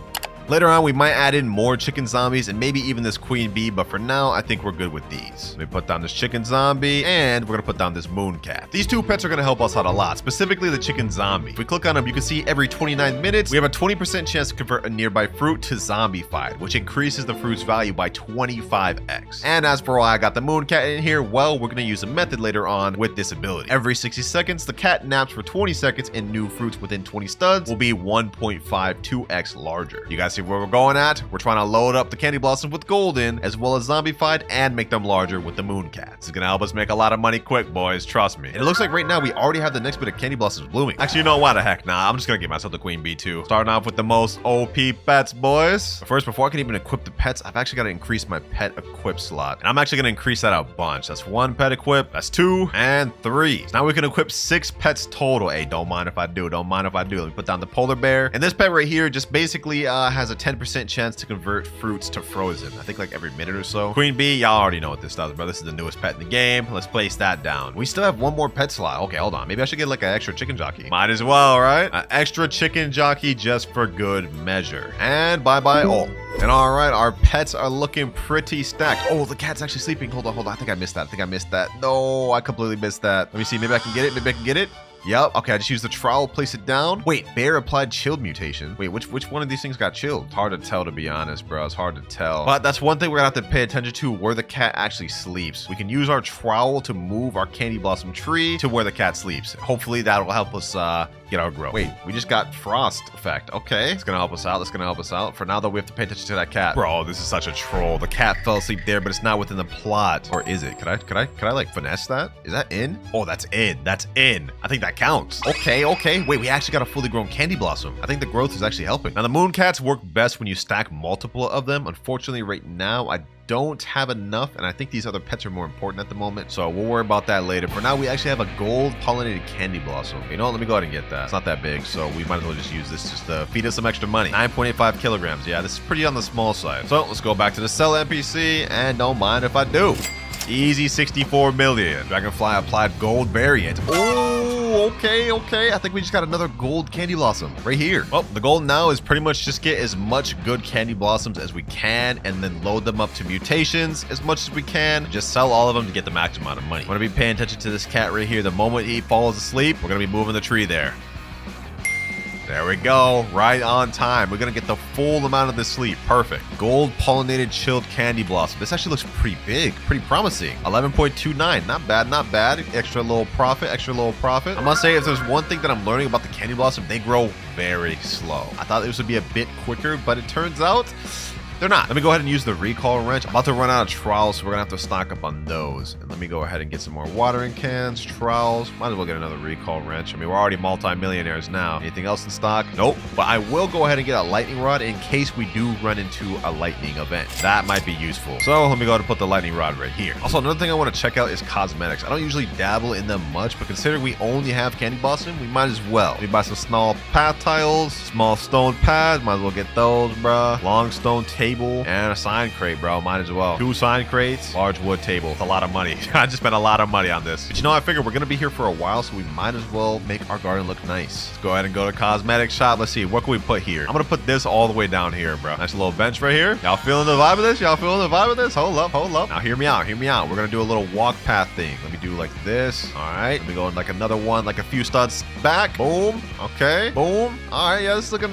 Later on, we might add in more chicken zombies and maybe even this queen bee, but for now, I think we're good with these. Let me put down this chicken zombie, and we're gonna put down this moon cat. These two pets are gonna help us out a lot, specifically the chicken zombie. If we click on them, you can see every 29 minutes, we have a 20% chance to convert a nearby fruit to zombified, which increases the fruit's value by 25x. And as for why I got the moon cat in here, well, we're gonna use a method later on with this ability. Every 60 seconds, the cat naps for 20 seconds, and new fruits within 20 studs will be 1.52x larger. You guys see where we're going at? We're trying to load up the candy blossom with golden as well as zombified and make them larger with the moon cat. This is gonna help us make a lot of money quick, boys, trust me. And it looks like right now we already have the next bit of candy blossoms blooming. Actually, you know what the heck, nah, I'm just gonna get myself the queen bee too. Starting off with the most OP pets, boys. But first, before I can even equip the pets, I've actually got to increase my pet equip slot, and I'm actually gonna increase that a bunch. That's 1 pet equip, that's 2 and 3. So now we can equip 6 pets total. Hey, don't mind if I do. Let me put down the polar bear, and this pet right here just basically has has a 10% chance to convert fruits to frozen. I think like every minute or so. Queen bee, y'all already know what this does, bro. This is the newest pet in the game. Let's place that down. We still have one more pet slot. Okay, hold on. Maybe I should get like an extra chicken jockey. Might as well, right? An extra chicken jockey just for good measure. And bye-bye all. And all right, our pets are looking pretty stacked. Oh, the cat's actually sleeping. Hold on. I think I missed that. No, I completely missed that. Let me see. Maybe I can get it. Yep. Okay, I just used the trowel, place it down. Wait, bear applied chilled mutation. Wait, which one of these things got chilled? Hard to tell, to be honest, bro. It's hard to tell. But that's one thing we're gonna have to pay attention to, where the cat actually sleeps. We can use our trowel to move our candy blossom tree to where the cat sleeps. Hopefully that will help us get our growth. Wait, we just got frost effect. Okay, it's gonna help us out. For now, though, we have to pay attention to that cat. Bro, this is such a troll. The cat fell asleep there, but it's not within the plot. Or is it? Could I like finesse that? Is that in? Oh, that's in. I think that counts. Okay. Wait, we actually got a fully grown candy blossom. I think the growth is actually helping. Now, the moon cats work best when you stack multiple of them. Unfortunately, right now, I don't have enough, and I think these other pets are more important at the moment, so we'll worry about that later. For now, we actually have a gold pollinated candy blossom. You know what? Let me go ahead and get that. It's not that big, so we might as well just use this just to feed us some extra money. 9.85 kilograms. Yeah, this is pretty on the small side. So let's go back to the sell NPC, and don't mind if I do. Easy 64 million. Dragonfly applied gold variant. Oh, okay. I think we just got another gold candy blossom right here. Well, the goal now is pretty much just get as much good candy blossoms as we can and then load them up to mutations as much as we can. Just sell all of them to get the max amount of money. I'm gonna be paying attention to this cat right here. The moment he falls asleep, we're gonna be moving the tree there. There we go. Right on time. We're going to get the full amount of this sleep. Perfect. Gold pollinated chilled candy blossom. This actually looks pretty big. Pretty promising. 11.29. Not bad. Extra little profit. I must say, if there's one thing that I'm learning about the candy blossom, they grow very slow. I thought this would be a bit quicker, but it turns out they're not. Let me go ahead and use the recall wrench. I'm about to run out of trowels, so we're gonna have to stock up on those. And let me go ahead and get some more watering cans, trowels. Might as well get another recall wrench. I mean, we're already multi-millionaires now. Anything else in stock? Nope. But I will go ahead and get a lightning rod in case we do run into a lightning event. That might be useful. So let me go ahead and put the lightning rod right here. Also, another thing I want to check out is cosmetics. I don't usually dabble in them much, but considering we only have candy blossom, we might as well. Let me buy some small path tiles, small stone pads. Might as well get those, bruh. Long stone table and a sign crate, bro. Might as well. 2 sign crates, large wood table. It's a lot of money. I just spent a lot of money on this. But you know, I figured we're gonna be here for a while, so we might as well make our garden look nice. Let's go ahead and go to cosmetics shop. Let's see, what can we put here? I'm gonna put this all the way down here, bro. Nice little bench right here. Y'all feeling the vibe of this? Hold up. Now hear me out. We're gonna do a little walk path thing. Let me do like this. All right. Let me go in like another one, like a few studs back. Boom. Okay. Boom. All right. Yeah, this is looking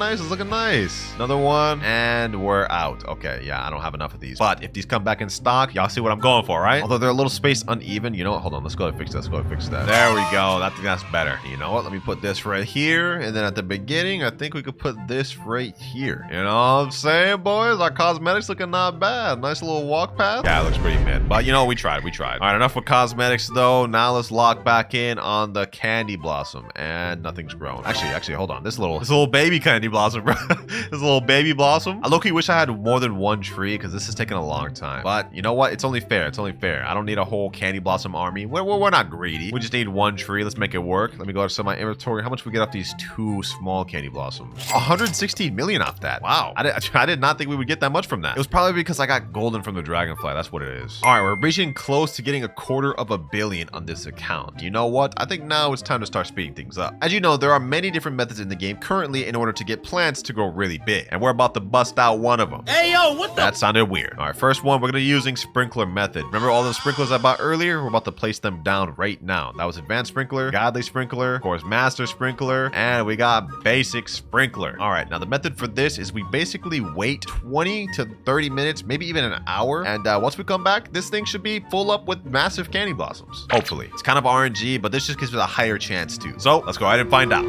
nice. Another one, and we're out. Okay. Yeah, I don't have enough of these. But if these come back in stock, y'all see what I'm going for, right? Although they're a little spaced uneven. You know what? Hold on. Let's go ahead and fix that. There we go. I think that's better. You know what? Let me put this right here. And then at the beginning, I think we could put this right here. You know what I'm saying, boys? Our cosmetics looking not bad. Nice little walk path. Yeah, it looks pretty mid. But you know, we tried. All right, enough with cosmetics though. Now let's lock back in on the candy blossom. And nothing's grown. Actually, hold on. This little baby candy blossom, bro. This little baby blossom. I low-key wish I had more than one tree because this is taking a long time. But you know what? It's only fair. I don't need a whole candy blossom army. We're not greedy. We just need one tree. Let's make it work. Let me go to my inventory. How much we get off these 2 small candy blossoms? 116 million off that. Wow. I did not think we would get that much from that. It was probably because I got golden from the Dragonfly. That's what it is. All right, we're reaching close to getting 250 million on this account. You know what? I think now it's time to start speeding things up. As you know, there are many different methods in the game currently in order to get plants to grow really big. And we're about to bust out one of them. Hey, yo, what the? That sounded weird. All right, first one, we're going to be using sprinkler method. Remember all those sprinklers I bought earlier? We're about to place them down right now. That was advanced sprinkler, godly sprinkler, of course, master sprinkler, and we got basic sprinkler. All right, now the method for this is we basically wait 20 to 30 minutes, maybe even an hour. And once we come back, this thing should be full up with massive candy blossoms. Hopefully. It's kind of RNG, but this just gives it a higher chance too. So let's go ahead and find out.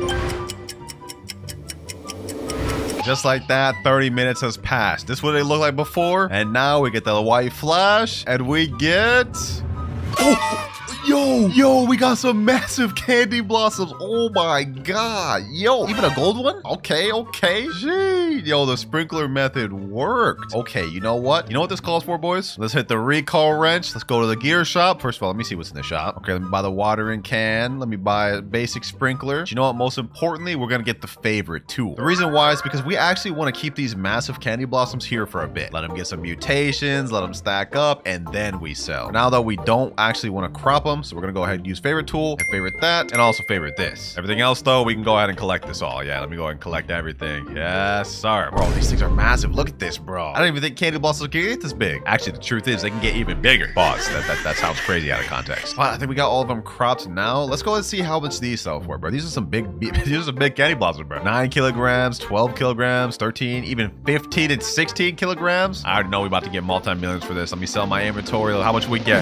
Just like that, 30 minutes has passed. This is what they looked like before. And now we get the white flash and we get... Oh! Yo, we got some massive candy blossoms. Oh my god. Yo, even a gold one? Okay. Gee, yo, the sprinkler method worked. Okay, you know what? You know what this calls for, boys? Let's hit the recall wrench. Let's go to the gear shop. First of all, let me see what's in the shop. Okay, let me buy the watering can. Let me buy a basic sprinkler. You know what? Most importantly, we're gonna get the favorite tool. The reason why is because we actually want to keep these massive candy blossoms here for a bit. Let them get some mutations, let them stack up, and then we sell. Now though, we don't actually want to crop them, so we're gonna go ahead and use favorite tool, and favorite that, and also favorite this. Everything else though, we can go ahead and collect this all. Yeah, let me go ahead and collect everything. Yes, sir. Bro, these things are massive. Look at this, bro. I don't even think candy blossoms can get this big. Actually, the truth is they can get even bigger. Boss, that sounds crazy out of context. But I think we got all of them cropped now. Let's go and see how much these sell for, bro. These are some big candy blossoms, bro. 9 kilograms, 12 kilograms, 13, even 15 and 16 kilograms. I already know we about to get multi-millions for this. Let me sell my inventory. How much we get?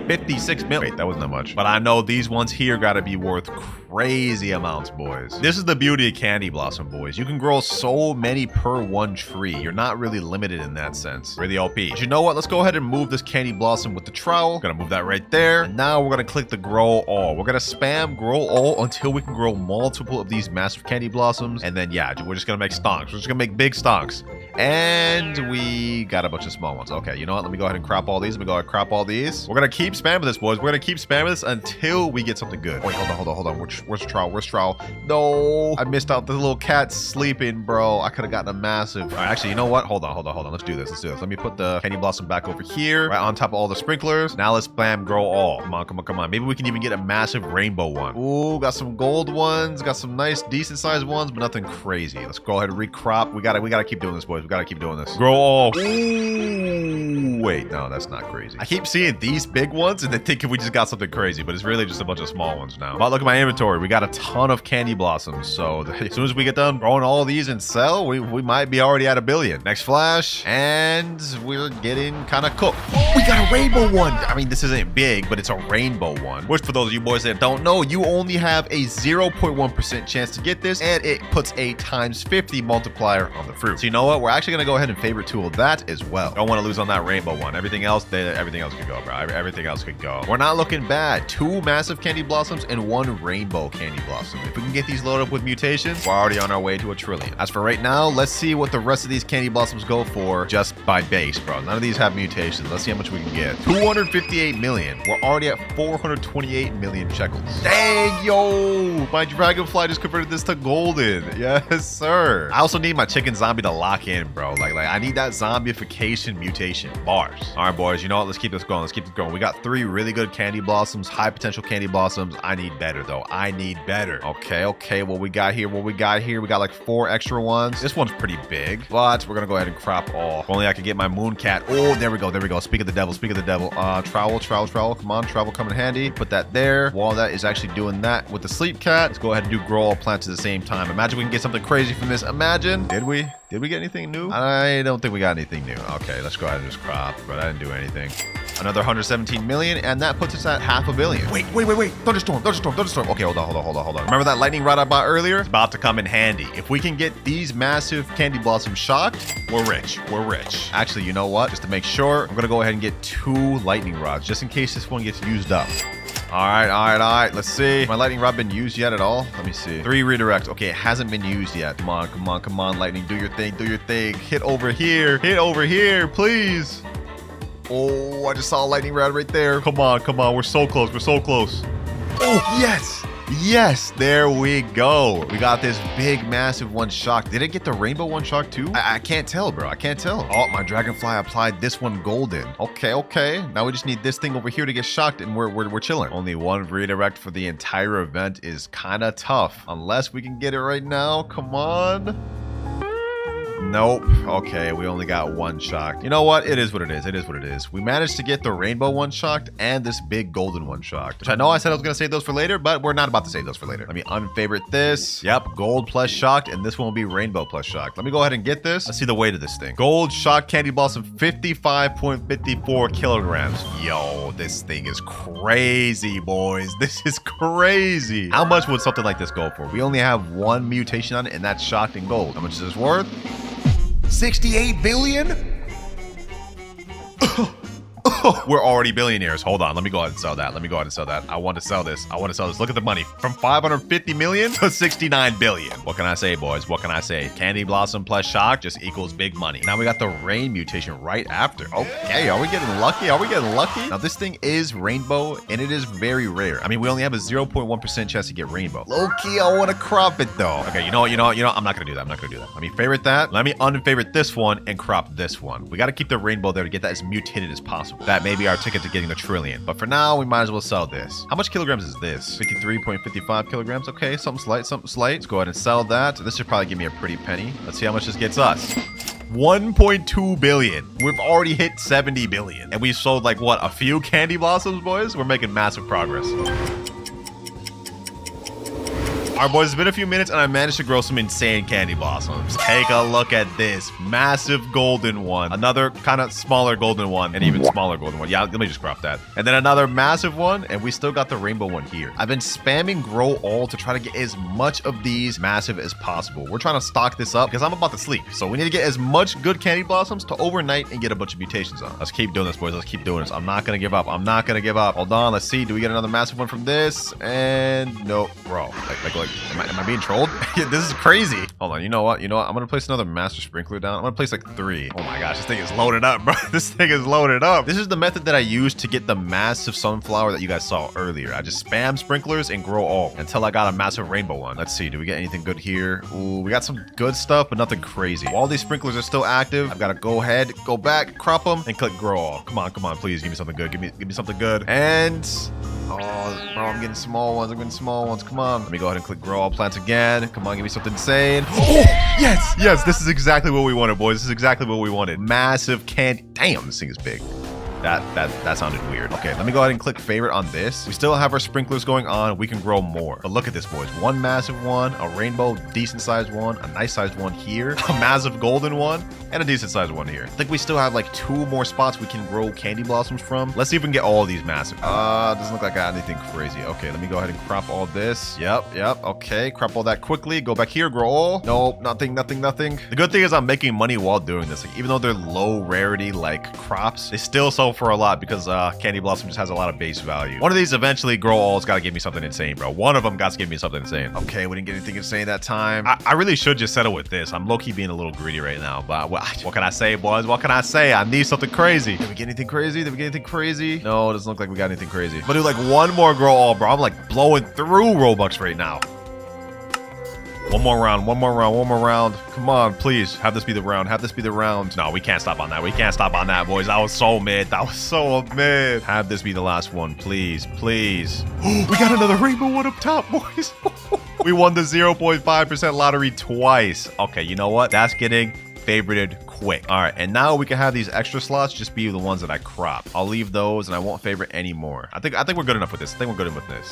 56 million. Wait, that wasn't that much. But I know these ones here gotta be worth crazy amounts, boys. This is the beauty of candy blossom, boys. You can grow so many per one tree. You're not really limited in that sense. Really OP. But you know what? Let's go ahead and move this candy blossom with the trowel. Gonna move that right there. And now we're gonna click the grow all. We're gonna spam grow all until we can grow multiple of these massive candy blossoms. And then yeah, we're just gonna make stonks. We're just gonna make big stonks. And we got a bunch of small ones. Okay, you know what? Let me go ahead and crop all these. Let me go ahead and crop all these. We're gonna keep spamming this, boys. We're gonna keep spamming this until we get something good. Wait, hold on. Where's trowel? Where's trowel? No, I missed out. The little cat's sleeping, bro. I could have gotten a massive. All right, actually, you know what? Hold on. Let's do this. Let me put the candy blossom back over here, right on top of all the sprinklers. Now let's spam grow all. Come on. Maybe we can even get a massive rainbow one. Ooh, got some gold ones. Got some nice, decent sized ones, but nothing crazy. Let's go ahead and recrop. We gotta keep doing this, boys. We gotta keep doing this. Grow all. Ooh, wait, no, that's not crazy. I keep seeing these big ones and then thinking we just got something crazy, but it's really just a bunch of small ones now. But look at my inventory. We got a ton of candy blossoms. So as soon as we get done growing all these and sell, we might be already at 1 billion. Next flash, and we're getting kind of cooked. Oh, we got a rainbow one. I mean, this isn't big, but it's a rainbow one. Which for those of you boys that don't know, you only have a 0.1% chance to get this, and it puts a times 50 multiplier on the fruit. So you know what? We're actually gonna go ahead and favorite tool that as well. Don't want to lose on that rainbow one. Everything else could go, bro. Everything else could go. We're not looking bad. 2 massive candy blossoms and 1 rainbow candy blossom. If we can get these loaded up with mutations, we're already on our way to 1 trillion. As for right now, let's see what the rest of these candy blossoms go for just by base, bro. None of these have mutations. Let's see how much we can get. 258 million. We're already at 428 million shekels. Dang, yo! My Dragonfly just converted this to golden. Yes, sir. I also need my chicken zombie to lock in, bro. Like I need that zombification mutation. Bars. All right, boys. You know what? Let's keep this going. We got 3 really good candy blossoms, high potential candy blossoms. I need better, though. I need better. Okay. What we got here? We got like 4 extra ones. This one's pretty big, but we're gonna go ahead and crop all. If only I could get my moon cat. Oh, there we go. Speak of the devil. Trowel. Come on, trowel, come in handy. Put that there. While that is actually doing that with the sleep cat, let's go ahead and do grow all plants at the same time. Imagine we can get something crazy from this. Imagine. Did we get anything new? I don't think we got anything new. Okay, let's go ahead and just crop, but I didn't do anything. Another 117 million, and that puts us at 500 million. Wait. Thunderstorm. Okay, hold on. Remember that lightning rod I bought earlier? It's about to come in handy. If we can get these massive candy blossoms shocked, we're rich. Actually, you know what? Just to make sure, I'm gonna go ahead and get 2 lightning rods, just in case this one gets used up. All right. Let's see. My lightning rod been used yet at all? Let me see. 3 redirects. Okay, it hasn't been used yet. Come on, lightning. Do your thing. Hit over here, please. Oh, I just saw a lightning rod right there. Come on. We're so close. Oh, yes. There we go. We got this big, massive one shocked. Did it get the rainbow one shocked too? I can't tell, bro. I can't tell. Oh, my Dragonfly applied this one golden. Okay. Now we just need this thing over here to get shocked, and we're chilling. Only 1 redirect for the entire event is kind of tough. Unless we can get it right now. Come on. Nope. Okay, we only got 1 shocked. You know what? It is what it is. We managed to get the rainbow one shocked and this big golden one shocked, which I know I said I was going to save those for later, but we're not about to save those for later. Let me unfavorite this. Yep, gold plus shocked, and this one will be rainbow plus shocked. Let me go ahead and get this. Let's see the weight of this thing. Gold shocked candy blossom, 55.54 kilograms. Yo, this thing is crazy, boys. This is crazy. How much would something like this go for? We only have 1 mutation on it, and that's shocked in gold. How much is this worth? 68 billion? We're already billionaires. Hold on. Let me go ahead and sell that. I want to sell this. Look at the money. From 550 million to 69 billion. What can I say, boys? What can I say? Candy Blossom plus Shock just equals big money. Now we got the Rain mutation right after. Okay, are we getting lucky? Now this thing is rainbow and it is very rare. I mean, we only have a 0.1% chance to get rainbow. Low-key, I want to crop it though. Okay, you know what? I'm not gonna do that. Let me favorite that. Let me unfavorite this one and crop this one. We got to keep the rainbow there to get that as mutated as possible. That may be our ticket to getting the trillion. But for now, we might as well sell this. How much kilograms is this? 53.55 kilograms. Okay, something slight. Let's go ahead and sell that. This should probably give me a pretty penny. Let's see how much this gets us. 1.2 billion. We've already hit 70 billion. And we've sold like, what, a few candy blossoms, boys? We're making massive progress. All right, boys, it's been a few minutes and I managed to grow some insane candy blossoms. Take a look at this massive golden one, another kind of smaller golden one, and even smaller golden one. Yeah, let me just crop that. And then another massive one, and we still got the rainbow one here. I've been spamming grow all to try to get as much of these massive as possible. We're trying to stock this up because I'm about to sleep. So we need to get as much good candy blossoms to overnight and get a bunch of mutations on. Let's keep doing this, boys. Let's keep doing this. I'm not going to give up. Hold on. Let's see. Do we get another massive one from this? And no, bro. Am I being trolled? This is crazy. Hold on. You know what? I'm going to place another master sprinkler down. I'm going to place like 3. Oh my gosh. This thing is loaded up, bro. This is the method that I used to get the massive sunflower that you guys saw earlier. I just spam sprinklers and grow all until I got a massive rainbow one. Let's see. Do we get anything good here? Ooh, we got some good stuff, but nothing crazy. While these sprinklers are still active, I've got to go ahead, go back, crop them, and click grow all. Come on. Please give me something good. Give me something good. And... oh, bro, I'm getting small ones. Come on. Let me go ahead and click grow all plants again. Come on, give me something insane. Oh, yes. This is exactly what we wanted, boys. Massive candy. Damn, this thing is big. That sounded weird. Okay, let me go ahead and click favorite on this. We still have our sprinklers going on. We can grow more. But look at this, boys. One massive one, a rainbow, decent sized one, a nice sized one here, a massive golden one, and a decent sized one here. I think we still have like 2 more spots we can grow candy blossoms from. Let's see if we can get all of these massive. Doesn't look like I got anything crazy. Okay, let me go ahead and crop all this. Yep. Okay, crop all that quickly. Go back here, grow all. Nope, nothing. The good thing is I'm making money while doing this. Like, even though they're low rarity like crops, they still sell for a lot because candy blossom just has a lot of base value. One of these eventually grow all's got to give me something insane, bro. One of them got to give me something insane. Okay, we didn't get anything insane that time. I really should just settle with this. I'm low-key being a little greedy right now, but what can I say, boys? I need something crazy. Did we get anything crazy? No, it doesn't look like we got anything crazy. But do like one more grow all, bro. I'm like blowing through Robux right now. One more round. Come on, please. Have this be the round. No, we can't stop on that. Boys. That was so mid. Have this be the last one, please. We got another rainbow one up top, boys. We won the 0.5% lottery twice. Okay, you know what? That's getting favorited quick. All right, and now we can have these extra slots just be the ones that I crop. I'll leave those and I won't favorite anymore. I think we're good enough with this.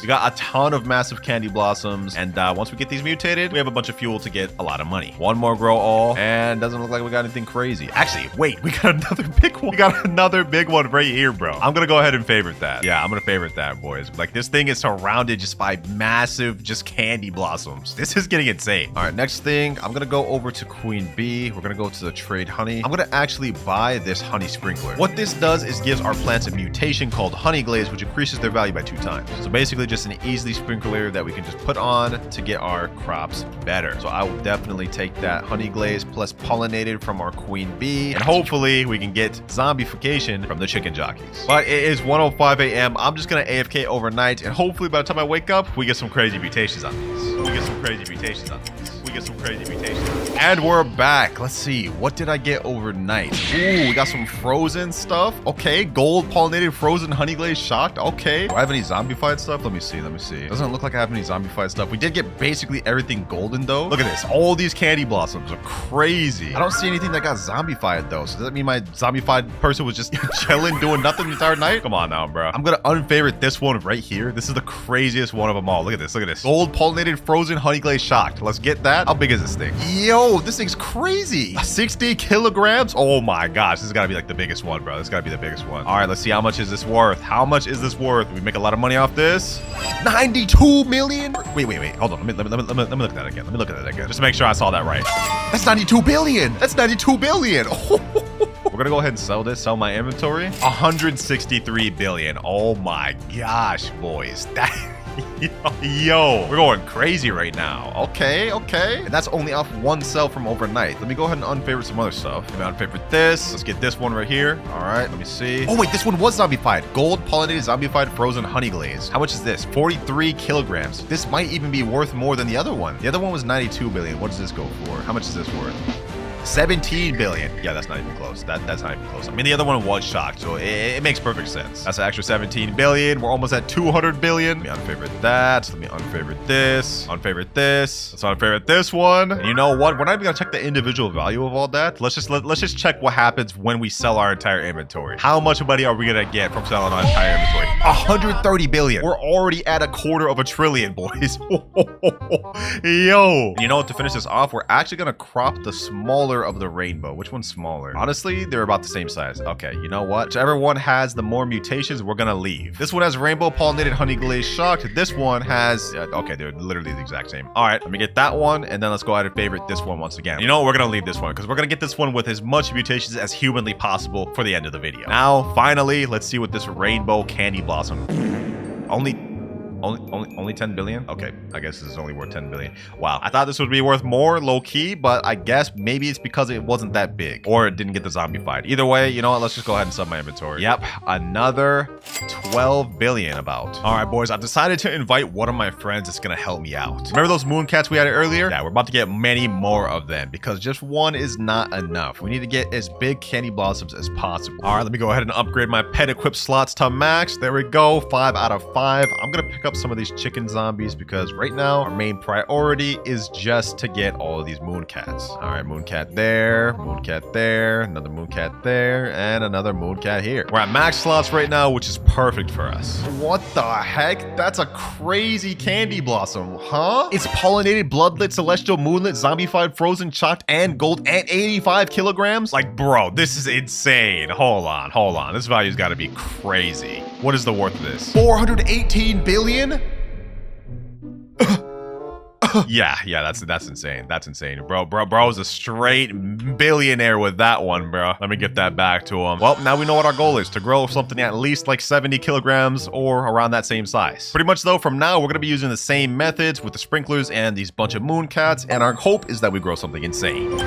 We got a ton of massive candy blossoms, and once we get these mutated, we have a bunch of fuel to get a lot of money. One more grow all, and doesn't look like we got anything crazy. Actually, wait, we got another big one. We got another big one right here, bro. I'm gonna go ahead and favorite that. Yeah, I'm gonna favorite that, boys. Like, this thing is surrounded just by massive just candy blossoms. This is getting insane. All right, next thing, I'm gonna go over to Queen Bee. We're gonna go to the trade honey. I'm gonna actually buy this honey sprinkler. What this does is gives our plants a mutation called honey glaze, which increases their value by 2 times. So basically just an easily sprinkler that we can just put on to get our crops better. So I will definitely take that honey glaze plus pollinated from our queen bee, and hopefully we can get zombification from the chicken jockeys. But it is 1:05 a.m. I'm just gonna AFK overnight, and hopefully by the time I wake up, we get some crazy mutations on these. And we're back. Let's see. What did I get overnight? Ooh, we got some frozen stuff. Okay. Gold pollinated frozen honey glaze shocked. Okay. Do I have any zombified stuff? Let me see. Doesn't look like I have any zombified stuff. We did get basically everything golden though. Look at this. All these candy blossoms are crazy. I don't see anything that got zombified though. So does that mean my zombified person was just chilling, doing nothing the entire night? Come on now, bro. I'm going to unfavorite this one right here. This is the craziest one of them all. Look at this. Gold pollinated frozen honey glaze shocked. Let's get that. How big is this thing? Yo, this thing's crazy. 60 kilograms. Oh my gosh. This has got to be like the biggest one, bro. This got to be the biggest one. All right, let's see. How much is this worth? We make a lot of money off this. 92 million. Wait. Hold on. Let me look at that again. Just to make sure I saw that right. That's 92 billion. We're gonna go ahead and sell this, sell my inventory. 163 billion. Oh my gosh, boys. That yo, we're going crazy right now. Okay. And that's only off one sell from overnight. Let me go ahead and unfavorite some other stuff. Let me unfavorite this. Let's get this one right here. All right, let me see. Oh wait, this one was zombified. Gold pollinated zombified frozen honey glaze. How much is this? 43 kilograms. This might even be worth more than the other one. The other one was 92 billion. What does this go for? How much is this worth? 17 billion. Yeah, that's not even close. That's not even close. I mean, the other one was shocked, so it makes perfect sense. That's an extra 17 billion. We're almost at 200 billion. Let me unfavorite that. Let me unfavorite this. Unfavorite this. Let's unfavorite this one. And you know what? We're not even gonna check the individual value of all that. Let's just check what happens when we sell our entire inventory. How much money are we gonna get from selling our entire inventory? 130 billion. We're already at a quarter of a trillion, boys. Yo. You know what? To finish this off, we're actually gonna crop the smaller of the rainbow. Which one's smaller? Honestly, they're about the same size. Okay, you know what? Whichever one has the more mutations, we're gonna leave. This one has rainbow pollinated honey glaze shocked. This one has okay, they're literally the exact same. All right, let me get that one, and then let's go ahead and favorite this one once again. You know what? We're gonna leave this one because we're gonna get this one with as much mutations as humanly possible for the end of the video. Now, finally, let's see what this rainbow candy blossom. Only 10 billion? Okay, I guess this is only worth 10 billion. Wow, I thought this would be worth more, low-key, but I guess maybe it's because it wasn't that big, or it didn't get the zombified. Either way, you know what? Let's just go ahead and sub my inventory. Yep, another 12 billion about. All right, boys, I've decided to invite one of my friends that's gonna help me out. Remember those moon cats we had earlier? Yeah, we're about to get many more of them because just one is not enough. We need to get as big candy blossoms as possible. All right, let me go ahead and upgrade my pet equip slots to max. There we go, 5 out of 5. I'm gonna pick up some of these chicken zombies because right now our main priority is just to get all of these moon cats. All right, moon cat there, another moon cat there, and another moon cat here. We're at max slots right now, which is perfect for us. What the heck? That's a crazy candy blossom, huh? It's pollinated, bloodlit, celestial, moonlit, zombified, frozen, chocked, and gold, and 85 kilograms? Like, bro, this is insane. Hold on. This value's gotta be crazy. What is the worth of this? 418 billion? yeah, that's insane. That's insane. Bro's a straight billionaire with that one, bro. Let me get that back to him. Well, now we know what our goal is, to grow something at least like 70 kilograms or around that same size. Pretty much though, from now, we're gonna be using the same methods with the sprinklers and these bunch of moon cats, and our hope is that we grow something insane.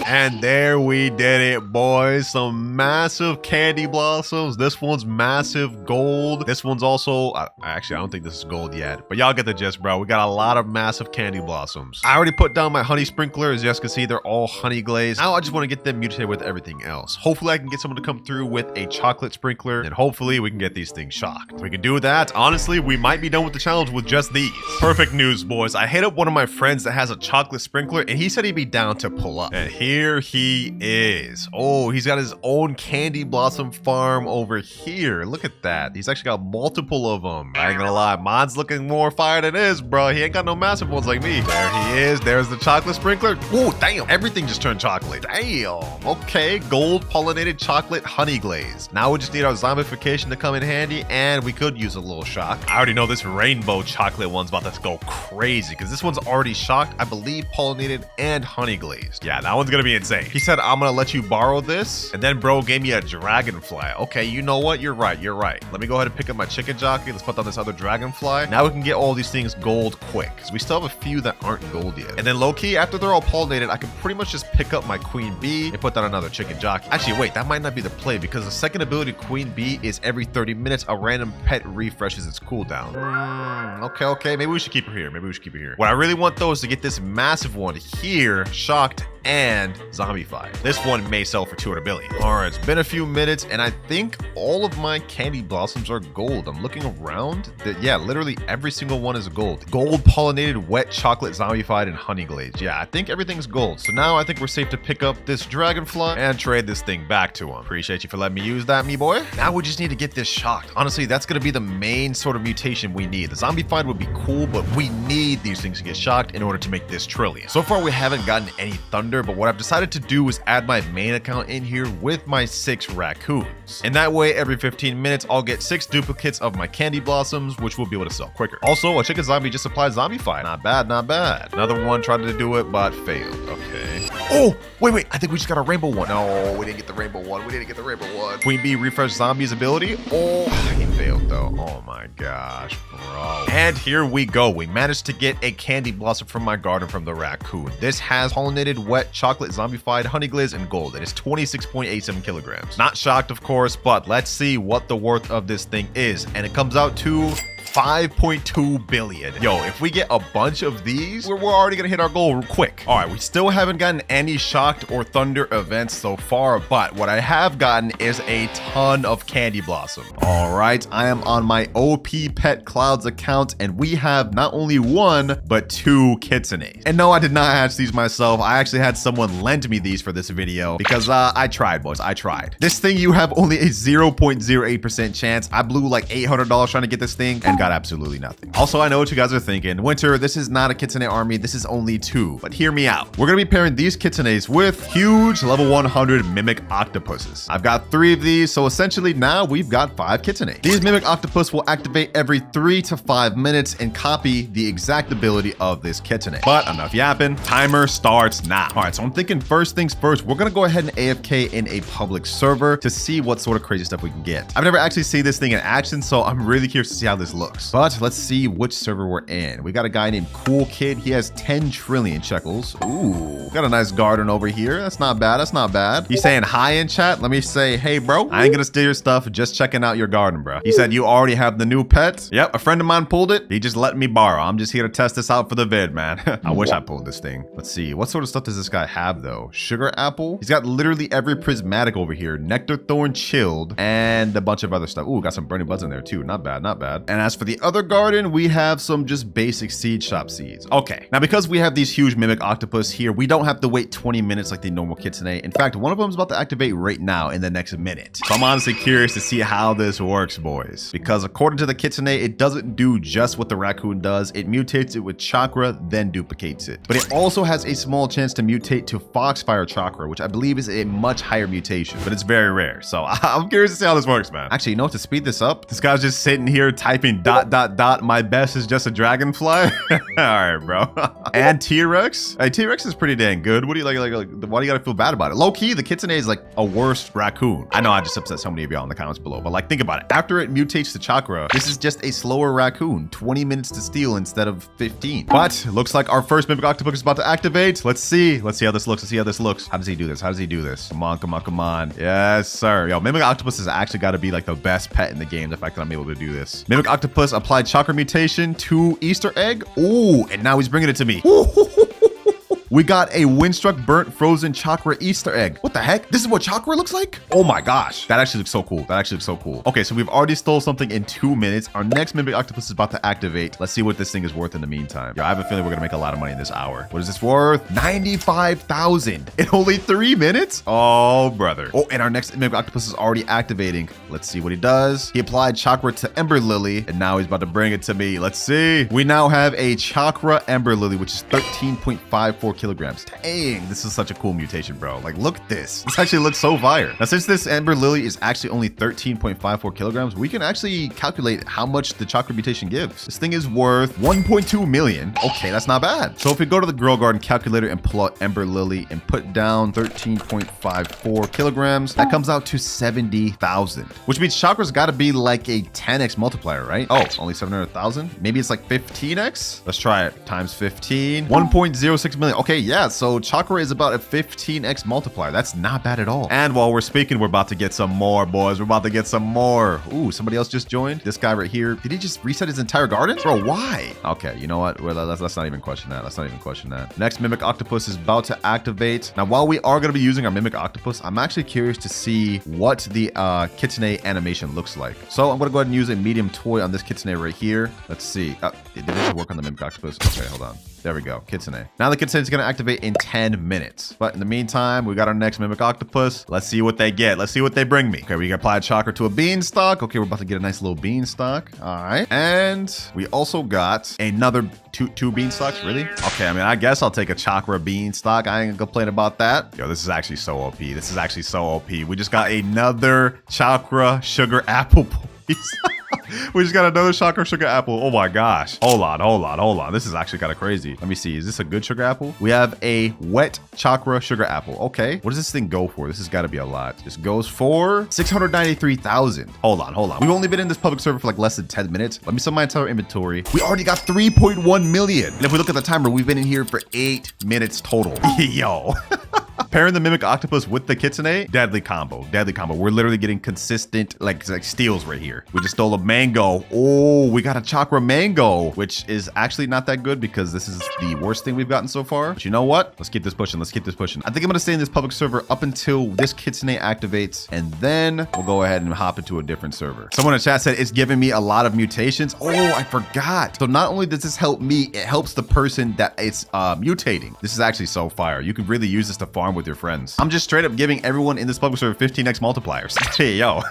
And there we did it, boys. Some massive candy blossoms. This one's massive gold. This one's also, actually, I don't think this is gold yet, but y'all get the gist, bro. We got a lot of massive candy blossoms. I already put down my honey sprinkler. As you guys can see, they're all honey glazed. Now I just want to get them mutated with everything else. Hopefully I can get someone to come through with a chocolate sprinkler, and hopefully we can get these things shocked. If we can do that, honestly, we might be done with the challenge with just these. Perfect news, boys. I hit up one of my friends that has a chocolate sprinkler, and he said he'd be down to pull up. And here he is. Oh, he's got his own candy blossom farm over here. Look at that. He's actually got multiple of them. I ain't gonna lie, mine's looking more fire than his, bro. He ain't got no massive ones like me. There he is. There's the chocolate sprinkler. Oh, damn. Everything just turned chocolate. Damn. Okay, gold pollinated chocolate honey glaze. Now we just need our zombification to come in handy, and we could use a little shock. I already know this rainbow chocolate one's about to go crazy because this one's already shocked, I believe, pollinated and honey glazed. Yeah, that one's gonna be insane. He said, I'm gonna let you borrow this. And then bro gave me a dragonfly. Okay, you know what? You're right. Let me go ahead and pick up my chicken jockey. Let's put down this other dragonfly. Now we can get all these things gold quick because we still have a few that aren't gold yet. And then low-key, after they're all pollinated, I can pretty much just pick up my queen bee and put down another chicken jockey. Actually, wait, that might not be the play because the second ability queen bee is every 30 minutes a random pet refreshes its cooldown. Okay. Maybe we should keep her here. What I really want though is to get this massive one here, shocked and zombified. This one may sell for 200 billion. All right, it's been a few minutes and I think all of my candy blossoms are gold. I'm looking around. Yeah, literally every single one is gold. Gold pollinated, wet chocolate, zombified, and honey glazed. Yeah, I think everything's gold. So now I think we're safe to pick up this dragonfly and trade this thing back to him. Appreciate you for letting me use that, me boy. Now we just need to get this shocked. Honestly, that's gonna be the main sort of mutation we need. The zombified would be cool, but we need these things to get shocked in order to make this trillion. So far, we haven't gotten any thunder, but what I've decided to do was add my main account in here with my 6 raccoons. And that way, every 15 minutes, I'll get 6 duplicates of my candy blossoms, which we'll be able to sell quicker. Also, a chicken zombie just applied Zombify. Not bad, not bad. Another one tried to do it, but failed. Okay. Oh, wait. I think we just got a rainbow one. No, we didn't get the rainbow one. Queen Bee refresh zombies ability. Oh, he failed though. Oh my gosh, bro. And here we go. We managed to get a candy blossom from my garden from the raccoon. This has pollinated, wet, chocolate, zombified, honey glaze, and gold. It is 26.87 kilograms. Not shocked, of course, but let's see what the worth of this thing is. And it comes out to 5.2 billion. Yo, if we get a bunch of these, we're already gonna hit our goal quick. All right, we still haven't gotten any shocked or thunder events so far, but what I have gotten is a ton of candy blossom. All right, I am on my WinterKloudz account, and we have not only 1, but 2 Kitsunes. And no, I did not hatch these myself. I actually had someone lend me these for this video because I tried, boys. I tried. This thing, you have only a 0.08% chance. I blew like $800 trying to get this thing and got absolutely nothing. Also, I know what you guys are thinking. Winter, this is not a Kitsune army. This is only 2. But hear me out. We're going to be pairing these Kitsunes with huge level 100 mimic octopuses. I've got 3 of these, so essentially now we've got 5 Kitsune. These mimic octopus will activate every 3 to 5 minutes and copy the exact ability of this Kitsune. But enough yapping. Timer starts now. All right, so I'm thinking first things first, we're going to go ahead and AFK in a public server to see what sort of crazy stuff we can get. I've never actually seen this thing in action, so I'm really curious to see how this looks. But let's see which server we're in. We got a guy named Cool Kid. He has 10 trillion shekels. Ooh, got a nice garden over here. That's not bad. That's not bad. He's saying hi in chat. Let me say, hey, bro. I ain't gonna steal your stuff. Just checking out your garden, bro. He said you already have the new pet. Yep, a friend of mine pulled it. He just let me borrow. I'm just here to test this out for the vid, man. I wish I pulled this thing. Let's see. What sort of stuff does this guy have, though? Sugar apple. He's got literally every prismatic over here. Nectar thorn chilled and a bunch of other stuff. Ooh, got some burning buds in there, too. Not bad, not bad. And as for the other garden, we have some just basic seed shop seeds. Okay, now because we have these huge mimic octopus here, we don't have to wait 20 minutes like the normal Kitsune. In fact, one of them is about to activate right now in the next minute. So I'm honestly curious to see how this works, boys. Because according to the Kitsune, it doesn't do just what the raccoon does. It mutates it with chakra, then duplicates it. But it also has a small chance to mutate to foxfire chakra, which I believe is a much higher mutation, but it's very rare. So I'm curious to see how this works, man. Actually, you know what, to speed this up, this guy's just sitting here typing ... My best is just a dragonfly. All right, bro. And T-Rex. Hey, T-Rex is pretty dang good. What do you like? Why do you gotta feel bad about it? Low key, the Kitsune is like a worse raccoon. I know I just upset so many of y'all in the comments below, but like, think about it. After it mutates to chakra, this is just a slower raccoon. 20 minutes to steal instead of 15. But looks like our first mimic octopus is about to activate. Let's see how this looks. How does he do this? Come on. Yes, sir. Yo, mimic octopus has actually got to be like the best pet in the game. The fact that I'm able to do this. Mimic octopus applied chakra mutation to Easter egg. Ooh, and now he's bringing it to me. We got a Windstruck burnt frozen chakra Easter egg. What the heck? This is what chakra looks like? Oh my gosh. That actually looks so cool. Okay, so we've already stole something in 2 minutes. Our next mimic octopus is about to activate. Let's see what this thing is worth in the meantime. Yo, I have a feeling we're gonna make a lot of money in this hour. What is this worth? 95,000 in only 3 minutes? Oh, brother. Oh, and our next mimic octopus is already activating. Let's see what he does. He applied chakra to Ember Lily, and now he's about to bring it to me. Let's see. We now have a chakra Ember Lily, which is 13.54 kilograms. Dang, this is such a cool mutation, bro. Like, look at this. This actually looks so fire. Now, since this Ember Lily is actually only 13.54 kilograms, we can actually calculate how much the chakra mutation gives. This thing is worth 1.2 million. Okay, that's not bad. So if we go to the Girl Garden calculator and pull out Ember Lily and put down 13.54 kilograms, that comes out to 70,000, which means chakra's got to be like a 10x multiplier, right? Oh, only 700,000. Maybe it's like 15x. Let's try it. Times 15, 1.06 million. Okay, yeah, so chakra is about a 15x multiplier. That's not bad at all. And while we're speaking, we're about to get some more, boys. We're about to get some more. Ooh, somebody else just joined. This guy right here. Did he just reset his entire garden? Bro, why? Okay, you know what? Well, let's not even question that. Next mimic octopus is about to activate. Now, while we are going to be using our mimic octopus, I'm actually curious to see what the Kitsune animation looks like. So I'm going to go ahead and use a medium toy on this Kitsune right here. Let's see. Did this work on the mimic octopus? Okay, hold on. There we go. Kitsune. Now the Kitsune's going to gonna activate in 10 minutes. But in the meantime, we got our next Mimic Octopus. Let's see what they get. Let's see what they bring me. Okay, we apply chakra to a beanstalk. Okay, we're about to get a nice little beanstalk. All right. And we also got another two beanstalks. Really? Okay, I mean, I guess I'll take a chakra beanstalk. I ain't gonna complain about that. Yo, this is actually so OP. This is actually so OP. We just got another chakra sugar apple, boys. We just got another chakra sugar apple. Oh my gosh. Hold on. This is actually kind of crazy. Let me see. Is this a good sugar apple? We have a wet chakra sugar apple. Okay. What does this thing go for? This has got to be a lot. This goes for 693,000. Hold on. We've only been in this public server for like less than 10 minutes. Let me sum my entire inventory. We already got 3.1 million. And if we look at the timer, we've been in here for 8 minutes total. Yo. Pairing the Mimic Octopus with the Kitsune, deadly combo. We're literally getting consistent like steals right here. We just stole a mango. Oh, we got a chakra mango, which is actually not that good because this is the worst thing we've gotten so far. But you know what? Let's keep this pushing. I think I'm gonna stay in this public server up until this Kitsune activates, and then we'll go ahead and hop into a different server. Someone in chat said it's giving me a lot of mutations. Oh, I forgot. So not only does this help me, it helps the person that it's mutating. This is actually so fire. You can really use this to farm with your friends. I'm just straight up giving everyone in this public server 15x multipliers. Hey, yo.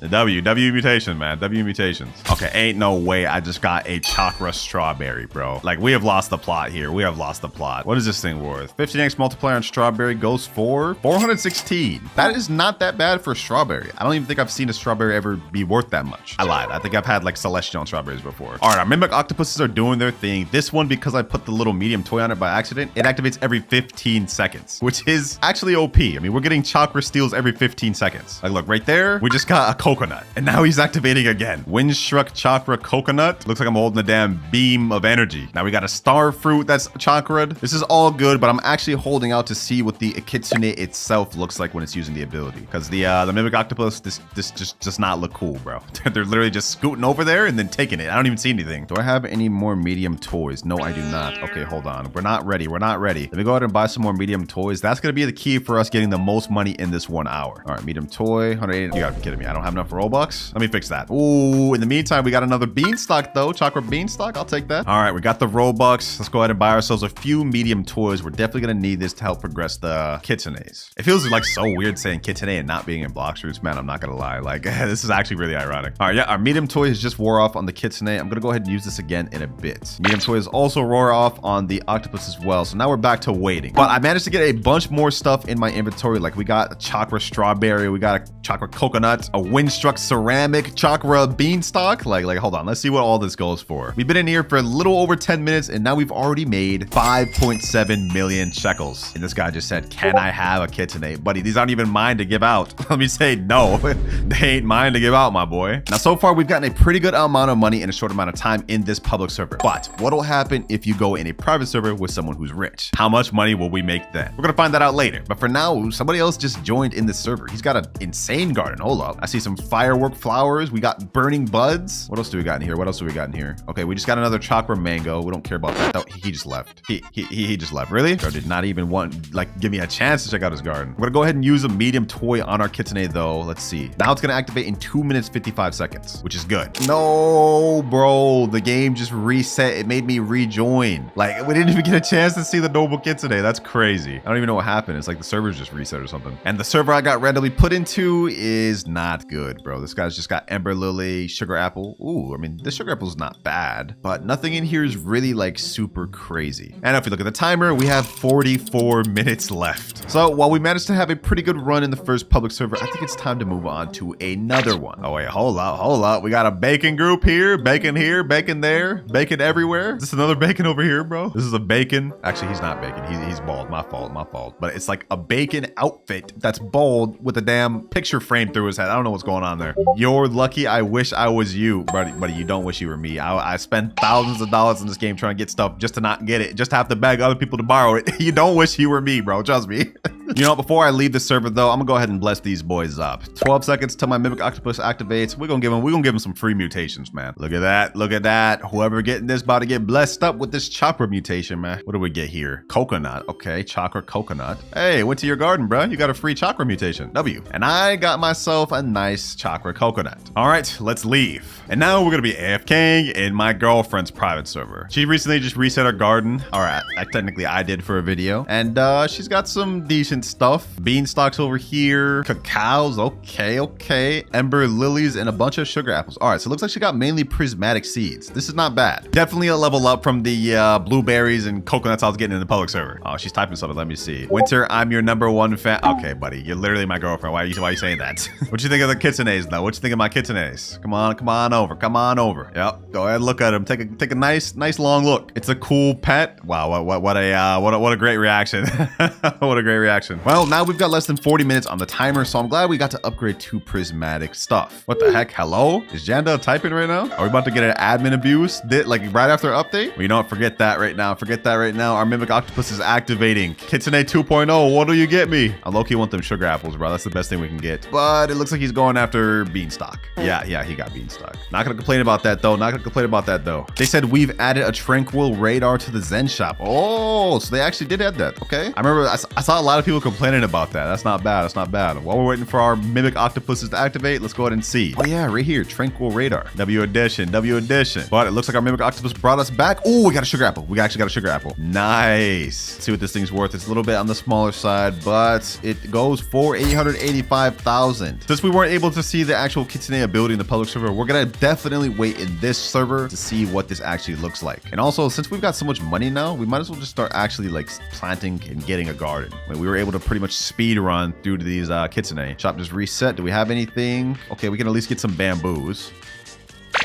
W mutation, man. W mutations. Okay, ain't no way I just got a chakra strawberry, bro. Like, we have lost the plot here. What is this thing worth? 15x multiplier on strawberry goes for 416. That is not that bad for strawberry. I don't even think I've seen a strawberry ever be worth that much. I lied. I think I've had like celestial on strawberries before. All right, our Mimic Octopuses are doing their thing. This one, because I put the little medium toy on it by accident, it activates every 15 seconds, which is actually OP. I mean, we're getting chakra steals every 15 seconds. Like, look, right there, we just got a coconut, and now he's activating again. Windstruck chakra coconut. Looks like I'm holding a damn beam of energy. Now we got a star fruit that's chakra'd. This is all good, but I'm actually holding out to see what the Kitsune itself looks like when it's using the ability, because the Mimic Octopus, this just does not look cool, bro. They're literally just scooting over there and then taking it. I don't even see anything. Do I have any more medium toys? No, I do not. Okay, hold on. We're not ready. Let me go ahead and buy some more medium toys. That's gonna be the key for us getting the most money in this 1 hour. All right, medium toy, 180. You gotta be kidding me. I don't have enough Robux. Let me fix that. Ooh, in the meantime, we got another beanstalk though. Chakra beanstalk. I'll take that. All right, we got the Robux. Let's go ahead and buy ourselves a few medium toys. We're definitely gonna need this to help progress the Kitsunes. It feels like so weird saying Kitsune and not being in block roots, man. I'm not gonna lie. Like, this is actually really ironic. All right, yeah, our medium toy has just wore off on the Kitsune. I'm gonna go ahead and use this again in a bit. Medium toy is also wore off on the octopus as well. So now we're back to waiting. But I managed to get a bunch more stuff in my inventory. Like, we got a chakra strawberry, we got a chakra coconut, a windstruck ceramic chakra beanstalk. Like, hold on. Let's see what all this goes for. We've been in here for a little over 10 minutes, and now we've already made 5.7 million shekels. And this guy just said, can I have a Kitsune? Buddy, these aren't even mine to give out. Let me say no. They ain't mine to give out, my boy. Now, so far, we've gotten a pretty good amount of money in a short amount of time in this public server. But what'll happen if you go in a private server with someone who's rich? How much money will we make then? We're gonna find that out later. But for now, somebody else just joined in this server. He's got an insane garden. Hold up. I see some firework flowers. We got burning buds. What else do we got in here? Okay, we just got another chakra mango. We don't care about that. Oh, he just left. He just left. Really? Bro did not even want, like, give me a chance to check out his garden. We're gonna go ahead and use a medium toy on our Kitsune though. Let's see. Now it's gonna activate in 2 minutes 55 seconds, which is good. No, bro, the game just reset. It made me rejoin. Like, we didn't even get a chance to see the noble Kitsune. That's crazy. I don't even know what happened. It's like the servers just reset or something. And the server I got randomly put into is not good, bro. This guy's just got Ember Lily, Sugar Apple. Ooh, I mean, the Sugar Apple's not bad, but nothing in here is really like super crazy. And if you look at the timer, we have 44 minutes left. So while we managed to have a pretty good run in the first public server, I think it's time to move on to another one. Oh wait, hold up. We got a bacon group here, bacon there, bacon everywhere. Is this another bacon over here, bro? This is a bacon. Actually, he's not bacon. He's bald. My fault. But it's like a bacon outfit that's bald with a damn picture frame through his head. I don't know what's going on there. You're lucky. I wish I was you, buddy. You don't wish you were me. I spent thousands of dollars in this game trying to get stuff just to not get it, just to have to beg other people to borrow it. You don't wish you were me, bro. Trust me. You know, before I leave the server though, I'm gonna go ahead and bless these boys up. 12 seconds till my Mimic Octopus activates. We're gonna give them some free mutations, man. Look at that. Look at that. Whoever getting this about to get blessed up with this chakra mutation, man. What do we get here? Coconut. Okay, chakra coconut. Hey, went to your garden, bro. You got a free chakra mutation. W. And I got myself a nice chakra coconut. All right, let's leave. And now we're gonna be AFKing in my girlfriend's private server. She recently just reset her garden. All right, technically I did for a video. And she's got some decent stuff. Beanstalks over here. Cacaos. Okay. Ember lilies and a bunch of sugar apples. All right, so it looks like she got mainly prismatic seeds. This is not bad. Definitely a level up from the blueberries and coconuts I was getting in the public server. Oh, she's typing something. Let me see. Winter, I'm your #1 fan. Okay, buddy. You're literally my girlfriend. Why are you saying that? What you think of the Kitsunes, though? What you think of my Kitsunes? Come on over. Yep. Go ahead, look at him. Take a nice long look. It's a cool pet. Wow, what a great reaction. What a great reaction. Well, now we've got less than 40 minutes on the timer, so I'm glad we got to upgrade to prismatic stuff. What the heck? Hello? Is Janda typing right now? Are we about to get an admin abuse? Like right after update? Well, you know what? Forget that right now. Our Mimic Octopus is activating. Kitsune 2.0. What do you get me? I low-key want them sugar apples, bro. That's the best thing we can get. But it looks like he's going after Beanstalk. Yeah, he got Beanstalk. Not gonna complain about that though. They said we've added a tranquil radar to the Zen shop. Oh, so they actually did add that. Okay. I remember I saw a lot of people complaining about that. That's not bad. While we're waiting for our Mimic Octopuses to activate, let's go ahead and see. Oh yeah, right here, tranquil radar. W addition. But it looks like our Mimic Octopus brought us back. Oh, we got a sugar apple. We actually got a sugar apple. Nice. Let's see what this thing's worth. It's a little bit on the smaller side, but it goes for 885,000. Since we weren't able to see the actual Kitsune ability in the public server, we're gonna definitely wait in this server to see what this actually looks like. And also, since we've got so much money now, we might as well just start actually like planting and getting a garden. When we were able to pretty much speed run through to these Kitsune. Shop just reset. Do we have anything? Okay, we can at least get some bamboos.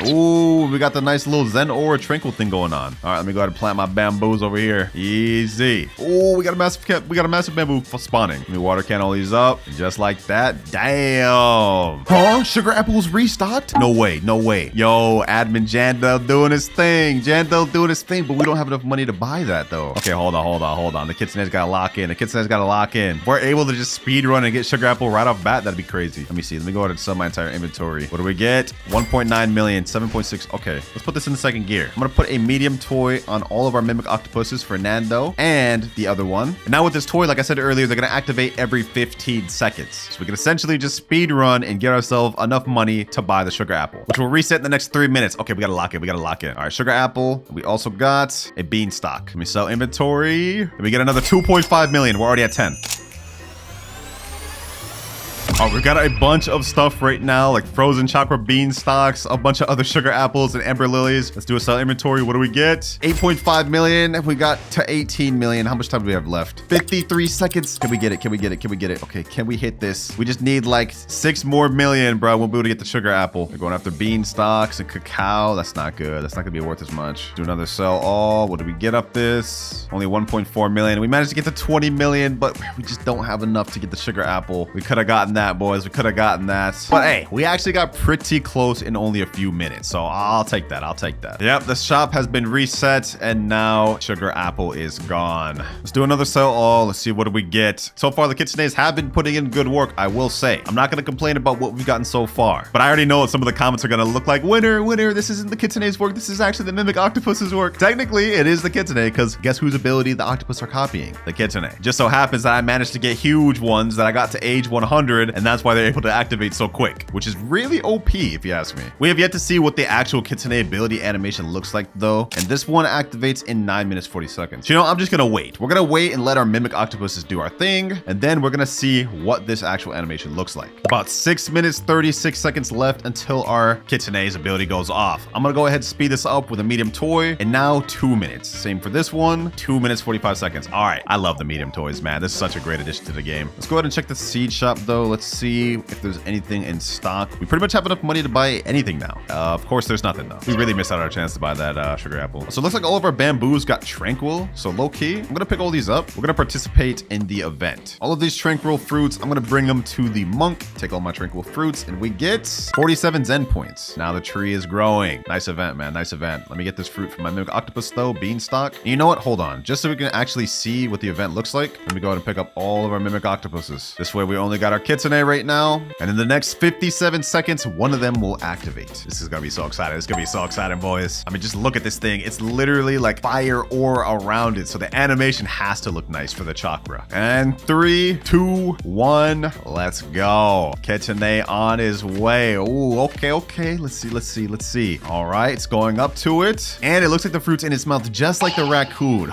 Ooh, we got the nice little Zen Aura Tranquil thing going on. All right, let me go ahead and plant my bamboos over here. Easy. Ooh, we got a massive bamboo spawning. Let me water can all these up. Just like that. Damn. Huh? Sugar apples restocked? No way. Yo, admin Jandel doing his thing. But we don't have enough money to buy that though. Okay, hold on. The Kitsune's gotta lock in. If we're able to just speed run and get sugar apple right off bat, that'd be crazy. Let me see. Let me go ahead and sell my entire inventory. What do we get? 1.9 million. 7.6. Okay, let's put this in the second gear. I'm gonna put a medium toy on all of our Mimic Octopuses for Nando and the other one. And now with this toy, like I said earlier, they're gonna activate every 15 seconds. So we can essentially just speed run and get ourselves enough money to buy the sugar apple, which will reset in the next 3 minutes. Okay, we gotta lock in. All right, sugar apple. We also got a beanstalk. Let me sell inventory. And we get another 2.5 million. We're already at 10. Oh, we've got a bunch of stuff right now, like frozen chakra beanstalks, a bunch of other sugar apples and ember lilies. Let's do a sell inventory. What do we get? 8.5 million. We got to 18 million. How much time do we have left? 53 seconds. Can we get it? Okay, can we hit this? We just need like 6 more million, bro. We'll be able to get the sugar apple. We're going after beanstalks and cacao. That's not good. That's not gonna be worth as much. Do another sell all. What do we get up this? Only 1.4 million. We managed to get to 20 million, but we just don't have enough to get the sugar apple. We could have gotten that, boys. We could have gotten that. But hey, we actually got pretty close in only a few minutes. So I'll take that. Yep, the shop has been reset and now sugar apple is gone. Let's do another sell all. Let's see what do we get. So far, the Kitsunes have been putting in good work, I will say. I'm not going to complain about what we've gotten so far, but I already know what some of the comments are going to look like. Winner, this isn't the Kitsune's work. This is actually the Mimic Octopus's work. Technically, it is the Kitsune because guess whose ability the Octopus are copying? The Kitsune. Just so happens that I managed to get huge ones that I got to age 100, and that's why they're able to activate so quick, which is really OP if you ask me. We have yet to see what the actual Kitsune ability animation looks like though, and this one activates in 9 minutes 40 seconds. You know, I'm just gonna wait. We're gonna wait and let our Mimic Octopuses do our thing, and then we're gonna see what this actual animation looks like. About 6 minutes 36 seconds left until our Kitsune's ability goes off. I'm gonna go ahead and speed this up with a medium toy, and now 2 minutes. Same for this one, 2 minutes 45 seconds. All right, I love the medium toys, man. This is such a great addition to the game. Let's go ahead and check the seed shop though. Let's see if there's anything in stock. We pretty much have enough money to buy anything now. Of course, there's nothing though. We really missed out on our chance to buy that sugar apple. So it looks like all of our bamboos got tranquil. So low key, I'm gonna pick all these up. We're gonna participate in the event. All of these tranquil fruits, I'm gonna bring them to the monk. Take all my tranquil fruits, and we get 47 Zen points. Now the tree is growing. Nice event, man. Nice event. Let me get this fruit from my mimic octopus though. Beanstalk. And you know what? Hold on. Just so we can actually see what the event looks like, let me go ahead and pick up all of our mimic octopuses. This way we only got our Kitsune right now. And in the next 57 seconds, one of them will activate. This is gonna be so exciting. This is gonna be so exciting, boys. I mean, just look at this thing. It's literally like fire ore around it. So the animation has to look nice for the chakra. And 3, 2, 1, let's go. Kitsune on his way. Ooh, okay. Let's see. All right, it's going up to it. And it looks like the fruit's in its mouth, just like the raccoon.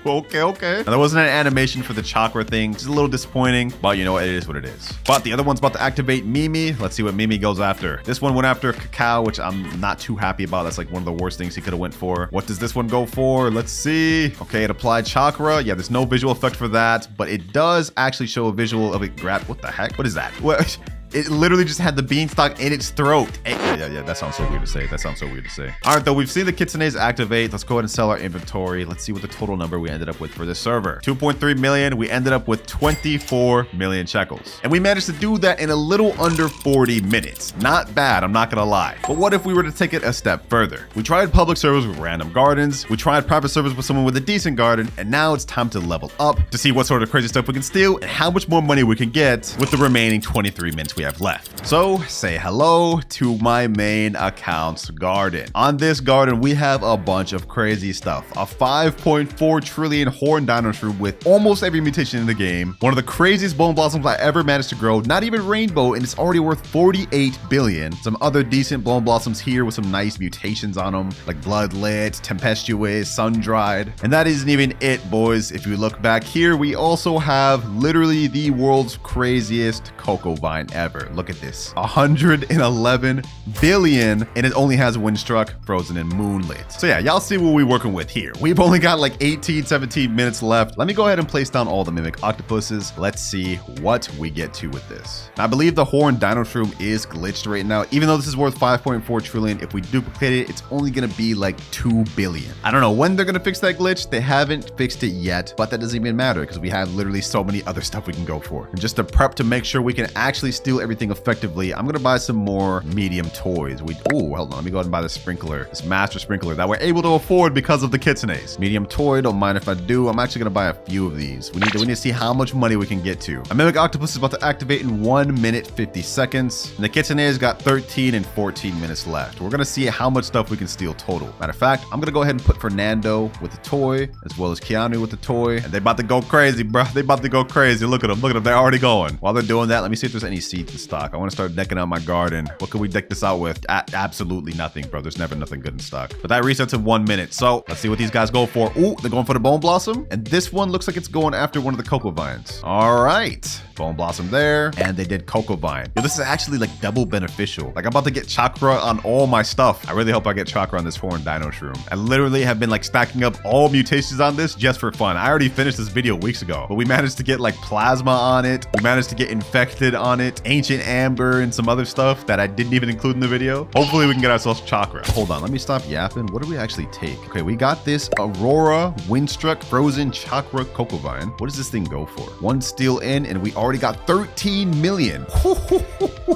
Okay. Now, there wasn't an animation for the chakra thing. Just a little disappointing, but you know what? It is what it is. But the other one's about to activate Mimi. Let's see what Mimi goes after. This one went after Cacao, which I'm not too happy about. That's like one of the worst things he could have went for. What does this one go for? Let's see. Okay, it applied chakra. Yeah, there's no visual effect for that, but it does actually show a visual of it grab. What the heck? What is that? What? It literally just had the beanstalk in its throat. Yeah, that sounds so weird to say. All right, though, we've seen the Kitsunes activate. Let's go ahead and sell our inventory. Let's see what the total number we ended up with for this server. 2.3 million. We ended up with 24 million shekels. And we managed to do that in a little under 40 minutes. Not bad, I'm not gonna lie. But what if we were to take it a step further? We tried public servers with random gardens. We tried private servers with someone with a decent garden. And now it's time to level up to see what sort of crazy stuff we can steal and how much more money we can get with the remaining 23 minutes we have left. So say hello to my main account's garden. On this garden, we have a bunch of crazy stuff. A 5.4 trillion horn dino shroom with almost every mutation in the game. One of the craziest bone blossoms I ever managed to grow. Not even rainbow, and it's already worth 48 billion. Some other decent bone blossoms here with some nice mutations on them, like bloodlit, tempestuous, sun-dried. And that isn't even it, boys. If you look back here, we also have literally the world's craziest cocoa vine ever. Look at this, 111 billion, and it only has Windstruck, Frozen, and Moonlit. So yeah, y'all see what we're working with here. We've only got like 17 minutes left. Let me go ahead and place down all the mimic octopuses. Let's see what we get to with this. Now, I believe the horn dino shroom is glitched right now. Even though this is worth 5.4 trillion, if we duplicate it, it's only gonna be like 2 billion. I don't know when they're gonna fix that glitch. They haven't fixed it yet, but that doesn't even matter because we have literally so many other stuff we can go for. And just to prep to make sure we can actually steal everything effectively, I'm gonna buy some more medium toys. Hold on, let me go ahead and buy this sprinkler, this master sprinkler that we're able to afford because of the Kitsunes. Medium toy, don't mind if I do. I'm actually gonna buy a few of these. We need to see how much money we can get to. A mimic octopus is about to activate in 1 minute 50 seconds, and the Kitsune's got 13 and 14 minutes left. We're gonna see how much stuff we can steal total. Matter of fact, I'm gonna go ahead and put Fernando with the toy, as well as Keanu with the toy, and they about to go crazy, bro. They about to go crazy. Look at them, they're already going. While they're doing that, let me see if there's any seeds in stock. I want to start decking out my garden. What can we deck this out with? Absolutely nothing, bro. There's never nothing good in stock. But that resets in 1 minute. So let's see what these guys go for. Ooh, they're going for the bone blossom. And this one looks like it's going after one of the cocoa vines. All right. Bone blossom there. And they did cocoa vine. Yo, this is actually like double beneficial. Like I'm about to get chakra on all my stuff. I really hope I get chakra on this horn dino shroom. I literally have been like stacking up all mutations on this just for fun. I already finished this video weeks ago, but we managed to get like plasma on it. We managed to get infected on it, ancient amber, and some other stuff that I didn't even include in the video. Hopefully we can get ourselves chakra. Hold on, let me stop yapping. What do we actually take? Okay, we got this Aurora, Windstruck, Frozen, Chakra, Cocoa Vine. What does this thing go for? One steal in, and we already got 13 million.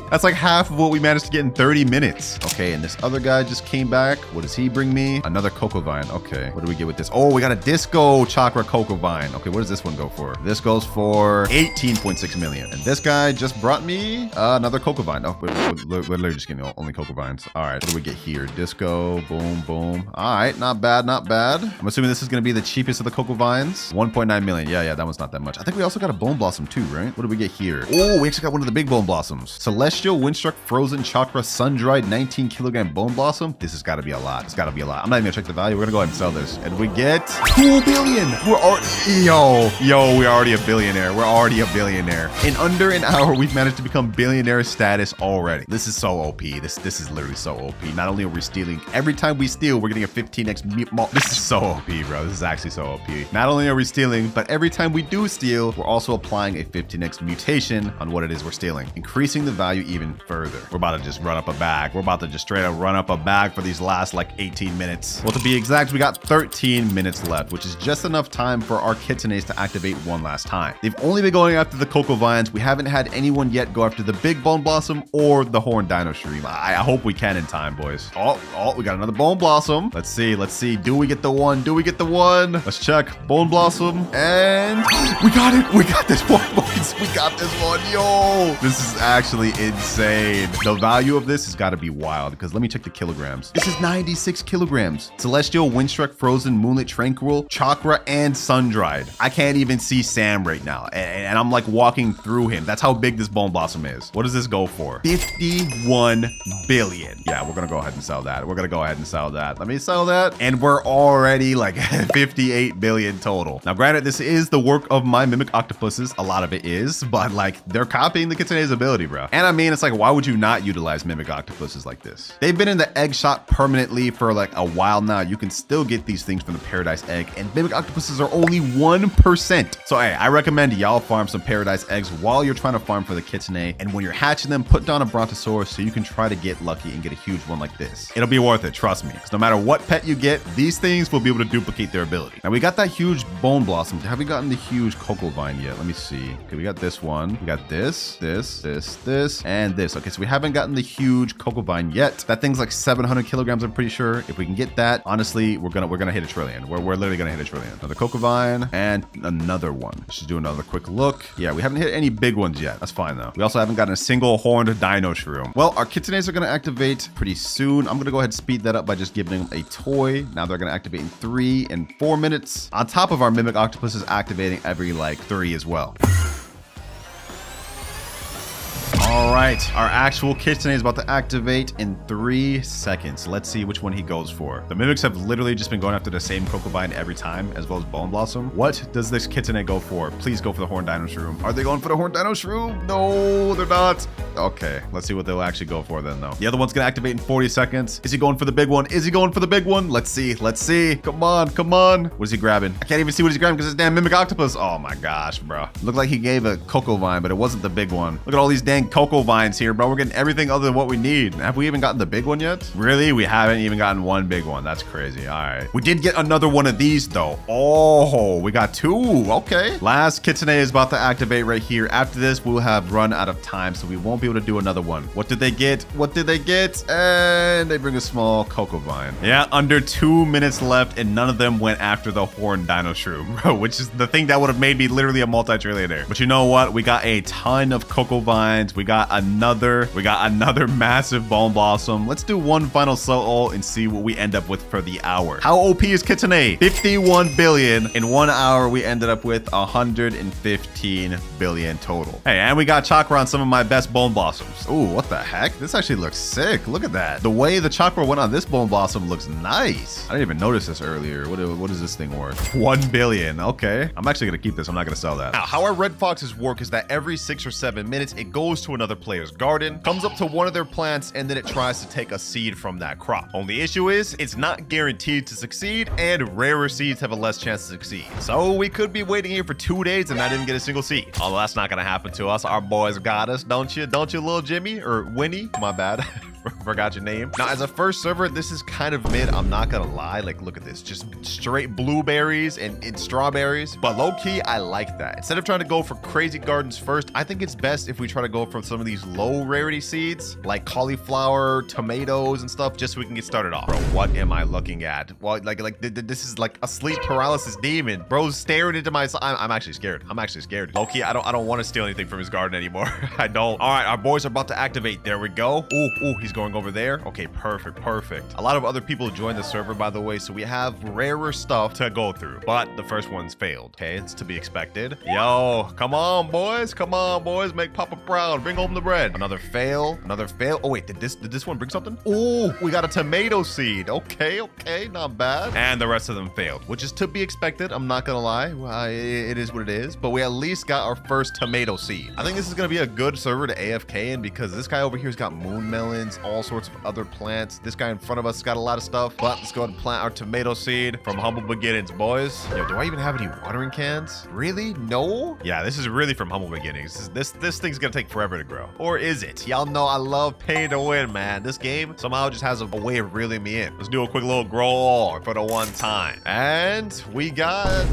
That's like half of what we managed to get in 30 minutes. Okay, and this other guy just came back. What does he bring me? Another Cocoa Vine. Okay, what do we get with this? Oh, we got a Disco Chakra Cocoa Vine. Okay, what does this one go for? This goes for 18.6 million. And this guy just brought me another Cocoa Vine. Oh, we're literally just getting only Cocoa Vines. All right, what do we get here? Disco, boom, boom. All right, not bad, not bad. I'm assuming this is gonna be the cheapest of the Cocoa Vines. 1.9 million. Yeah, that one's not that much. I think we also got a Bone Blossom too, right? What do we get here? Oh, we actually got one of the big Bone Blossoms. Celestial, Windstruck, Frozen, Chakra, Sun-Dried, 19 kilogram Bone Blossom. This has got to be a lot. It's got to be a lot. I'm not even gonna check the value. We're gonna go ahead and sell this. And we get 2 billion. We're already, we're already a billionaire. We're already a billionaire. In under an hour, we've managed to become billionaire status already. This is so OP. This is literally so OP. Not only are we stealing, every time we steal, we're getting a 15x. This is so OP, bro. This is actually so OP. Not only are we stealing, but every time we do steal, we're also applying a 15x mutation on what it is we're stealing, increasing the value even further. We're about to just run up a bag. We're about to just straight up run up a bag for these last like 18 minutes. Well, to be exact, we got 13 minutes left, which is just enough time for our Kitsunes to activate one last time. They've only been going after the Cocoa Vines. We haven't had anyone yet go after the Big Bone Blossom or the Horn Dino Shreem. I hope we can in time, boys. Oh, we got another Bone Blossom. Let's see. Do we get the one? Let's check. Bone Blossom, and we got it. We got this one, boys. We got this one. Yo, this is actually insane. The value of this has got to be wild, because let me check the kilograms. This is 96 kilograms. Celestial, Windstruck, Frozen, Moonlit, Tranquil, Chakra, and Sun-Dried. I can't even see Sam right now, and I'm like walking through him. That's how big this Bone Blossom is. What does this go for? 51 billion. Yeah, we're gonna go ahead and sell that. Let me sell that, and we're already like 58 billion total. Now, granted, this is the work of my Mimic Octopuses. A lot of it is, but like they're copying the Kitsune's ability, bro. And I mean, it's like, why would you not utilize Mimic Octopuses like this? They've been in the egg shop permanently for like a while now. You can still get these things from the Paradise Egg, and Mimic Octopuses are only 1%. So hey, I recommend y'all farm some Paradise Eggs while you're trying to farm for the Kitsune, and when you're hatching them, put down a Brontosaurus so you can try to get lucky and get a huge one like this. It'll be worth it, trust me, because no matter what pet you get, these things will be able to duplicate their ability. Now, we got that huge Bone Blossom. Have we gotten the huge Cocoa Vine yet? Let me see. Okay, we got this one. We got this, and this. Okay, so we haven't gotten the huge Cocoa Vine yet. That thing's like 700 kilograms, I'm pretty sure. If we can get that, honestly, we're gonna hit a trillion. We're literally gonna hit a trillion. Another Cocoa Vine and another one. Let's just do another quick look. Yeah, we haven't hit any big ones yet. That's fine though. We also haven't gotten a single horned Dino Shroom. Well, our Kitsunes are gonna activate pretty soon. I'm gonna go ahead and speed that up by just giving them a toy. Now they're gonna activate in 3 and 4 minutes. On top of our Mimic Octopuses activating every like 3 as well. All right, our actual Kitsune is about to activate in 3 seconds. Let's see which one he goes for. The Mimics have literally just been going after the same Cocoa Vine every time, as well as Bone Blossom. What does this Kitsune go for? Please go for the Horn Dino Shroom. Are they going for the Horn Dino Shroom? No, they're not. Okay, let's see what they'll actually go for then, though. The other one's gonna activate in 40 seconds. Is he going for the big one? Let's see. Come on. What is he grabbing? I can't even see what he's grabbing because it's damn Mimic Octopus. Oh my gosh, bro. Looked like he gave a Cocoa Vine, but it wasn't the big one. Look at all these dang Cocoa Vines here, bro. We're getting everything other than what we need. Have we even gotten the big one yet? Really? We haven't even gotten one big one. That's crazy. All right. We did get another one of these, though. Oh, we got 2. Okay. Last Kitsune is about to activate right here. After this, we'll have run out of time, so we won't be able to do another one. What did they get? And they bring a small Cocoa Vine. Yeah, under 2 minutes left, and none of them went after the Horn Dino Shroom, bro, which is the thing that would have made me literally a multi-trillionaire. But you know what? We got a ton of Cocoa Vines. We got another massive Bone Blossom. Let's do one final sell and see what we end up with for the hour. How OP is Kitsune? 51 billion. In 1 hour, we ended up with 115 billion total. Hey, and we got Chakra on some of my best Bone Blossoms. Ooh, what the heck? This actually looks sick. Look at that. The way the Chakra went on this Bone Blossom looks nice. I didn't even notice this earlier. What is this thing worth? 1 billion. Okay. I'm actually gonna keep this. I'm not gonna sell that. Now, how our red foxes work is that every 6 or 7 minutes, it goes to another player's garden, comes up to one of their plants, and then it tries to take a seed from that crop. Only issue is it's not guaranteed to succeed, and rarer seeds have a less chance to succeed. So we could be waiting here for 2 days and not even get a single seed. Although that's not gonna happen to us. Our boys got us, don't you, little Jimmy? Or Winnie? My bad. Forgot your name. Now, as a first server, this is kind of mid. I'm not gonna lie. Like, look at this. Just straight blueberries and strawberries. But low-key, I like that. Instead of trying to go for crazy gardens first, I think it's best if we try to go for some of these low rarity seeds, like cauliflower, tomatoes, and stuff, just so we can get started off. Bro, what am I looking at? Well, this is like a sleep paralysis demon. Bro's staring into my... I'm actually scared. Low-key, I don't want to steal anything from his garden anymore. I don't. All right, our boys are about to activate. There we go. Ooh, he's He's going over there. Okay, perfect, perfect. A lot of other people joined the server, by the way, so we have rarer stuff to go through. But the first one's failed. Okay, it's to be expected. Yo, come on, boys. Come on, boys. Make Papa proud. Bring home the bread. Another fail. Another fail. Oh, wait, did this one bring something? Oh, we got a tomato seed. Okay, okay, not bad. And the rest of them failed, which is to be expected. I'm not gonna lie. It is what it is. But we at least got our first tomato seed. I think this is gonna be a good server to AFK in because this guy over here's got moon melons, all sorts of other plants. This guy in front of us got a lot of stuff. But let's go ahead and plant our tomato seed from humble beginnings, boys. Yo, do I even have any watering cans? Really? No? Yeah, this is really from humble beginnings. This thing's gonna take forever to grow. Or is it? Y'all know I love pay to win, man. This game somehow just has a way of reeling me in. Let's do a quick little grow for the one time. And we got,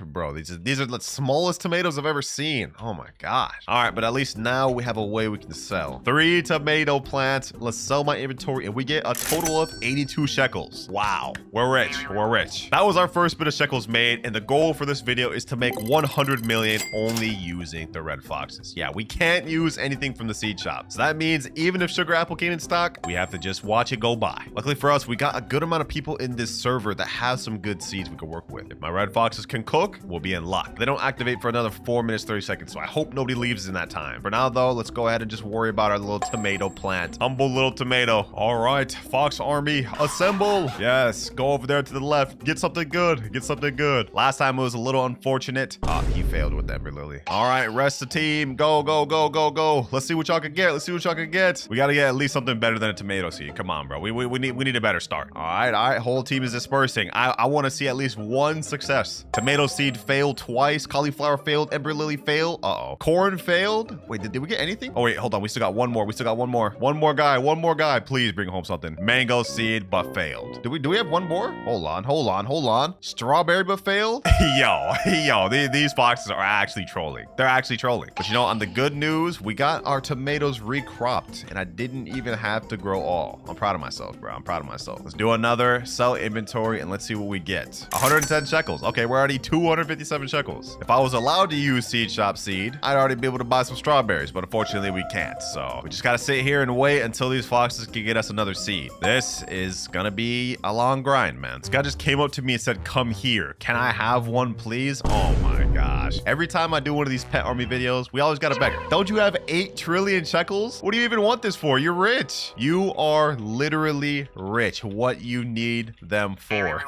bro, these are the smallest tomatoes I've ever seen. Oh my gosh. All right, but at least now we have a way we can sell. 3 tomato plants. Let's sell my inventory and we get a total of 82 shekels. Wow, we're rich. We're rich. That was our first bit of shekels made, and the goal for this video is to make 100 million only using the red foxes. Yeah, we can't use anything from the seed shop. So that means even if sugar apple came in stock, we have to just watch it go by. Luckily for us, we got a good amount of people in this server that have some good seeds we can work with. If my red foxes can cook, we'll be in luck. They don't activate for another 4 minutes, 30 seconds, so I hope nobody leaves in that time. For now, though, let's go ahead and just worry about our little tomato plant. Humble little tomato. All right, Fox Army, assemble. Yes, go over there to the left. Get something good. Get something good. Last time it was a little unfortunate. He failed with Ember Lily. All right, rest the team. Go, go, go, go, go. Let's see what y'all can get. Let's see what y'all can get. We got to get at least something better than a tomato seed. Come on, bro. We need a better start. All right. Whole team is dispersing. I want to see at least one success. Tomato seed failed twice. Cauliflower failed. Ember Lily failed. Uh-oh. Corn failed. Wait, did we get anything? Oh, wait, hold on. We still got one more. We still got one more. One more guy. One more guy. Please bring home something. Mango seed, but failed. Do we have one more? Hold on. Strawberry, but failed. Yo, these foxes are actually trolling. They're actually trolling. But you know, on the good news, we got our tomatoes recropped and I didn't even have to grow all. I'm proud of myself, bro. I'm proud of myself. Let's do another sell inventory and let's see what we get. 110 shekels. Okay, we're already 257 shekels. If I was allowed to use seed shop seed, I'd already be able to buy some strawberries, but unfortunately we can't. So we just gotta sit here and wait until these foxes can get us another seed. This is gonna be a long grind, man. This guy just came up to me and said, come here. Can I have one, please? Oh my gosh. Every time I do one of these pet army videos, we always gotta beg. Don't you have 8 trillion shekels? What do you even want this for? You're rich. You are literally rich. What you need them for.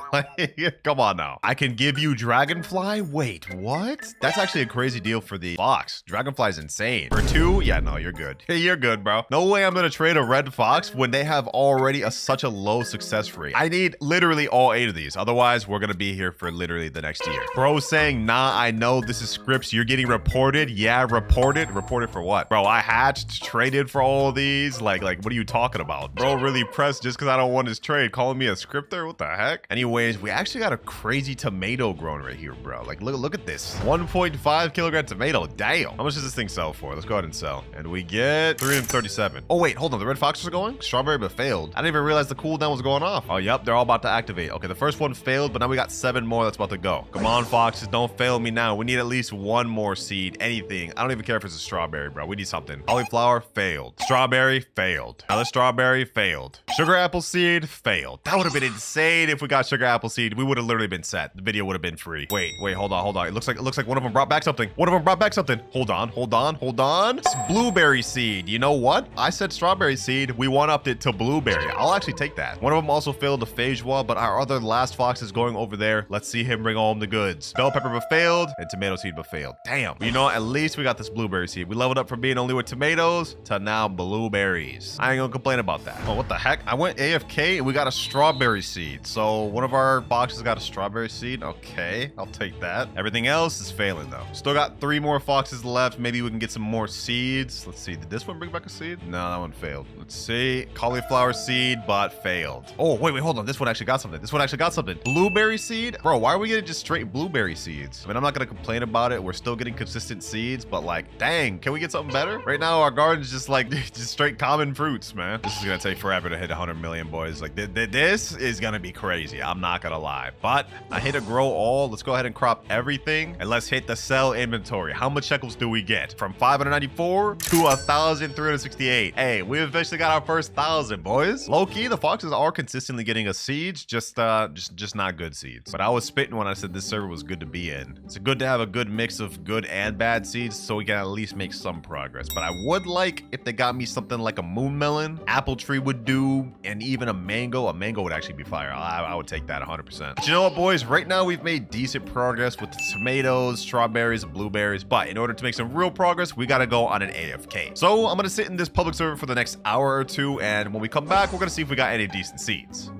Come on now. I can give you Dragonfly? Wait, what? That's actually a crazy deal for the fox. Dragonfly is insane. For 2? Yeah, no, you're good. You're good, bro. No way I'm gonna trade a red fox when they have already such a low success rate. I need literally all 8 of these. Otherwise, we're gonna be here for literally the next year. Bro saying, nah, I know this is scripts. You're getting reported. Yeah, reported. Reported for what? Bro, I hatched, traded for all of these. Like, what are you talking about? Bro really pressed just because I don't want his trade. Calling me a scripter? What the heck? Anyways, we actually got a crazy tomato growing right here, bro. Like, look at this. 1.5 kilogram tomato. Damn. How much does this thing sell for? Let's go ahead and sell. And we get 337. Oh, wait, hold on. The red foxes are going? Strawberry, but failed. I didn't even realize the cooldown was going off. Oh, yep. They're all about to activate. Okay, the first one failed, but now we got 7 more that's about to go. Come on, foxes. Don't fail me now. We need at least one more seed. Anything. I don't even care if it's a strawberry, bro. We need something. Cauliflower, failed. Strawberry, failed. Another strawberry, failed. Sugar apple seed, failed. That would have been insane if we got sugar apple seed. We would have literally been set. The video would have been free. Wait, hold on. It looks like one of them brought back something. Hold on. It's blueberry seed. You know what? I said strawberry seed. We one-upped it to blueberry. I'll actually take that. One of them also failed the phage wall, but our other last fox is going over there. Let's see him bring home the goods. Bell pepper but failed, and tomato seed but failed. Damn. You know, at least we got this blueberry seed. We leveled up from being only with tomatoes to now blueberries. I ain't gonna complain about that. Oh, what the heck? I went AFK and we got a strawberry seed. So one of our boxes got a strawberry seed. Okay, I'll take that. Everything else is failing though. Still got 3 more foxes left. Maybe we can get some more seeds. Let's see. Did this one bring back a seed? No, that one failed. Let's see. Cauliflower seed, but failed. Oh, wait, hold on. This one actually got something. Blueberry seed? Bro, why are we getting just straight blueberry seeds? I mean, I'm not gonna gonna complain about it. We're still getting consistent seeds, but like, dang, can we get something better? Right now, our garden's just like just straight common fruits, man. This is gonna take forever to hit 100 million, boys. Like, this is gonna be crazy. I'm not gonna lie. But I hit a grow all. Let's go ahead and crop everything, and let's hit the sell inventory. How much shekels do we get? From 594 to 1,368. Hey, we eventually got our first 1,000, boys. Low key, the foxes are consistently getting us seeds, just not good seeds. But I was spitting when I said this server was good to be in. It's good to have a good mix of good and bad seeds, so we can at least make some progress. But I would like if they got me something like a moon melon, apple tree would do, and even a mango. A mango would actually be fire. I would take that 100%. But you know what, boys? Right now we've made decent progress with the tomatoes, strawberries, and blueberries. But in order to make some real progress, we gotta go on an AFK. So I'm gonna sit in this public server for the next hour or two, and when we come back, we're gonna see if we got any decent seeds.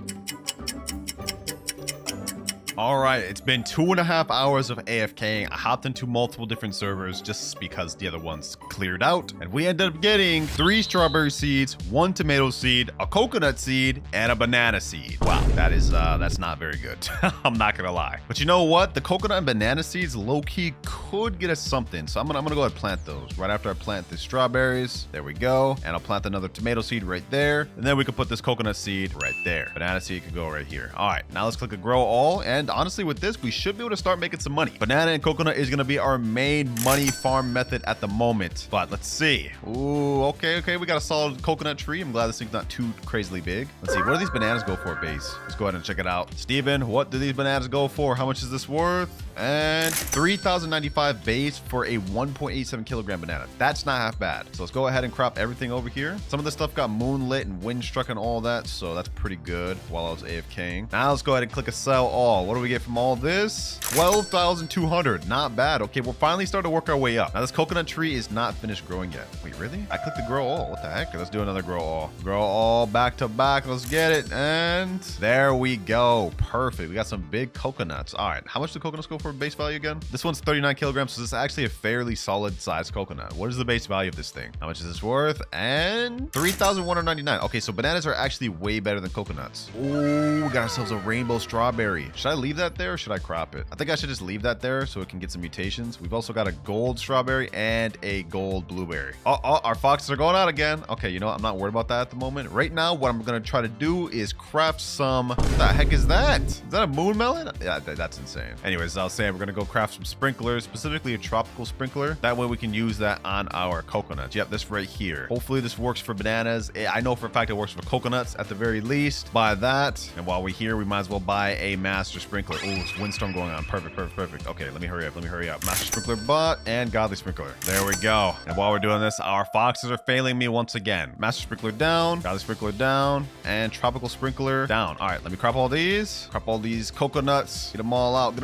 All right, it's been 2.5 hours of AFKing. I hopped into multiple different servers just because the other ones cleared out. And we ended up getting 3 strawberry seeds, 1 tomato seed, a coconut seed, and a banana seed. Wow, that's not very good. I'm not gonna lie. But you know what? The coconut and banana seeds low-key could get us something. So I'm gonna go ahead and plant those. Right after I plant the strawberries, there we go. And I'll plant another tomato seed right there. And then we can put this coconut seed right there. Banana seed could go right here. All right, now let's click a grow all. And honestly, with this, we should be able to start making some money. Banana and coconut is going to be our main money farm method at the moment. But let's see. Ooh, okay. We got a solid coconut tree. I'm glad this thing's not too crazily big. Let's see. What do these bananas go for base? Let's go ahead and check it out. Steven, what do these bananas go for? How much is this worth? And 3,095 base for a 1.87 kilogram banana. That's not half bad. So let's go ahead and crop everything over here. Some of this stuff got moonlit and wind struck and all that. So that's pretty good while I was AFKing. Now let's go ahead and click a sell all. What do we get from all this? 12,200. Not bad. Okay, we're finally starting to work our way up. Now this coconut tree is not finished growing yet. Wait, really? I clicked the grow all. What the heck? Let's do another grow all. Grow all back to back. Let's get it. And there we go. Perfect. We got some big coconuts. All right. How much do coconuts go for base value again? This one's 39 kilograms, so this is actually a fairly solid size coconut. What is the base value of this thing? How much is this worth? And 3,199. Okay, so bananas are actually way better than coconuts. Oh, we got ourselves a rainbow strawberry. Should I leave that there or should I crop it? I think I should just leave that there so it can get some mutations. We've also got a gold strawberry and a gold blueberry. Oh, our foxes are going out again. Okay, you know what? I'm not worried about that at the moment. Right now, what I'm going to try to do is craft some... What the heck is that? Is that a moon melon? Yeah, that's insane. Anyways, as I was saying, we're going to go craft some sprinklers, specifically a tropical sprinkler. That way we can use that on our coconuts. Yep, this right here. Hopefully this works for bananas. I know for a fact it works for coconuts at the very least. Buy that. And while we're here, we might as well buy a master sprinkler. Oh, it's windstorm going on. Perfect. Okay, let me hurry up. Master sprinkler bot and godly sprinkler. There we go. And while we're doing this, our foxes are failing me once again. Master sprinkler down, godly sprinkler down, and tropical sprinkler down. All right, let me crop all these. Crop all these coconuts. Get them all out.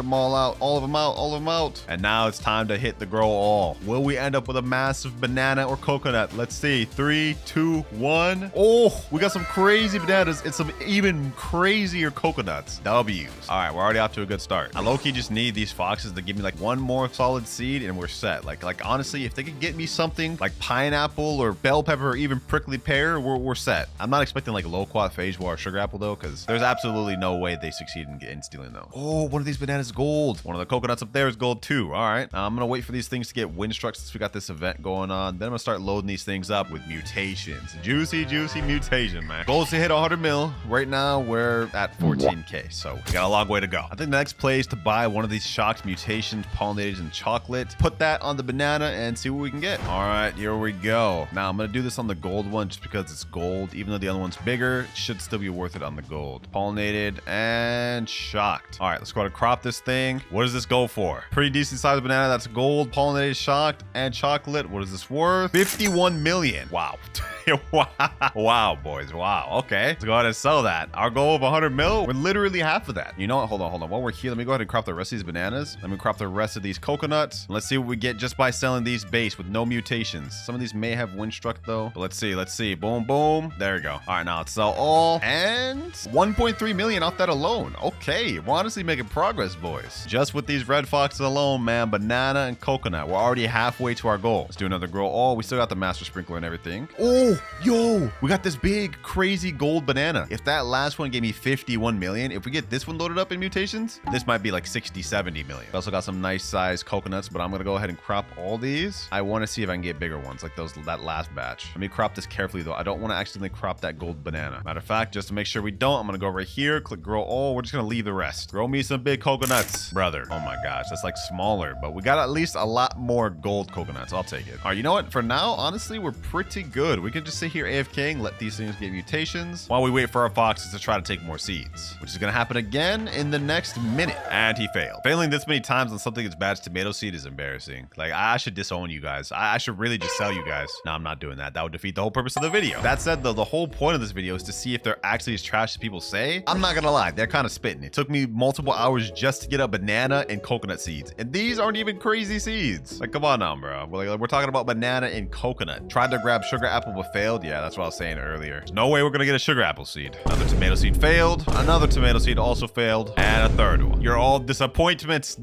All of them out. And now it's time to hit the grow all. Will we end up with a massive banana or coconut? Let's see. 3, 2, 1. Oh, we got some crazy bananas and some even crazier coconuts. W's. All right, we're already off to a good start. I low-key just need these foxes to give me like one more solid seed and we're set. Like honestly, if they could get me something like pineapple or bell pepper or even prickly pear, we're set. I'm not expecting like loquat, phage or sugar apple though, because there's absolutely no way they succeed in stealing those. Oh, one of these bananas is gold. One of the coconuts up there is gold too. All right, I'm gonna wait for these things to get wind struck since we got this event going on. Then I'm gonna start loading these things up with mutations. Juicy mutation, man. Goals to hit 100 mil. Right now we're at 14k, so we got a long way to go. I think the next play is to buy one of these shocked mutations, pollinators, and chocolate. Put that on the banana and see what we can get. All right, here we go. Now I'm gonna do this on the gold one just because it's gold. Even though the other one's bigger, it should still be worth it on the gold. Pollinated and shocked. All right, let's go ahead and crop this thing. What does this go for? Pretty decent sized banana. That's gold, pollinated, shocked, and chocolate. What is this worth? 51 million. Wow. Wow, boys. Wow. Okay. Let's go ahead and sell that. Our goal of 100 mil, we're literally half of that. You know what? Hold on. While we're here, let me go ahead and crop the rest of these bananas. Let me crop the rest of these coconuts. Let's see what we get just by selling these base with no mutations. Some of these may have wind struck though. But let's see. Boom. There we go. All right, now let's sell all. And 1.3 million off that alone. Okay. We're honestly making progress, boys. Just with these red foxes alone, man. on banana and coconut. We're already halfway to our goal. Let's do another grow all. We still got the master sprinkler and everything. Oh, yo, we got this big, crazy gold banana. If that last one gave me 51 million, if we get this one loaded up in mutations, this might be like 60, 70 million. We also got some nice size coconuts, but I'm gonna go ahead and crop all these. I want to see if I can get bigger ones like that last batch. Let me crop this carefully though. I don't want to accidentally crop that gold banana. Matter of fact, just to make sure we don't, I'm gonna go right here, click grow all. We're just gonna leave the rest. Grow me some big coconuts, brother. Oh my gosh, that's like smaller, but we got at least a lot more gold coconuts. I'll take it. All right, you know what? For now, honestly, we're pretty good. We can just sit here AFK and let these things get mutations while we wait for our foxes to try to take more seeds, which is gonna happen again in the next minute. And he failed. Failing this many times on something as bad as tomato seed is embarrassing. Like, I should disown you guys. I should really just sell you guys. No, I'm not doing that. That would defeat the whole purpose of the video. That said, though, the whole point of this video is to see if they're actually as trash as people say. I'm not gonna lie, they're kind of spitting. It took me multiple hours just to get a banana and coconut seeds, and these aren't even crazy seeds. Like, come on now, bro. We're talking about banana and coconut. Tried to grab sugar apple but failed. Yeah, that's what I was saying earlier. There's no way we're gonna get a sugar apple seed. Another tomato seed failed. Another tomato seed also failed, and a third one. You're all disappointments,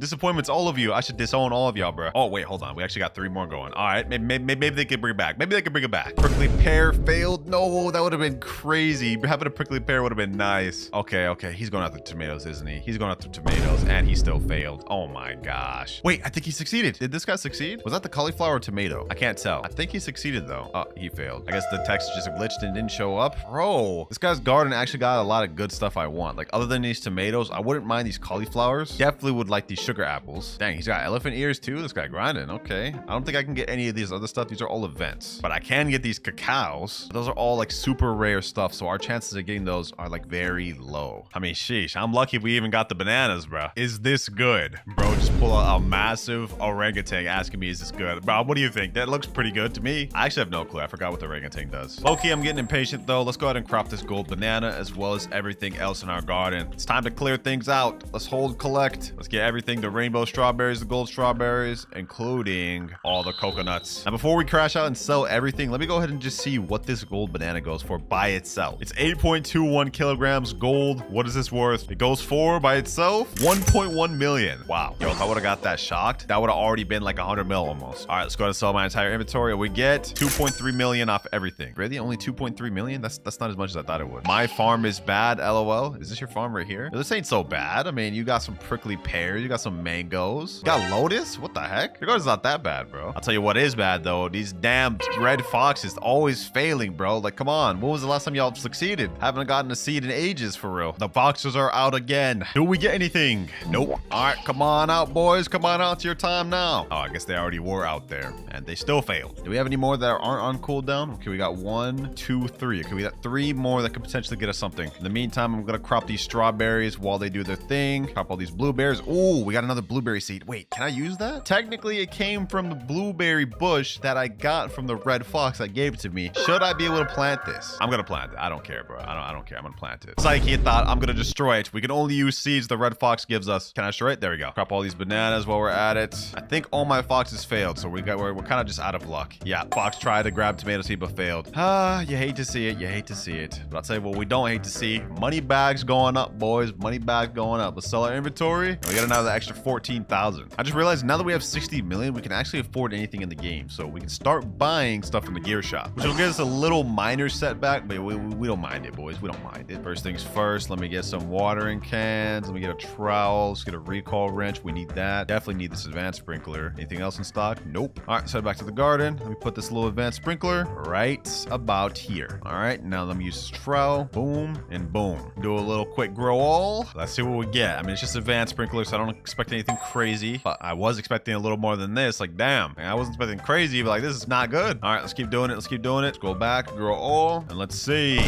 all of you. I should disown all of y'all, bro. Oh wait, hold on. We actually got 3 more going. All right, maybe they can bring it back. Maybe they can bring it back. Prickly pear failed. No, that would have been crazy. Having a prickly pear would have been nice. Okay. He's going after tomatoes, isn't he? He's going after tomatoes, and he still failed. Oh my gosh. Wait, I think he succeeded. Did this guy succeed? Was that the cauliflower or tomato? I can't tell. I think he succeeded though. Oh, he failed. I guess the text just glitched and didn't show up. Bro, this guy's garden actually got a lot of good stuff I want. Like, other than these tomatoes, I wouldn't mind these cauliflowers. Definitely would like these sugar apples. Dang, he's got elephant ears too. This guy grinding. Okay. I don't think I can get any of these other stuff. These are all events, but I can get these cacaos. Those are all like super rare stuff, so our chances of getting those are like very low. I mean, sheesh, I'm lucky we even got the bananas, bro. Is this good? Bro, just pull out a massive orangutan asking me, is this good? Bro, what do you think? That looks pretty good to me. I actually have no clue. I forgot what the orangutan does. Okay, I'm getting impatient though. Let's go ahead and crop this gold banana as well as everything else in our garden. It's time to clear things out. Let's hold collect. Let's get everything, the rainbow strawberries, the gold strawberries, including all the coconuts. Now, before we crash out and sell everything, let me go ahead and just see what this gold banana goes for by itself. It's 8.21 kilograms gold. What is this worth? It goes for by itself 1.1 million. Wow. Yo, if I would have got that shocked, that would have already been like 100 mil almost. All right, let's go ahead and sell my entire inventory. We get 2.3 million off everything. Really? Only 2.3 million? That's not as much as I thought it would. My farm is bad, LOL. Is this your farm right here? This ain't so bad. I mean, you got some prickly pears. You got some mangoes. You got lotus? What the heck? Your garden's not that bad, bro. I'll tell you what is bad, though. These damn red foxes always failing, bro. Like, come on. When was the last time y'all succeeded? Haven't gotten a seed in ages, for real. The foxes are out again. Do we get anything? Nope. All right, come on out, boys. Come on out. It's your time now. Oh, I guess they already were out there, and they still failed. Do we have any more that aren't on cooldown? Okay, we got 1, 2, 3. Okay, we got 3 more that could potentially get us something. In the meantime, I'm gonna crop these strawberries while they do their thing. Crop all these blueberries. Oh, we got another blueberry seed. Wait, can I use that? Technically, it came from the blueberry bush that I got from the red fox that gave it to me. Should I be able to plant this? I'm gonna plant it. I don't care, bro. I don't care. I'm gonna plant it. Psyche thought I'm gonna destroy it. We can only use seeds the red fox gives us. Can I destroy it? There we go. Crop all these bananas while we're at it. I think all my foxes failed, so we're kind of just out of luck. Yeah, fox tried to grab tomato seed but failed. Ah, you hate to see it. You hate to see it. But I'll tell you what we don't hate to see. Money bags going up, boys. Money bags going up. Let's sell our inventory. And we got another extra 14,000. I just realized now that we have 60 million, we can actually afford anything in the game. So we can start buying stuff from the gear shop, which will give us a little minor setback, but we don't mind it, boys. We don't mind it. First things first, let me get some watering cans. Let me get a trowel. Let's get a recall wrench. We need that. Definitely need this advanced sprinkler. Anything else in stock? Nope. All right, let's head back to the garden. Let me put this little advanced sprinkler right about here. All right, now let me use this trowel. Boom and boom. Do a little quick grow all. Let's see what we get. I mean, it's just advanced sprinkler, so I don't expect anything crazy, but I was expecting a little more than this. Like, damn, I wasn't expecting crazy, but like, this is not good. All right, let's keep doing it. Let's keep doing it. Let's go back, grow all, and let's see.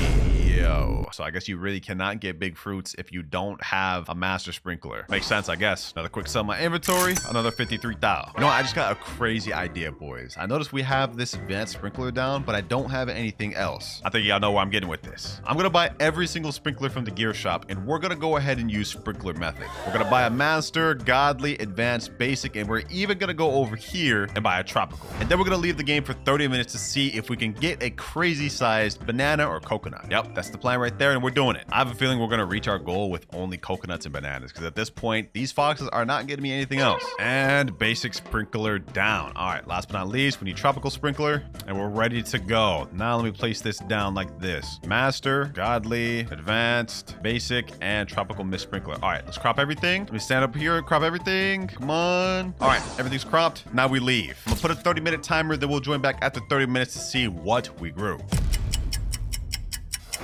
Yo. So I guess you really cannot get big fruits if you don't have a master sprinkler. Makes sense, I guess. Another quick sell my inventory. Another 53,000. You know what? I just got a crazy idea, boys. I noticed we have this advanced sprinkler down, but I don't have anything else. I think y'all know where I'm getting with this. I'm gonna buy every single sprinkler from the gear shop, and we're gonna go ahead and use sprinkler method. We're gonna buy a master, godly, advanced, basic, and we're even gonna go over here and buy a tropical. And then we're gonna leave the game for 30 minutes to see if we can get a crazy sized banana or coconut. Yep, That's the plan right there, and we're doing it. I have a feeling we're gonna reach our goal with only coconuts and bananas, because at this point, these foxes are not getting me anything else. And basic sprinkler down. All right, last but not least, we need tropical sprinkler, and we're ready to go. Now let me place this down like this. Master, godly, advanced, basic, and tropical mist sprinkler. All right, let's crop everything. Let me stand up here and crop everything. Come on. All right, everything's cropped. Now we leave. I'm gonna put a 30-minute timer, then we'll join back after 30 minutes to see what we grew.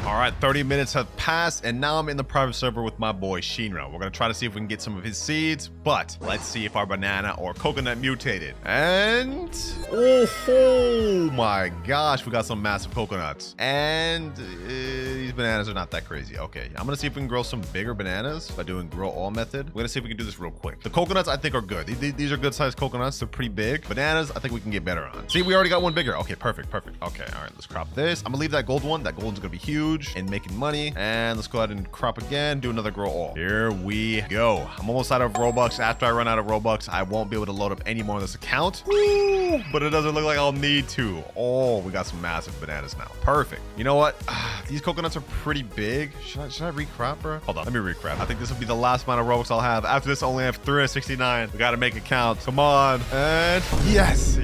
All right, 30 minutes have passed, and now I'm in the private server with my boy Shinra. We're gonna try to see if we can get some of his seeds, but let's see if our banana or coconut mutated. And oh my gosh, we got some massive coconuts. And these bananas are not that crazy. Okay, I'm gonna see if we can grow some bigger bananas by doing grow all method. We're gonna see if we can do this real quick. The coconuts I think are good. These are good sized coconuts. They're pretty big. Bananas I think we can get better on. See, we already got one bigger. Okay, perfect. Okay, all right, let's crop this. I'm gonna leave that gold one. That gold's gonna be huge and making money. And let's go ahead and crop again, do another grow all. Here we go. I'm almost out of Robux. After I run out of Robux, I won't be able to load up any more on this account. Woo! But it doesn't look like I'll need to. Oh, we got some massive bananas now. Perfect. You know what? These coconuts are pretty big. Should I recrop, bro? Hold on, let me recrop. I think this will be the last amount of Robux I'll have. After this, I only have 369. We gotta make it count. Come on. And yes,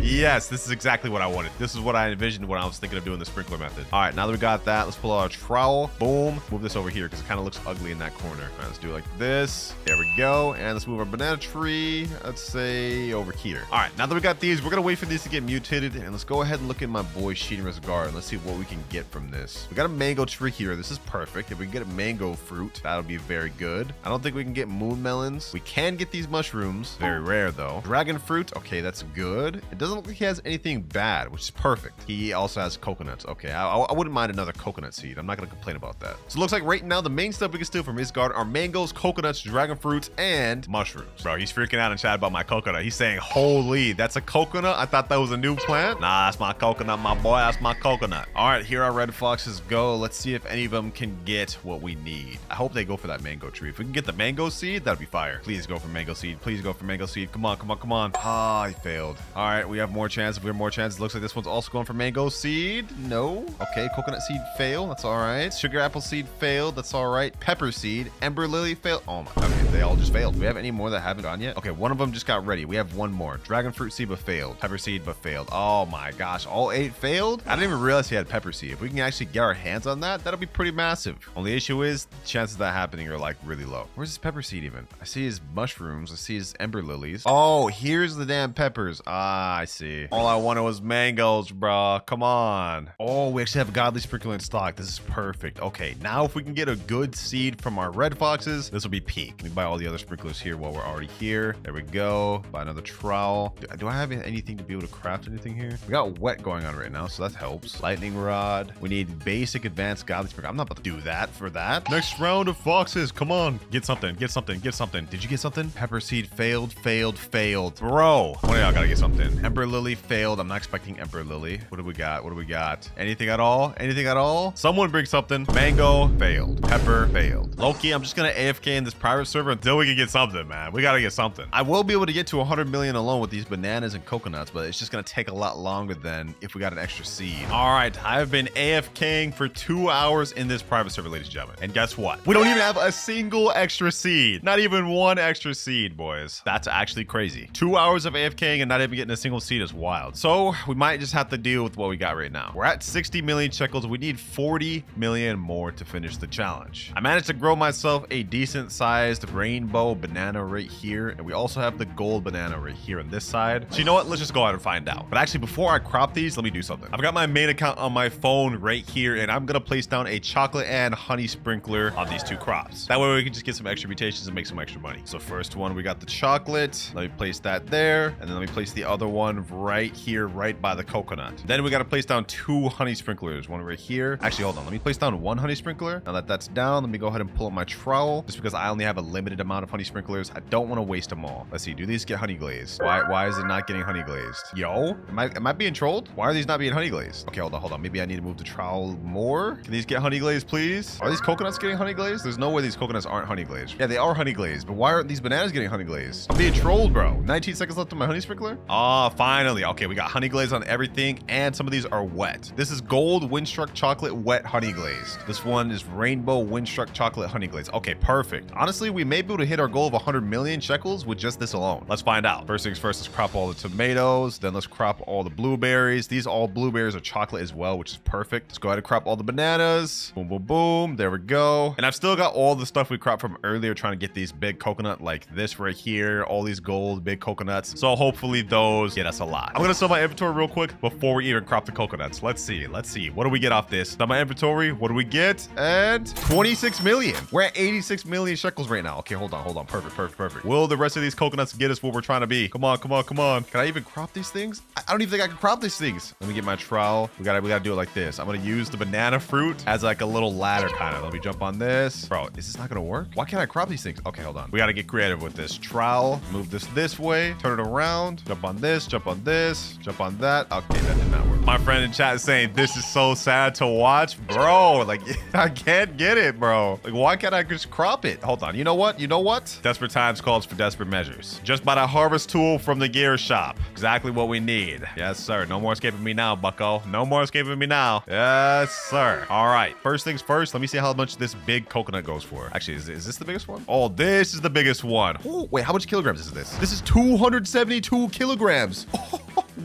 this is exactly what I wanted. This is what I envisioned when I was thinking of doing the sprinkler method. All right, now that we got that, let's pull out our trowel. Boom. Move this over here because it kind of looks ugly in that corner. All right, let's do it like this. There we go. And let's move our banana tree, let's say over here. All right, now that we got these, we're gonna wait for these to get mutated, and let's go ahead and look at my boy Shinra's garden. Let's see what we can get from this. We got a mango tree here. This is perfect. If we can get a mango fruit, that'll be very good. I don't think we can get moon melons. We can get these mushrooms. Very rare though. Dragon fruit. Okay, that's good. It doesn't look like he has anything bad, which is perfect. He also has coconuts. Okay, I wouldn't mind another coconut seed. I'm not gonna complain about that. So it looks like right now the main stuff we can steal from his garden are mangoes, coconuts, dragon fruits, and mushrooms. Bro, he's freaking out in chat about my coconut. He's saying, holy, that's a coconut? I thought that was a new plant. Nah, that's my coconut, my boy. That's my coconut. All right, here our red foxes go. Let's see if any of them can get what we need. I hope they go for that mango tree. If we can get the mango seed, that'd be fire. Please go for mango seed. Please go for mango seed. Come on, come on, come on. Ah, I failed. All right, we have more chance. If we have more chances, looks like this one's also going for mango seed. No. Okay, coconut seed fail. That's all right. Sugar apple seed failed. That's all right. Pepper seed. Ember lily failed. Oh my. Okay, they all just failed. Do we have any more that haven't gone yet? Okay, one of them just got ready. We have one more. Dragon fruit seed but failed. Pepper seed but failed. Oh my gosh, all 8 failed? I didn't even realize he had pepper seed. If we can actually get our hands on that, that'll be pretty massive. Only issue is the chances of that happening are like really low. Where's his pepper seed even? I see his mushrooms. I see his ember lilies. Oh, here's the damn peppers. Ah, I see. All I wanted was mangoes, bro. Come on. Oh, we actually have a godly sprinkler in stock. This is perfect. Okay, now if we can get a good seed from our red foxes, this will be peak. Let me buy all the other sprinklers here while we're already here. There we go. Buy another trowel. Do I have anything to be able to craft anything here? We got wet going on right now, so that helps. Lightning rod. We need basic advanced godly sprinkler. I'm not about to do that for that. Next round of foxes. Come on. Get something. Get something. Get something. Did you get something? Pepper seed failed. Bro. One of y'all gotta get something. Ember lily failed. I'm not expecting ember lily. What do we got? What do we got? Anything at all? Anything at all? Someone bring something. Mango failed. Pepper failed. Loki, I'm just gonna AFK in this private server until we can get something, man. We gotta get something. I will be able to get to 100 million alone with these bananas and coconuts, but it's just gonna take a lot longer than if we got an extra seed. All right, I've been AFKing for 2 hours in this private server, ladies and gentlemen. And guess what? We don't even have a single extra seed. Not even one extra seed, boys. That's actually crazy. 2 hours of AFKing and not even getting a single seed is wild. So we might just have to deal with what we got right now. We're at 60 million shekels. We need 40 million more to finish the challenge. I managed to grow myself a decent sized rainbow banana right here. And we also have the gold banana right here on this side. So you know what? Let's just go out and find out. But actually, before I crop these, let me do something. I've got my main account on my phone right here, and I'm gonna place down a chocolate and honey sprinkler on these two crops. That way we can just get some extra mutations and make some extra money. So first one, we got the chocolate. Let me place that there. And then let me place the other one right here, right by the coconut. Then we got to place down 2 honey sprinklers. One right here. Actually, hold on. Let me place down 1 honey sprinkler. Now that that's down, let me go ahead and pull up my trowel. Just because I only have a limited amount of honey sprinklers, I don't want to waste them all. Let's see. Do these get honey glazed? Why is it not getting honey glazed? Yo, am I being trolled? Why are these not being honey glazed? Okay, hold on. Maybe I need to move the trowel more. Can these get honey glazed, please? Are these coconuts getting honey glazed? There's no way these coconuts aren't honey glazed. Yeah, they are honey glazed, but why aren't these bananas getting honey glazed? I'm being trolled, bro. 19 seconds left on my honey sprinkler. Ah, finally. Okay, we got honey glaze on everything, and some of these are wet. This is gold windstruck chocolate wet honey glazed. This one is rainbow windstruck chocolate honey glazed. Okay, perfect. Honestly, we may be able to hit our goal of 100 million shekels with just this alone. Let's find out. First things first, let's crop all the tomatoes. Then let's crop all the blueberries. These all blueberries are chocolate as well, which is perfect. Let's go ahead and crop all the bananas. Boom, boom, boom. There we go. And I've still got all the stuff we cropped from earlier, trying to get these big coconut like this right here. All these gold big coconuts. So hopefully those get us a lot. I'm gonna sell my inventory real quick before we even crop the coconuts. Let's see. What do we get off this? Sell my inventory. What do we get? And 26 million. We're at 86 million shekels right now. Okay, hold on. Perfect. Will the rest of these coconuts get us what we're trying to be? Come on. Can I even crop these things? I don't even think I can crop these things. Let me get my trowel. We gotta do it like this. I'm gonna use the banana fruit as like a little ladder kind of. Let me jump on this. Bro, is this not gonna work? Why can't I crop these things? Okay, hold on. We gotta get creative with this. Trowel. Move this way. Turn it around. Jump on this. Jump on this. Jump on that. Okay, that did not work. My friend in chat is saying this is so sad to watch. Bro, like I can't get it, bro. Like why can't I just crop it? Hold on. You know what? Desperate times calls for desperate measures. Just buy a harvest tool from the gear shop. Exactly what we need. Yes, sir. No more escaping me now, bucko. No more escaping me now. Yes, sir. All right. First things first, let me see how much this big coconut goes for. Actually, is this the biggest one? Oh, this is the biggest one. Oh, wait, how much kilograms is this? This is 272 kilograms.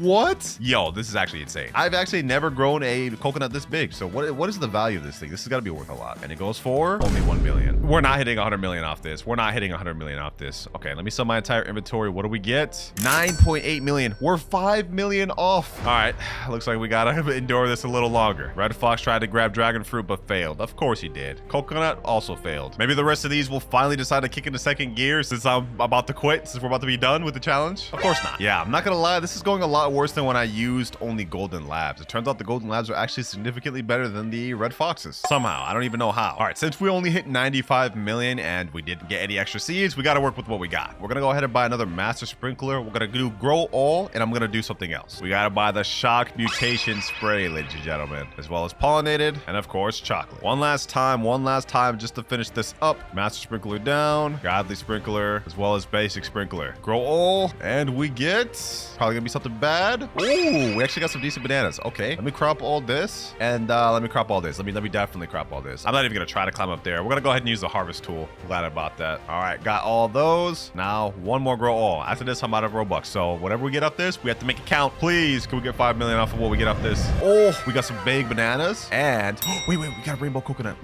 What? Yo, this is actually insane. I've actually never grown a coconut this big. So what is the value of this thing? This has got to be worth a lot. And it goes for only 1 million. We're not hitting 100 million off this. Okay, let me sell my entire inventory. What do we get? 9.8 million. We're 5 million off. All right, looks like we gotta endure this a little longer. Red Fox tried to grab dragon fruit but failed. Of course he did. Coconut also failed. Maybe the rest of these will finally decide to kick into second gear since I'm about to quit, since we're about to be done with the challenge. Of course not. Yeah, I'm not gonna lie. This is going a lot worse than when I used only golden labs. It turns out the golden labs are actually significantly better than the red foxes. Somehow, I don't even know how. All right, since we only hit 95 million and we didn't get any extra seeds, we got to work with what we got. We're gonna go ahead and buy another master sprinkler. We're gonna do grow all, and I'm gonna do something else. We gotta buy the shock mutation spray, ladies and gentlemen, as well as pollinated and of course chocolate. One last time just to finish this up. Master sprinkler down, godly sprinkler, as well as basic sprinkler. Grow all, and we get probably gonna be something bad. Ooh, we actually got some decent bananas. Okay, let me crop all this, and let me crop all this. Let me definitely crop all this. I'm not even gonna try to climb up there. We're gonna go ahead and use the harvest tool. Glad about that. All right, got all those. Now one more grow all. After this, I'm out of Robux. So whatever we get off this, we have to make it count. Please, can we get 5 million off of what we get off this? Oh, we got some big bananas, and wait, we got a rainbow coconut.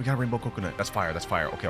That's fire. Okay.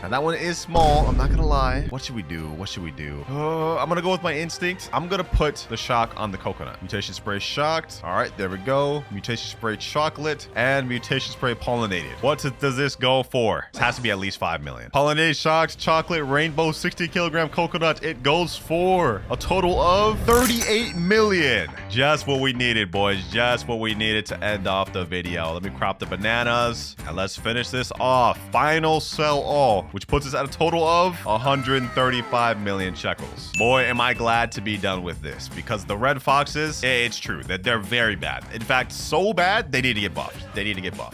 Now that one is small. I'm not gonna lie. What should we do? I'm gonna go with my instinct. I'm gonna put the shock on the coconut. Mutation spray shocked. All right, there we go. Mutation spray chocolate and mutation spray pollinated. What does this go for? It has to be at least 5 million. Pollinated shocked chocolate rainbow 60 kilogram coconut. It goes for a total of 38 million. Just what we needed, boys. Just what we needed to end off the video. Let me crop the bananas and let's finish this off. Final sell all, which puts us at a total of 135 million shekels. Boy, am I glad to be done with this, because the red foxes, it's true that they're very bad. In fact, so bad, they need to get buffed.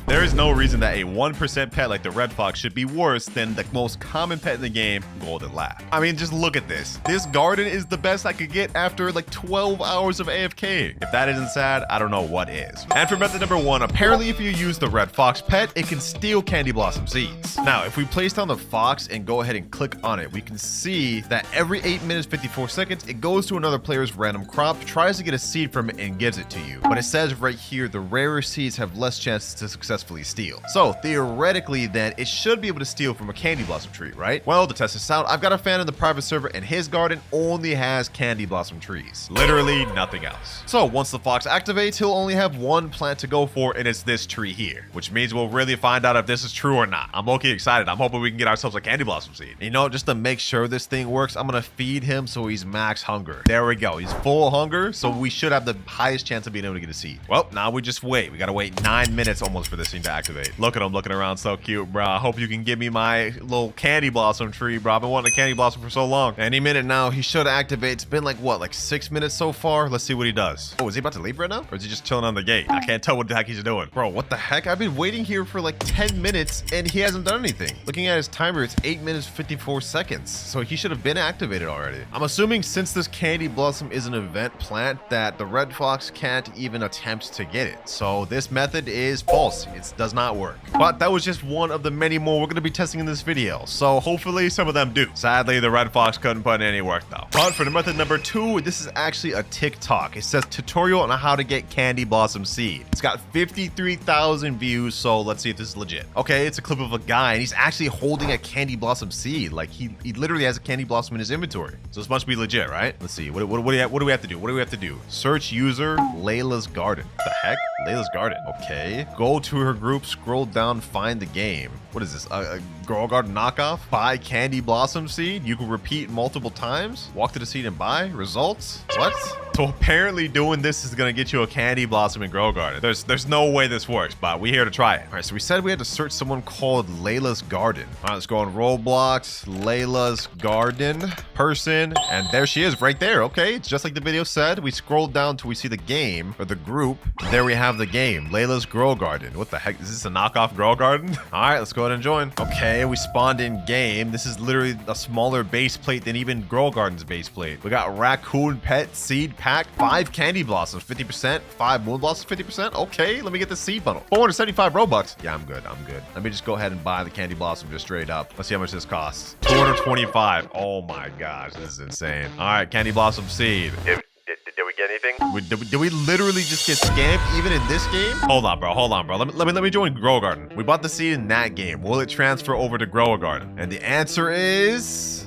There is no reason that a 1% pet like the red fox should be worse than the most common pet in the game, golden lab. I mean, just look at this. This garden is the best I could get after like 12 hours of AFK. If that isn't sad, I don't know what is. And for method number 1, apparently if you use the red fox pet, it can steal candy blossom seeds. Now, if we place down the fox and go ahead and click on it, we can see that every 8 minutes 54 seconds, it goes to another player's random crop, tries to get a seed from it, and gives it to you. But it says right here, the rarer seeds have less chances to successfully steal. So theoretically then, it should be able to steal from a candy blossom tree, right? Well, to test this out, I've got a fan in the private server, and his garden only has candy blossom trees. Literally nothing else. So once the fox activates, he'll only have one plant to go for, and it's this tree here, which means we'll really find out if this is true or not. I'm okay excited. I'm hoping we can get ourselves a candy blossom seed. You know, just to make sure this thing works, I'm gonna feed him so he's max hunger. There we go. He's full hunger, so we should have the highest chance of being able to get a seed. Well, now we just wait. We gotta wait 9 minutes almost for this thing to activate. Look at him looking around so cute, bro. I hope you can give me my little candy blossom tree, bro. I've been wanting a candy blossom for so long. Any minute now, he should activate. It's been like, what, like 6 minutes so far? Let's see what he does. Oh, is he about to leave right now? Or is he just chilling on the gate? I can't tell what the heck he's doing. Bro, what the heck? I've been waiting here for like 10 minutes and he hasn't done anything. Looking at his timer, it's 8 minutes 54 seconds. So he should have been activated already. I'm assuming since this candy blossom is an event plant, meant that the red fox can't even attempt to get it. So this method is false. It does not work. But that was just one of the many more we're going to be testing in this video. So hopefully some of them do. Sadly, the red fox couldn't put in any work though. But for the method number 2, this is actually a TikTok. It says tutorial on how to get candy blossom seed. It's got 53,000 views. So let's see if this is legit. Okay, it's a clip of a guy and he's actually holding a candy blossom seed. Like he literally has a candy blossom in his inventory. So this must be legit, right? Let's see. What do we have to do? What do we have to do? Search user Layla's Garden. What the heck? Layla's Garden. Okay. Go to her group, scroll down, find the game. What is this? A Girl Garden knockoff? Buy candy blossom seed. You can repeat multiple times. Walk to the seed and buy. Results? What? So apparently doing this is gonna get you a candy blossom in Grow Garden. There's no way this works, but we're here to try it. All right, so we said we had to search someone called Layla's Garden. All right, let's go on Roblox, Layla's Garden person, and there she is right there. Okay, it's just like the video said. We scroll down till we see the game or the group. There we have the game, Layla's Grow Garden. What the heck? Is this a knockoff Grow Garden? All right, let's go ahead and join. Okay, we spawned in game. This is literally a smaller base plate than even Grow Garden's base plate. We got raccoon pet seed pack, 5 candy blossoms, 50%, 5 moon blossoms, 50%. Okay, let me get the seed bundle. 475 Robux. Yeah, I'm good. Let me just go ahead and buy the candy blossom just straight up. Let's see how much this costs. 225. Oh my gosh, this is insane. All right, candy blossom seed. Did we get anything? Did we literally just get scammed even in this game? Hold on, bro. Let me join Grow Garden. We bought the seed in that game. Will it transfer over to Grow Garden? And the answer is...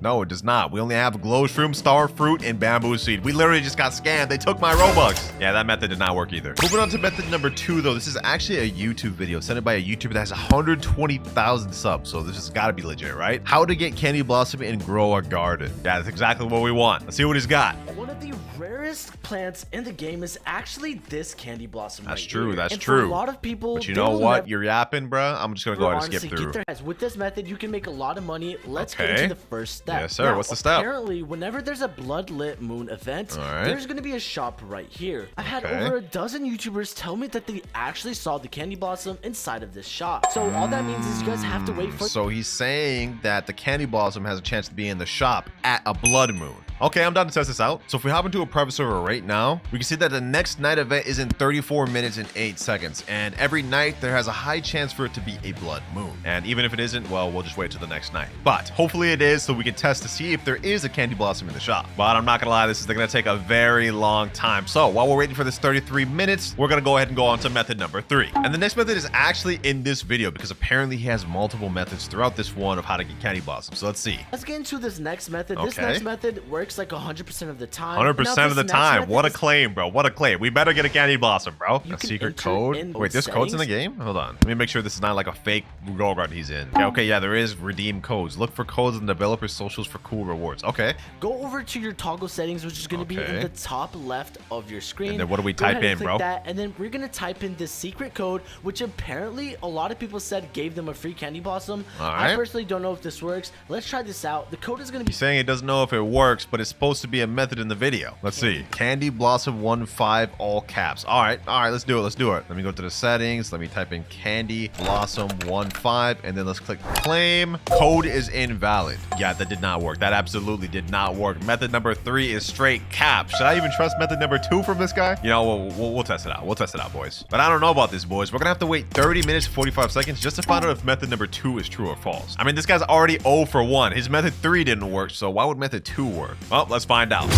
No, it does not. We only have glow shroom, star fruit, and bamboo seed. We literally just got scammed. They took my Robux. Yeah, that method did not work either. Moving on to method number 2, though. This is actually a YouTube video sent by a YouTuber that has 120,000 subs. So this has got to be legit, right? How to get candy blossom and grow a garden. Yeah, that's exactly what we want. Let's see what he's got. One of the rarest plants in the game is actually this candy blossom. That's right true. Here. That's and true. For a lot of people, but you know what? You're yapping, bro. I'm just gonna go ahead and skip through. Get their heads. With this method, you can make a lot of money. Let's get into the first step. Yes, sir. What's the step? Apparently, whenever there's a blood-lit moon event, there's gonna be a shop right here. I've had over a dozen YouTubers tell me that they actually saw the candy blossom inside of this shop. So all that means is you guys have to wait for. So he's saying that the candy blossom has a chance to be in the shop at a blood moon. Okay, I'm down to test this out. So if we hop into a private server right now, we can see that the next night event is in 34 minutes and 8 seconds. And every night there has a high chance for it to be a blood moon. And even if it isn't, well, we'll just wait till the next night. But hopefully it is, so we can test to see if there is a candy blossom in the shop. But I'm not gonna lie, this is gonna take a very long time. So while we're waiting for this 33 minutes, we're gonna go ahead and go on to method number 3. And the next method is actually in this video because apparently he has multiple methods throughout this one of how to get candy blossom. So let's see. Let's get into this next method. This next method works like 100% of the time. 100% of the time. What a claim, bro. What a claim. We better get a candy blossom, bro. A secret code. Wait, this code's in the game? Hold on. Let me make sure this is not like a fake Grow Garden he's in. Okay, yeah, there is redeem codes. Look for codes in developer socials for cool rewards. Okay. Go over to your toggle settings, which is going to be in the top left of your screen. And then what do we type in, bro? That, and then we're going to type in this secret code, which apparently a lot of people said gave them a free candy blossom. I personally don't know if this works. Let's try this out. The code is going to be... He's saying it doesn't know if it works, but it's supposed to be a method in the video. Let's see. Candy blossom 15 all caps. All right, let's do it. Let me go to the settings. Let me type in candy blossom 15 and then let's click claim. Code is invalid. Yeah, that did not work. That absolutely did not work. Method number 3 is straight cap. Should I even trust method number 2 from this guy? You know, we'll test it out. We'll test it out, boys. But I don't know about this, boys. We're gonna have to wait 30 minutes 45 seconds just to find out if method number 2 is true or false. I mean, this guy's already 0 for 1. His method 3 didn't work, so why would method 2 work? Well, let's find out.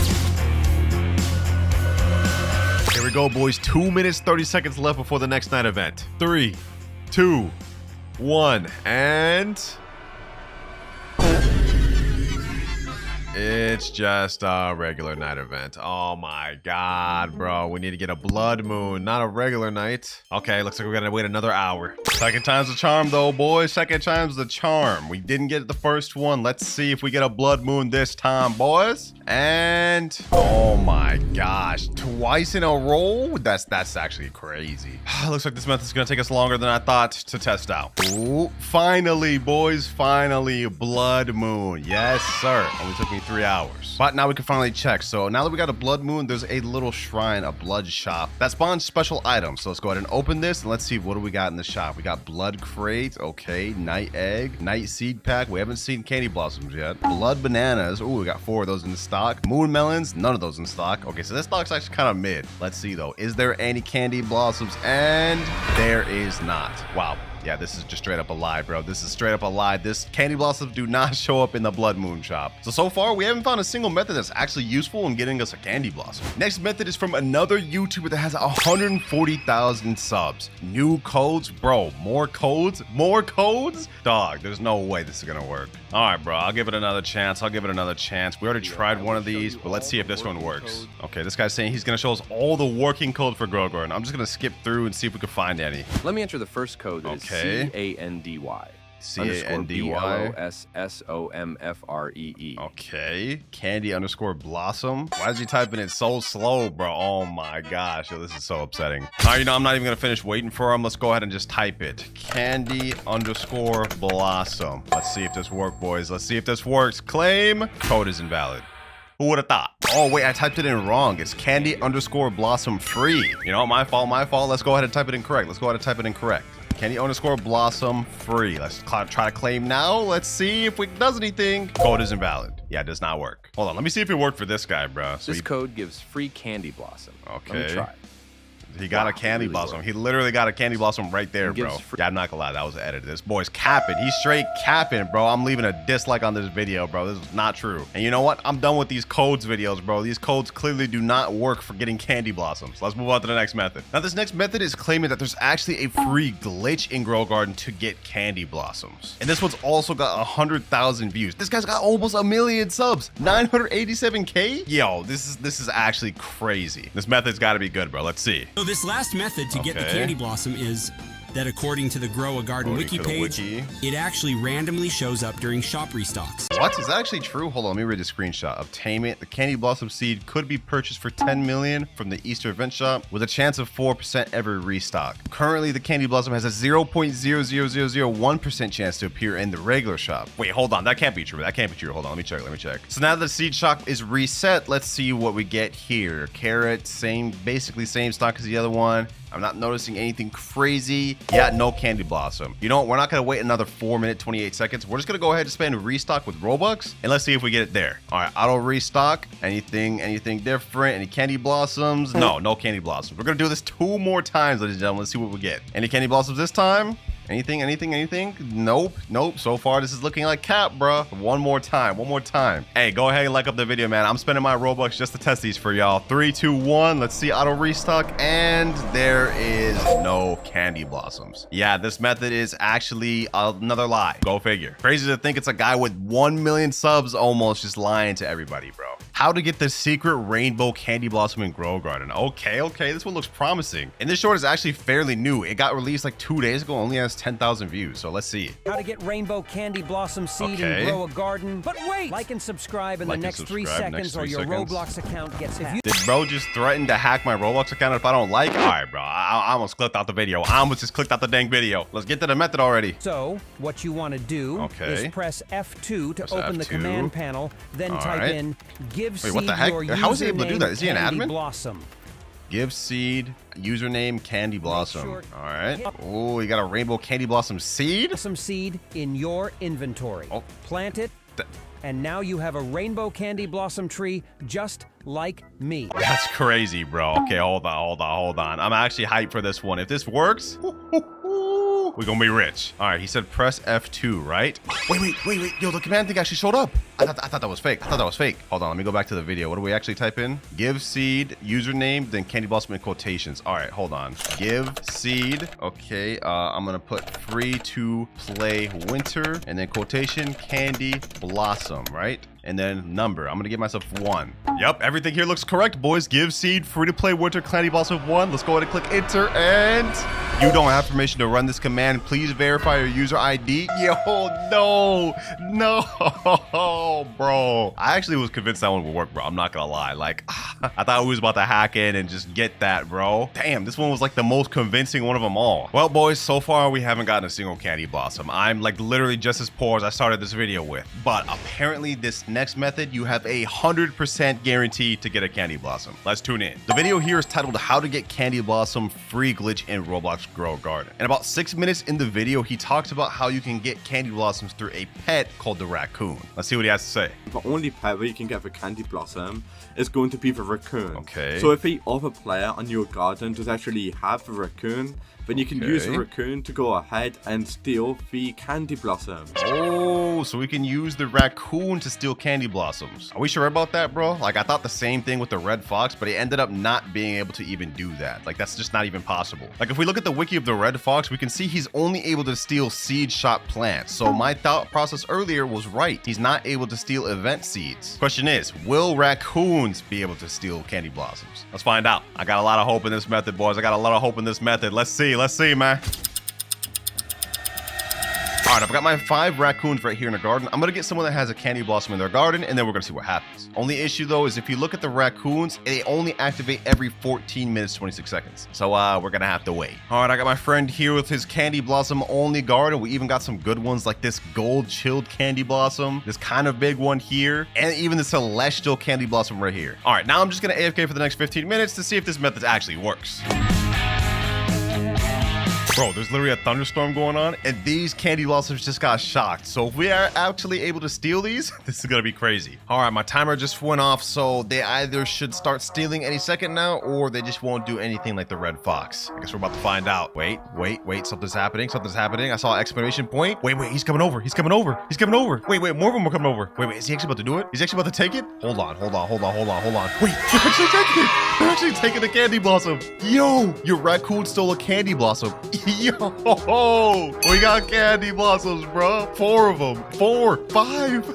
Here we go, boys. 2 minutes 30 seconds left before the next night event. 3, 2, 1, and it's just a regular night event. Oh my god, bro. We need to get a blood moon, not a regular night. Okay, looks like we're gonna wait another hour. Second time's the charm, though, boys. Second time's the charm. We didn't get the first one. Let's see if we get a blood moon this time, boys. And oh my gosh, twice in a row? That's actually crazy. Looks like this method's gonna take us longer than I thought to test out. Ooh, finally, boys, finally, blood moon. Yes, sir. Only took me 23 hours. But now we can finally check. So now that we got a blood moon, there's a little shrine, a blood shop that spawns special items. So let's go ahead and open this and let's see what do we got in the shop. We got blood crate. Okay. Night egg, night seed pack. We haven't seen candy blossoms yet. Blood bananas. Oh, we got 4 of those in stock. Moon melons. None of those in stock. Okay. So this stock's actually kind of mid. Let's see though. Is there any candy blossoms? And there is not. Wow. Yeah, this is just straight up a lie, bro. This is straight up a lie. This candy blossoms do not show up in the blood moon shop. So far, we haven't found a single method that's actually useful in getting us a candy blossom. Next method is from another YouTuber that has 140,000 subs. New codes? Bro, more codes? More codes? Dog, there's no way this is gonna work. All right, bro, I'll give it another chance. We already tried one of these, but let's see if this one works. Okay, this guy's saying he's gonna show us all the working code for Grow Garden. I'm just gonna skip through and see if we can find any. Let me enter the first code. That is CANDY. CANDY_BLOSSOMFREE. Okay. Candy underscore blossom. Why is he typing it so slow, bro? Oh my gosh. Yo, this is so upsetting. All right, you know, I'm not even going to finish waiting for him. Let's go ahead and just type it. Candy underscore blossom. Let's see if this works, boys. Let's see if this works. Claim. Code is invalid. Who would have thought? Oh, wait, I typed it in wrong. It's candy underscore blossom free. You know, my fault. Let's go ahead and type it in correct. Candy underscore blossom free. Let's try to claim now. Let's see if it does anything. Code is invalid. Yeah, it does not work. Hold on. Let me see if it worked for this guy, bro. So this code gives free candy blossom. Okay. Let me try. He got a candy blossom. He literally got a candy blossom right there, bro. Yeah, I'm not gonna lie. That was edited. This boy's capping. He's straight capping, bro. I'm leaving a dislike on this video, bro. This is not true. And you know what? I'm done with these codes videos, bro. These codes clearly do not work for getting candy blossoms. Let's move on to the next method. Now, this next method is claiming that there's actually a free glitch in Grow Garden to get candy blossoms. And this one's also got 100,000 views. This guy's got almost 1 million subs. 987K? Yo, this is actually crazy. This method's got to be good, bro. Let's see. So this last method to get the candy blossom is that according to the Grow a Garden wiki page, it actually randomly shows up during shop restocks. What? Is that actually true? Hold on, let me read the screenshot. Obtainment. The candy blossom seed could be purchased for 10 million from the Easter event shop with a chance of 4% every restock. Currently, the candy blossom has a 0.00001% chance to appear in the regular shop. Wait, hold on. That can't be true. Hold on, let me check. So now that the seed shop is reset, let's see what we get here. Carrot, basically same stock as the other one. I'm not noticing anything crazy. Yeah, no candy blossom. You know what? We're not going to wait another 4 minutes, 28 seconds. We're just going to go ahead and spend restock with Robux. And let's see if we get it there. All right, auto restock. Anything different? Any candy blossoms? No candy blossoms. We're going to do this 2 more times, ladies and gentlemen. Let's see what we get. Any candy blossoms this time? Anything? Nope. So far, this is looking like cap, bruh. One more time. Hey, go ahead and like up the video, man. I'm spending my Robux just to test these for y'all. 3, 2, 1. Let's see auto restock. And there is no candy blossoms. Yeah, this method is actually another lie. Go figure. Crazy to think it's a guy with 1 million subs almost just lying to everybody, bro. How to get the secret rainbow candy blossom in Grow Garden. Okay. This one looks promising. And this short is actually fairly new. It got released like 2 days ago. Only has 10,000 views. So let's see. How to get rainbow candy blossom seed and grow a garden. But wait! Like and subscribe in the next 3 seconds or your Roblox account gets hacked. Did bro just threaten to hack my Roblox account if I don't like? All right, bro. I almost clicked out the video. I almost just clicked out the dang video. Let's get to the method already. So what you want to do is press F2 to open the command panel. Then type in give seed. Wait, what the heck? How is he able to do that? Is he an admin? Blossom. Give seed, username Candy Blossom. All right. Oh, you got a rainbow Candy Blossom seed? Some seed in your inventory. Plant it, and now you have a rainbow Candy Blossom tree just like me. That's crazy, bro. Okay, hold on. I'm actually hyped for this one. If this works, we're gonna be rich. All right, he said press F2, right? Wait. Yo, the command thing actually showed up. I thought that was fake. Hold on, let me go back to the video. What do we actually type in? Give seed, username, then Candy Blossom in quotations. All right, hold on. Give seed. Okay, I'm gonna put free to play winter, and then quotation Candy Blossom, right? And then number. I'm gonna give myself 1. Yep, everything here looks correct, boys. Give seed, free to play winter, Candy Blossom 1. Let's go ahead and click enter, and you don't have permission to run this command. Please verify your user ID. Yo, no. Yo, bro. I actually was convinced that one would work, bro. I'm not gonna lie. Like, I thought we was about to hack in and just get that, bro. Damn, this one was like the most convincing one of them all. Well, boys, so far we haven't gotten a single candy blossom. I'm like literally just as poor as I started this video with. But apparently this next method, you have a 100% guarantee to get a candy blossom. Let's tune in. The video here is titled How to Get Candy Blossom Free Glitch in Roblox Grow Garden. And about 6 minutes in the video, he talks about how you can get candy blossoms through a pet called the raccoon. Let's see what he has to say. The only pet where you can get the candy blossom is going to be the raccoon. Okay. So if the other player on your garden does actually have the raccoon, then you can use the raccoon to go ahead and steal the candy blossoms. Oh, so we can use the raccoon to steal candy blossoms. Are we sure about that, bro? Like, I thought the same thing with the red fox, but he ended up not being able to even do that. Like, that's just not even possible. Like, if we look at the wiki of the red fox, we can see he's only able to steal seed shot plants. So my thought process earlier was right. He's not able to steal event seeds. Question is, will raccoons be able to steal candy blossoms? Let's find out. I got a lot of hope in this method, boys. I got a lot of hope in this method. Let's see, man. All right, I've got my 5 raccoons right here in the garden. I'm gonna get someone that has a candy blossom in their garden, and then we're gonna see what happens. Only issue though is if you look at the raccoons, they only activate every 14 minutes, 26 seconds. So we're gonna have to wait. All right, I got my friend here with his candy blossom only garden. We even got some good ones like this gold chilled candy blossom, this kind of big one here, and even the celestial candy blossom right here. All right, now I'm just gonna AFK for the next 15 minutes to see if this method actually works. Bro, there's literally a thunderstorm going on, and these candy blossoms just got shocked. So if we are actually able to steal these, this is gonna be crazy. All right, my timer just went off, so they either should start stealing any second now, or they just won't do anything like the red fox. I guess we're about to find out. Wait, something's happening. I saw an exclamation point. Wait, he's coming over. Wait, more of them are coming over. Wait, is he actually about to do it? He's actually about to take it? Hold on. Wait, they're actually taking it. They're actually taking the candy blossom. Yo, your raccoon stole a candy blossom. Yo, we got candy blossoms, bro. 4 of them. 4, 5.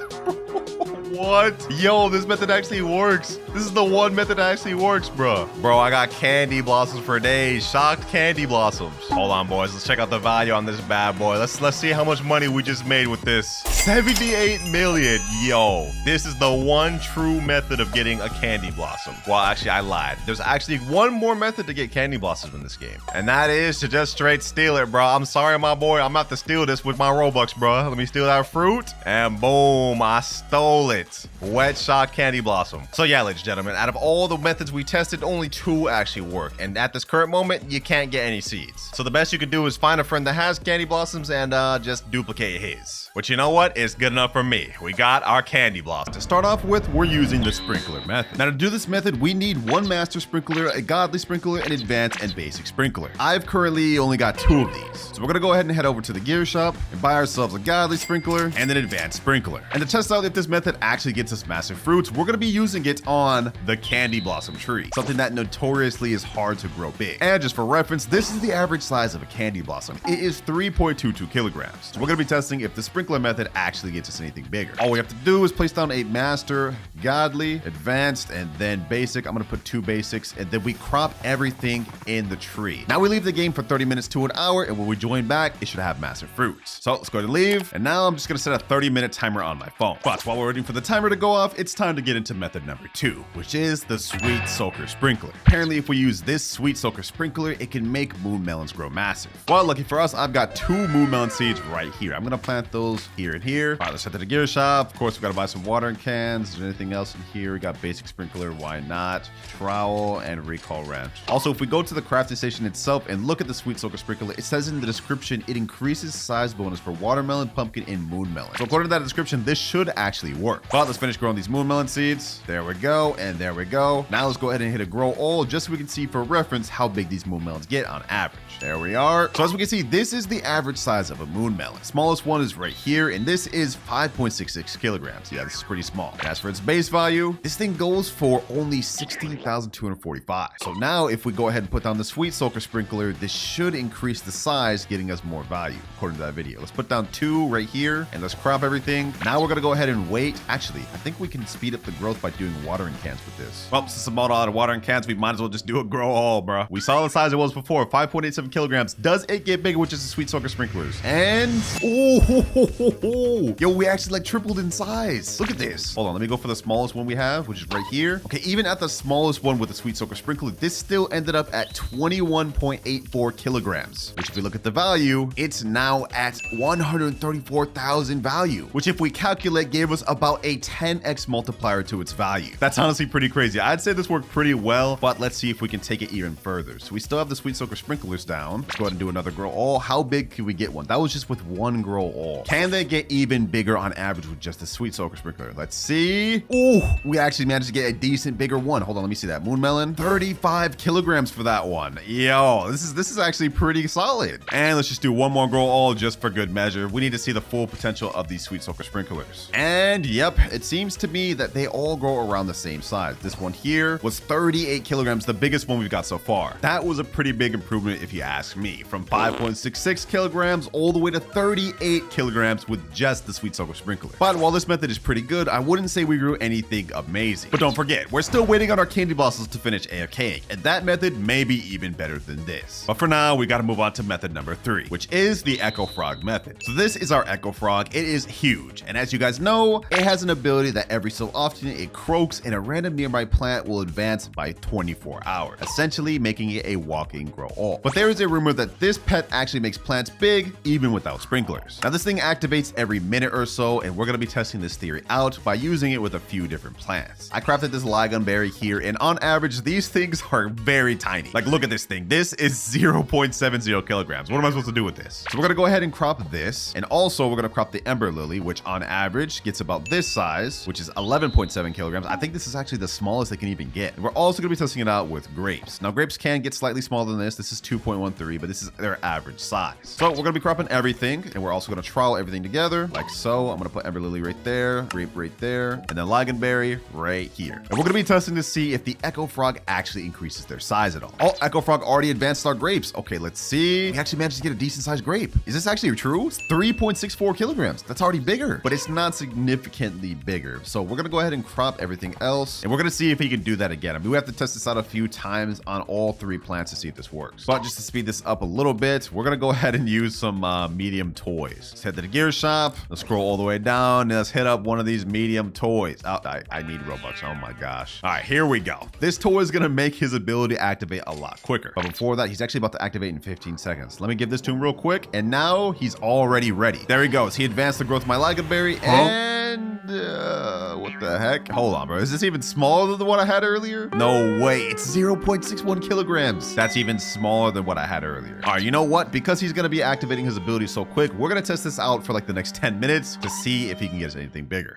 What? Yo, this method actually works. This is the one method that actually works, bro. Bro, I got candy blossoms for days. Shocked candy blossoms. Hold on, boys. Let's check out the value on this bad boy. Let's see how much money we just made with this. 78 million. Yo, this is the one true method of getting a candy blossom. Well, actually, I lied. There's actually one more method to get candy blossoms in this game, and that is to just straight steal it, bro. I'm sorry, my boy. I'm about to steal this with my Robux, bro. Let me steal that fruit, and boom, I stole it. Wet shot candy blossom. So yeah, ladies and gentlemen, out of all the methods we tested, only 2 actually work, and at this current moment, you can't get any seeds. So the best you can do is find a friend that has candy blossoms and just duplicate his. Which, you know what, is good enough for me. We got our candy blossom. To start off with, we're using the sprinkler method. Now, to do this method, we need 1 master sprinkler, a godly sprinkler, an advanced and basic sprinkler. I've currently only got 2 of these. So we're gonna go ahead and head over to the gear shop and buy ourselves a godly sprinkler and an advanced sprinkler. And to test out if this method actually gets us massive fruits, we're gonna be using it on the candy blossom tree, something that notoriously is hard to grow big. And just for reference, this is the average size of a candy blossom. It is 3.22 kilograms. So we're gonna be testing if the sprinkler method actually gets us anything bigger. All we have to do is place down a master, godly, advanced, and then basic. I'm gonna put 2 basics, and then we crop everything in the tree. Now we leave the game for 30 minutes to an hour, and when we join back, it should have massive fruits. So let's go to leave, and now I'm just gonna set a 30-minute timer on my phone. But while we're waiting for the timer to go off, it's time to get into method number 2, which is the sweet soaker sprinkler. Apparently, if we use this sweet soaker sprinkler, it can make moon melons grow massive. Well, lucky for us, I've got 2 moon melon seeds right here. I'm gonna plant those here and here. All right, let's head to the gear shop. Of course, we gotta buy some watering cans. Is there anything else in here? We got basic sprinkler, why not? Trowel and recall wrench. Also, if we go to the crafting station itself and look at the sweet soaker sprinkler, it says in the description it increases size bonus for watermelon, pumpkin, and moon melon. So according to that description, this should actually work. But let's finish growing these moon melon seeds. There we go, and there we go. Now let's go ahead and hit a grow all just so we can see for reference how big these moon melons get on average. There we are. So as we can see, this is the average size of a moon melon. Smallest one is right here, and this is 5.66 kilograms. Yeah, this is pretty small. And as for its base value, this thing goes for only 16,245. So now if we go ahead and put down the sweet soaker sprinkler, this should increase the size, getting us more value according to that video. Let's put down 2 right here, and let's crop everything. Now we're gonna go ahead and wait. Actually, actually, I think we can speed up the growth by doing watering cans with this. Well, since I'm model out of watering cans, we might as well just do a grow all, bro. We saw the size it was before, 5.87 kilograms. Does it get bigger with just the sweet soaker sprinklers? And, oh, yo, we actually like tripled in size. Look at this. Hold on, let me go for the smallest one we have, which is right here. Okay, even at the smallest one with the sweet soaker sprinkler, this still ended up at 21.84 kilograms, which if we look at the value, it's now at 134,000 value, which if we calculate gave us about a 10x multiplier to its value. That's honestly pretty crazy. I'd say this worked pretty well, but let's see if we can take it even further. So we still have the sweet soaker sprinklers down. Let's go ahead and do another grow all. How big can we get one? That was just with one grow all. Can they get even bigger on average with just the sweet soaker sprinkler? Let's see. Ooh, we actually managed to get a decent bigger one. Hold on, let me see that. Moon melon, 35 kilograms for that one. Yo, this is actually pretty solid. And let's just do one more grow all just for good measure. We need to see the full potential of these sweet soaker sprinklers. And yep, it seems to me that they all grow around the same size. This one here was 38 kilograms, the biggest one we've got so far. That was a pretty big improvement if you ask me, from 5.66 kilograms all the way to 38 kilograms with just the sweet soaker sprinkler. But while this method is pretty good, I wouldn't say we grew anything amazing. But don't forget, we're still waiting on our candy blossoms to finish AFKing, and that method may be even better than this. But for now, we gotta move on to method number 3, which is the Echo Frog method. So this is our Echo Frog. It is huge, and as you guys know, it has an ability that every so often it croaks and a random nearby plant will advance by 24 hours, essentially making it a walking grow all. But there is a rumor that this pet actually makes plants big even without sprinklers. Now this thing activates every minute or so, and we're gonna be testing this theory out by using it with a few different plants. I crafted this Ligon berry here, and on average, these things are very tiny. Like, look at this thing. This is 0.70 kilograms. What am I supposed to do with this? So we're gonna go ahead and crop this, and also we're gonna crop the Ember Lily, which on average gets about this size, which is 11.7 kilograms. I think this is actually the smallest they can even get. And we're also gonna be testing it out with grapes. Now, grapes can get slightly smaller than this. This is 2.13, but this is their average size. So we're gonna be cropping everything, and we're also gonna trowel everything together, like so. I'm gonna put Ember Lily right there, grape right there, and then Ligon berry right here. And we're gonna be testing to see if the Echo Frog actually increases their size at all. Oh, Echo Frog already advanced our grapes. Okay, let's see. We actually managed to get a decent sized grape. Is this actually true? It's 3.64 kilograms. That's already bigger, but it's not significantly bigger. So we're gonna go ahead and crop everything else, and we're gonna see if he can do that again. I mean, we have to test this out a few times on all 3 plants to see if this works. But just to speed this up a little bit, we're gonna go ahead and use some medium toys. Let's head to the gear shop. Let's scroll all the way down, and let's hit up one of these medium toys. Oh, I need Robux. Oh my gosh. All right, here we go. This toy is gonna make his ability activate a lot quicker. But before that, he's actually about to activate in 15 seconds. Let me give this to him real quick, and now he's already ready. There he goes. He advanced the growth of my Ligon berry, and what the heck? Hold on, bro. Is this even smaller than what I had earlier? No way. It's 0.61 kilograms. That's even smaller than what I had earlier. All right, you know what? Because he's gonna be activating his ability so quick, we're gonna test this out for like the next 10 minutes to see if he can get us anything bigger.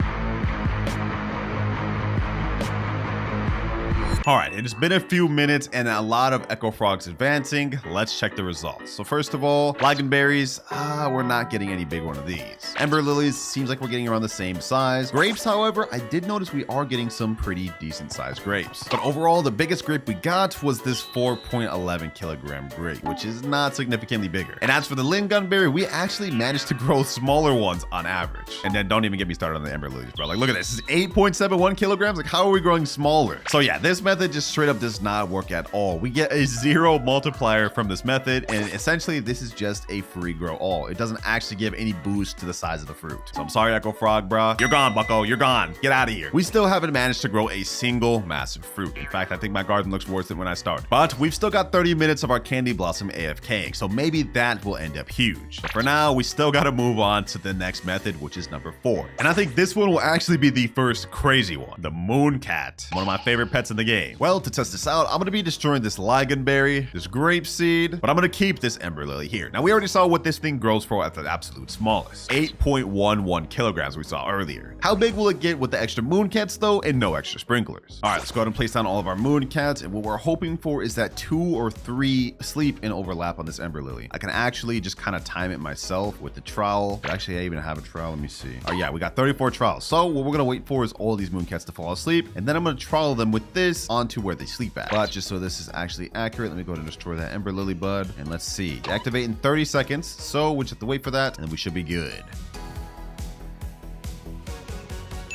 All right, it has been a few minutes and a lot of Echo Frogs advancing. Let's check the results. So first of all, Ligon berries, we're not getting any big one of these. Ember Lilies, seems like we're getting around the same size. Grapes, however, I did notice we are getting some pretty decent sized grapes. But overall, the biggest grape we got was this 4.11 kilogram grape, which is not significantly bigger. And as for the Lingon berry, we actually managed to grow smaller ones on average. And then don't even get me started on the Ember Lilies, bro. Like, look at this. This is 8.71 kilograms. Like, how are we growing smaller? So yeah, this method just straight up does not work at all. We get a 0 multiplier from this method, and essentially this is just a free grow all. It doesn't actually give any boost to the size of the fruit. So I'm sorry, Echo Frog, bro. You're gone, bucko. You're gone. Get out of here. We still haven't managed to grow a single massive fruit. In fact, I think my garden looks worse than when I started. But we've still got 30 minutes of our candy blossom AFKing, so maybe that will end up huge. But for now, we still got to move on to the next method, which is number 4. And I think this one will actually be the first crazy one, the moon cat, one of my favorite pets in the game. Well, to test this out, I'm going to be destroying this Ligon berry, this grape seed, but I'm going to keep this Ember Lily here. Now, we already saw what this thing grows for at the absolute smallest, 8.11 kilograms we saw earlier. How big will it get with the extra moon cats though, and no extra sprinklers? All right, let's go ahead and place down all of our moon cats, and what we're hoping for is that 2 or 3 sleep and overlap on this Ember Lily. I can actually just kind of time it myself with the trowel. Actually, I even have a trowel. Let me see. Oh yeah, we got 34 trowels. So what we're going to wait for is all these moon cats to fall asleep, and then I'm going to trowel them with this onto where they sleep at. But just so this is actually accurate, let me go ahead and destroy that Ember Lily bud, and let's see. Activate in 30 seconds, so we just have to wait for that, and we should be good.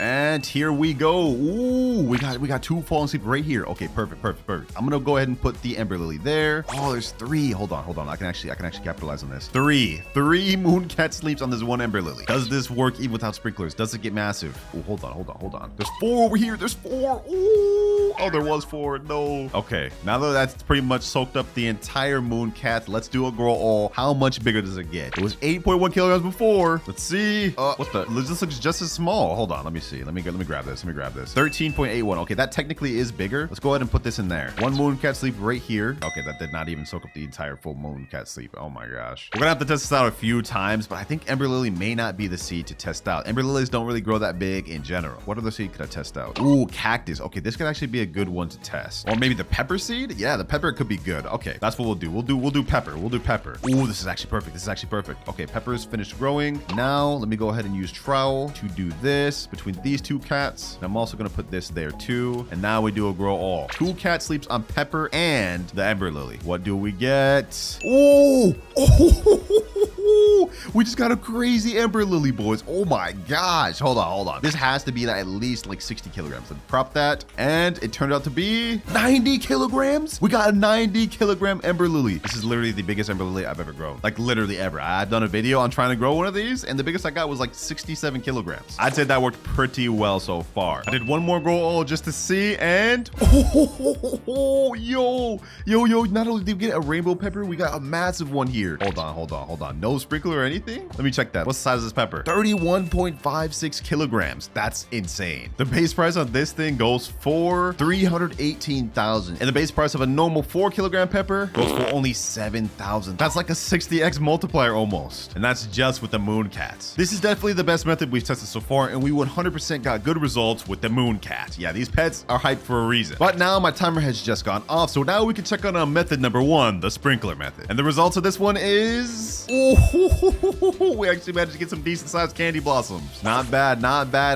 And here we go. Ooh, we got 2 falling asleep right here. Okay, perfect. I'm gonna go ahead and put the Ember Lily there. Oh, there's 3. Hold on. I can actually capitalize on this. 3 Mooncat sleeps on this 1 Ember Lily. Does this work even without sprinklers? Does it get massive? Oh, hold on. There's 4 over here. There's 4. Ooh. Oh, there was 4. No. Okay, now that that's pretty much soaked up the entire Mooncat, let's do a grow all. How much bigger does it get? It was 8.1 kilograms before. Let's see. What the? This looks just as small. Hold on. Let me see. Let me grab this. 13.81. Okay, that technically is bigger. Let's go ahead and put this in there. 1 Mooncat sleep right here. Okay, that did not even soak up the entire full Mooncat sleep. Oh my gosh. We're gonna have to test this out a few times, but I think Ember Lily may not be the seed to test out. Ember Lilies don't really grow that big in general. What other seed could I test out? Ooh, cactus. Okay, this could actually be a good one to test. Or maybe the pepper seed? Yeah, the pepper could be good. Okay, that's what we'll do. We'll do pepper. Ooh, this is actually perfect. Okay, pepper is finished growing. Now, let me go ahead and use trowel to do this between these 2 cats. And I'm also gonna put this there too. And now we do a grow all. 2 cat sleeps on pepper and the Ember Lily. What do we get? Ooh! Oh, we just got a crazy Ember Lily, boys. Oh my gosh. Hold on. This has to be at least like 60 kilograms. Let's prop that. And it turned out to be 90 kilograms. We got a 90 kilogram Ember Lily. This is literally the biggest Ember Lily I've ever grown. Like literally ever. I've done a video on trying to grow one of these, and the biggest I got was like 67 kilograms. I'd say that worked pretty well so far. I did one more grow all just to see, and yo. Not only did we get a rainbow pepper, we got a massive one here. Hold on. No sprinkler or anything? Let me check that. What's the size of this pepper? 31.56 kilograms. That's insane. The base price on this thing goes for 318,000, and the base price of a normal 4 kilogram pepper goes for only 7,000. That's like a 60x multiplier almost, and that's just with the Mooncats. This is definitely the best method we've tested so far, and we 100% got good results with the Mooncat. Yeah, these pets are hyped for a reason. But now my timer has just gone off, so now we can check on method number 1, the sprinkler method. And the results of this one is... we actually managed to get some decent sized candy blossoms. Not bad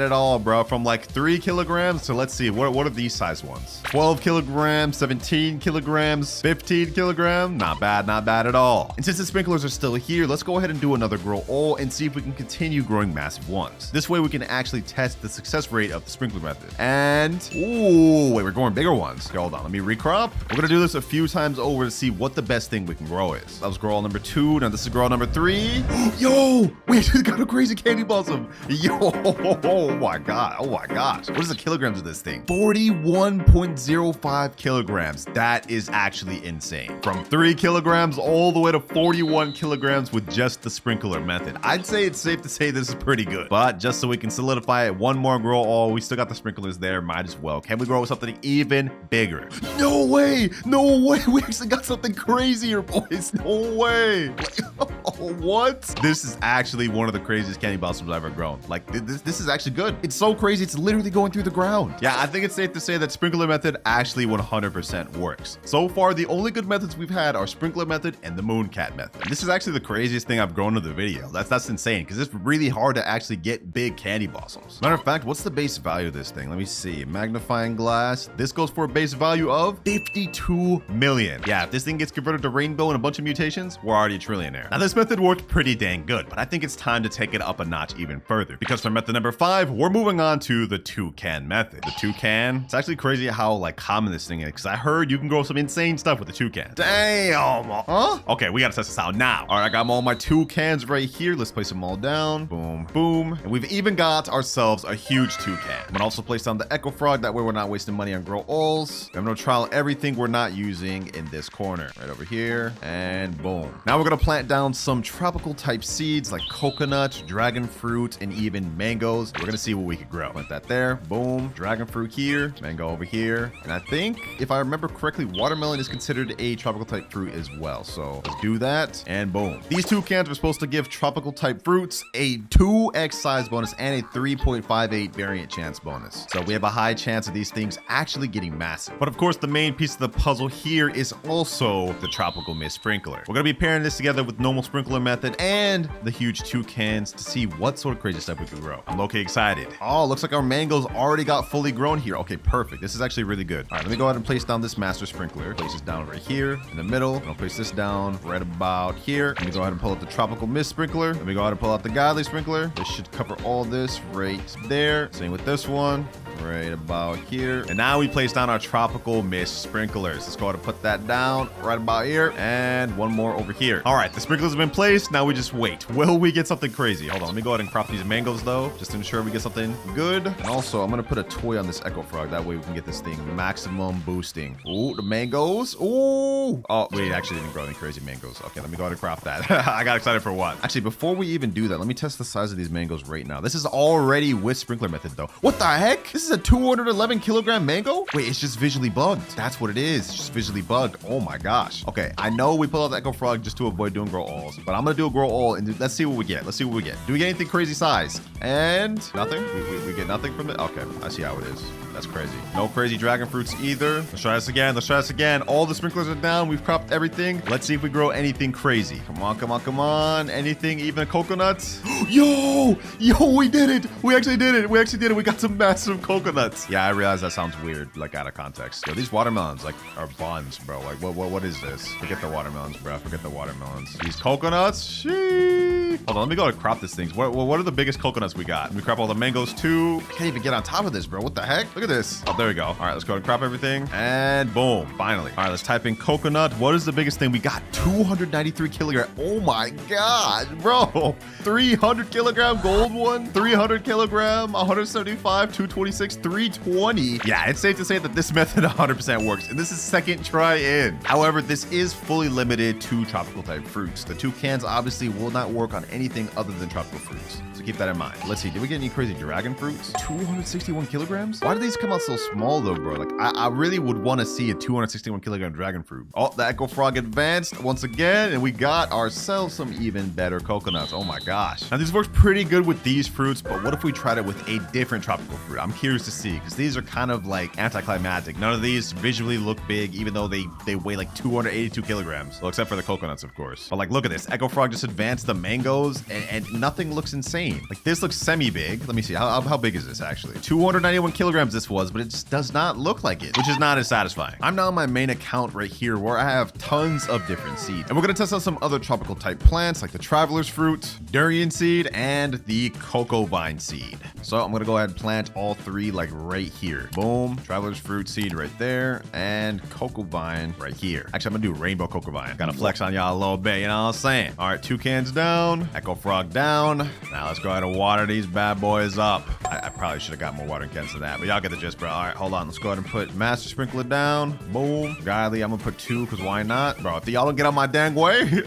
at all, bro. From like 3 kilograms to, let's see, what are these size ones? 12 kilograms, 17 kilograms, 15 kilograms. Not bad at all. And since the sprinklers are still here, let's go ahead and do another grow all and see if we can continue growing massive ones. This way we can actually test the success rate of the sprinkler method. And, ooh, wait, we're growing bigger ones. Okay, hold on, let me recrop. We're gonna do this a few times over to see what the best thing we can grow is. That was grow all number 2. Now this is grow all number 3. Yo, we actually got a crazy candy blossom. Yo, oh my gosh. What is the kilograms of this thing? 41.05 kilograms. That is actually insane. From 3 kilograms all the way to 41 kilograms with just the sprinkler method. I'd say it's safe to say this is pretty good. But just so we can solidify it, one more grow all. We still got the sprinklers there. Might as well. Can we grow something even bigger? No way. We actually got something crazier, boys. No way. What? This is actually one of the craziest candy blossoms I've ever grown. Like, this is actually good. It's so crazy, it's literally going through the ground. Yeah, I think it's safe to say that sprinkler method actually 100% works. So far, the only good methods we've had are sprinkler method and the Mooncat method. This is actually the craziest thing I've grown in the video. That's insane, because it's really hard to actually get big candy blossoms. Matter of fact, what's the base value of this thing? Let me see. Magnifying glass. This goes for a base value of 52 million. Yeah, if this thing gets converted to rainbow and a bunch of mutations, we're already a trillionaire. Now, this method worked pretty dang good, but I think it's time to take it up a notch even further, because for method number 5, we're moving on to the toucan method. The toucan, it's actually crazy how like common this thing is, because I heard you can grow some insane stuff with the toucan. Damn. Huh? Okay, we gotta test this out now. All right, I got all my toucans right here. Let's place them all down. Boom, boom. And we've even got ourselves a huge toucan. I'm gonna also place down the echo frog, that way we're not wasting money on grow alls. I'm gonna trial everything we're not using in this corner, right over here, and boom. Now we're gonna plant down some tropical type seeds like coconut, dragon fruit, and even mangoes. We're gonna see what we could grow. Plant that there, boom. Dragon fruit here, mango over here, and I think if I remember correctly, watermelon is considered a tropical type fruit as well. So let's do that, and boom. These toucans are supposed to give tropical type fruits a 2x size bonus and a 3.58 variant chance bonus. So we have a high chance of these things actually getting massive. But of course, the main piece of the puzzle here is also the tropical mist sprinkler. We're gonna be pairing this together with normal sprinkler method and the huge toucans to see what sort of crazy stuff we can grow. I'm low-key excited. Oh, looks like our mangoes already got fully grown here. Okay, perfect. This is actually really good. All right, let me go ahead and place down this master sprinkler. Place this down right here in the middle. I'll place this down right about here. Let me go ahead and pull out the tropical mist sprinkler. Let me go ahead and pull out the godly sprinkler. This should cover all this right there. Same with this one. Right about here. And now we place down our tropical mist sprinklers. Let's go ahead and put that down right about here. And one more over here. All right, the sprinklers have been placed. Now we just wait. Will we get something crazy? Hold on, let me go ahead and crop these mangoes though, just to ensure we get something good. And also, I'm gonna put a toy on this Echo Frog. That way we can get this thing maximum boosting. Ooh, the mangoes. Ooh. Oh, wait, actually didn't grow any crazy mangoes. Okay, let me go ahead and crop that. I got excited for what? Actually, before we even do that, let me test the size of these mangoes right now. This is already with sprinkler method though. What the heck? This is a 211 kilogram mango? Wait, it's just visually bugged. That's what it is. It's just visually bugged. Oh my gosh. Okay, I know we pull out the Echo Frog just to avoid doing grow alls, but I'm gonna do a grow all and let's see what we get. Let's see what we get. Do we get anything crazy size? And nothing? We get nothing from it? Okay, I see how it is. That's crazy. No crazy dragon fruits either. Let's try this again. Let's try this again. All the sprinklers are down. We've cropped everything. Let's see if we grow anything crazy. Come on, come on, come on. Anything, even coconuts? Yo, we did it. We actually did it. We actually did it. We got some massive coconuts. Yeah, I realize that sounds weird, like out of context. Yo, these watermelons, like, are buns, bro. Like, what is this? Forget the watermelons, bro. Forget the watermelons. These coconuts, sheesh. Hold on, let me go and crop this thing. What are the biggest coconuts we got? Let me crop all the mangoes too. I can't even get on top of this, bro. What the heck? Look at this. Oh, there we go. All right, let's go and crop everything. And boom, finally. All right, let's type in coconut. What is the biggest thing we got? 293 kilogram. Oh my God, bro. 300 kilogram gold one, 300 kilogram, 175, 226, 320. Yeah, it's safe to say that this method 100% works. And this is second try in. However, this is fully limited to tropical type fruits. The toucans obviously will not work on anything other than tropical fruits. So keep that in mind. Let's see, did we get any crazy dragon fruits? 261 kilograms? Why do these come out so small though, bro? Like, I really would want to see a 261 kilogram dragon fruit. Oh, the Echo Frog advanced once again, and we got ourselves some even better coconuts. Oh my gosh. Now, this works pretty good with these fruits, but what if we tried it with a different tropical fruit? I'm curious to see, because these are kind of like anticlimactic. None of these visually look big, even though they weigh like 282 kilograms. Well, except for the coconuts, of course. But like, look at this. Echo Frog just advanced the mangoes, and nothing looks insane. Like, this looks semi-big. Let me see. How big is this, actually? 291 kilograms this was, but it just does not look like it, which is not as satisfying. I'm now on my main account right here, where I have tons of different seeds. And we're going to test out some other tropical type plants, like the traveler's fruit, durian seed, and the cocoa vine seed. So I'm going to go ahead and plant all three, like right here. Boom. Traveler's fruit seed right there, and cocoa vine right here. Actually, I'm going to do rainbow cocoa vine. Gotta flex on y'all a little bit, you know what I'm saying? All right, toucans down, Echo Frog down. Now let's go ahead and water these bad boys up. I probably should have got more watering cans than that, but y'all get the gist, bro. All right, hold on. Let's go ahead and put master sprinkler down. Boom. Godly, I'm gonna put 2, because why not? Bro, if y'all don't get out my dang way.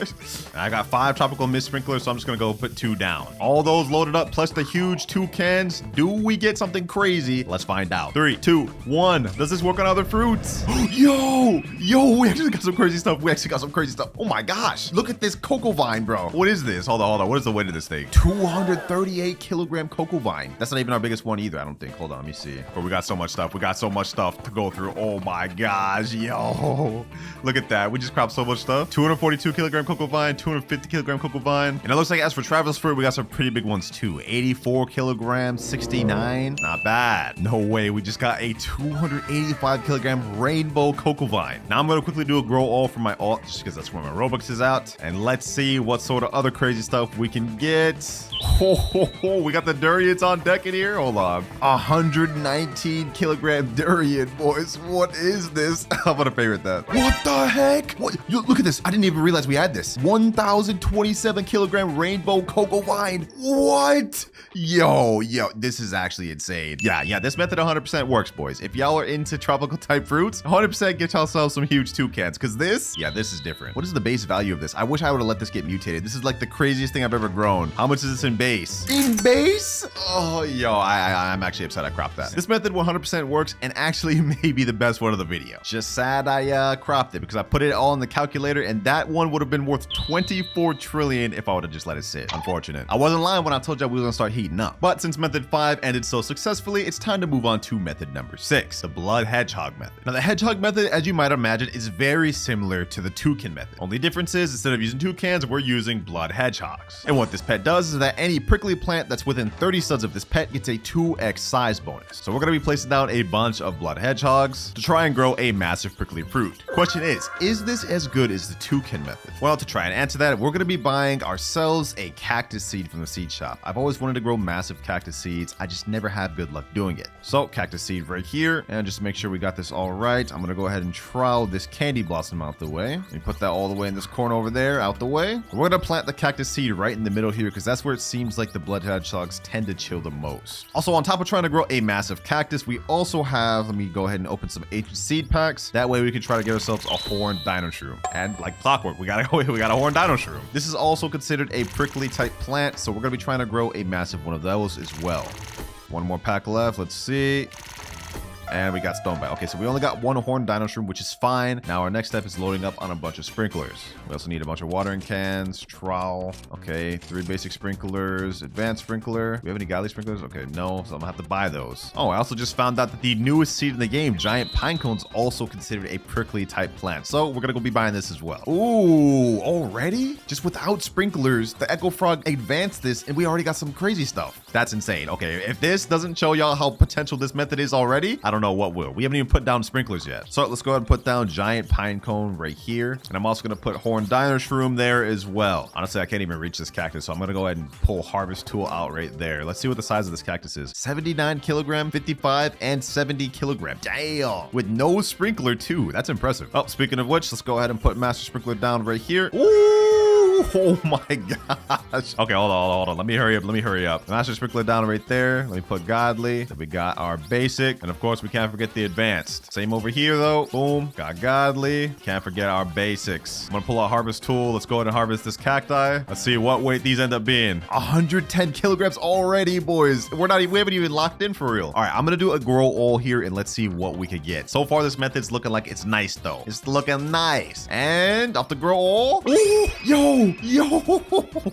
I got 5 tropical mist sprinklers, so I'm just gonna go put 2 down. All those loaded up, plus the huge toucans. Do we get something crazy? Let's find out. 3, 2, 1. Does this work on other fruits? Yo, we actually got some crazy stuff. Oh my gosh. Look at this cocoa vine, bro. What is this? Hold on. What is the weight of this thing? 238 kilogram cocoa vine. That's not even our biggest one either, I don't think. Hold on, let me see. But we got so much stuff. We got so much stuff to go through. Oh my gosh, yo. Look at that. We just cropped so much stuff. 242 kilogram cocoa vine, 250 kilogram cocoa vine. And it looks like as for traveler's fruit, we got some pretty big ones too. 84 kilograms, 69. Not bad. No way. We just got a 285 kilogram rainbow cocoa vine. Now I'm going to quickly do a grow all for my alt, just because that's where my Robux is out. And let's see what sort of other crazy stuff we can get. We got the durians on deck in here. Hold on. 119 kilogram durian, boys. What is this? I'm gonna favorite that. What the heck? What? Yo, look at this. I didn't even realize we had this. 1,027 kilogram rainbow cocoa vine. What? Yo, this is actually insane. Yeah, this method 100% works, boys. If y'all are into tropical type fruits, 100% get yourself some huge toucans, because this is different. What is the base value of this? I wish I would have let this get mutated. This is like the craziest craziest thing I've ever grown. How much is this in base? In base? Oh, yo, I'm actually upset I cropped that. This method 100% works and actually may be the best one of the video. Just sad I cropped it because I put it all in the calculator and that one would have been worth 24 trillion if I would have just let it sit. Unfortunate. I wasn't lying when I told you we were gonna start heating up. But since method 5 ended so successfully, it's time to move on to method number 6, the blood hedgehog method. Now the hedgehog method, as you might imagine, is very similar to the toucan method. Only difference is instead of using toucans, we're using blood hedgehogs. And what this pet does is that any prickly plant that's within 30 studs of this pet gets a 2x size bonus. So we're gonna be placing down a bunch of blood hedgehogs to try and grow a massive prickly fruit. Question is this as good as the toucan method? Well, to try and answer that, we're gonna be buying ourselves a cactus seed from the seed shop. I've always wanted to grow massive cactus seeds. I just never have good luck doing it. So cactus seed right here, and just to make sure we got this all right, I'm gonna go ahead and trowel this candy blossom out the way. Let me put that all the way in this corner over there, out the way. We're gonna plant the cactus seed right in the middle here because that's where it seems like the blood hedgehogs tend to chill the most. Also, on top of trying to grow a massive cactus, we also have, let me go ahead and open some ancient seed packs. That way we can try to get ourselves a horned dino shroom. And like clockwork, we got a horned dino shroom. This is also considered a prickly type plant, so we're gonna be trying to grow a massive one of those as well. One more pack left. Let's see. And we got stonebite. Okay, so we only got one horned dino shroom, which is fine. Now our next step is loading up on a bunch of sprinklers. We also need a bunch of watering cans, trowel. Okay, 3 basic sprinklers, advanced sprinkler. Do we have any godly sprinklers? Okay, no, so I'm gonna have to buy those. Oh, I also just found out that the newest seed in the game, giant pine cones, also considered a prickly type plant. So we're gonna go be buying this as well. Ooh, already? Just without sprinklers, the Echo Frog advanced this and we already got some crazy stuff. That's insane. Okay, if this doesn't show y'all how potential this method is already, I don't know what will. We haven't even put down sprinklers yet. So let's go ahead and put down giant pine cone right here. And I'm also going to put horned dino shroom there as well. Honestly, I can't even reach this cactus. So I'm going to go ahead and pull harvest tool out right there. Let's see what the size of this cactus is. 79 kilogram, 55 and 70 kilogram. Damn. With no sprinkler too. That's impressive. Oh, speaking of which, let's go ahead and put master sprinkler down right here. Ooh. Oh my gosh. Okay, hold on. Let me hurry up. Master sprinkler down right there. Let me put godly. Then we got our basic. And of course, we can't forget the advanced. Same over here though. Boom. Got godly. Can't forget our basics. I'm gonna pull out harvest tool. Let's go ahead and harvest this cacti. Let's see what weight these end up being. 110 kilograms already, boys. We haven't even locked in for real. All right, I'm gonna do a grow all here and let's see what we could get. So far, this method's looking like it's nice though. It's looking nice. And off the grow all. Ooh, yo,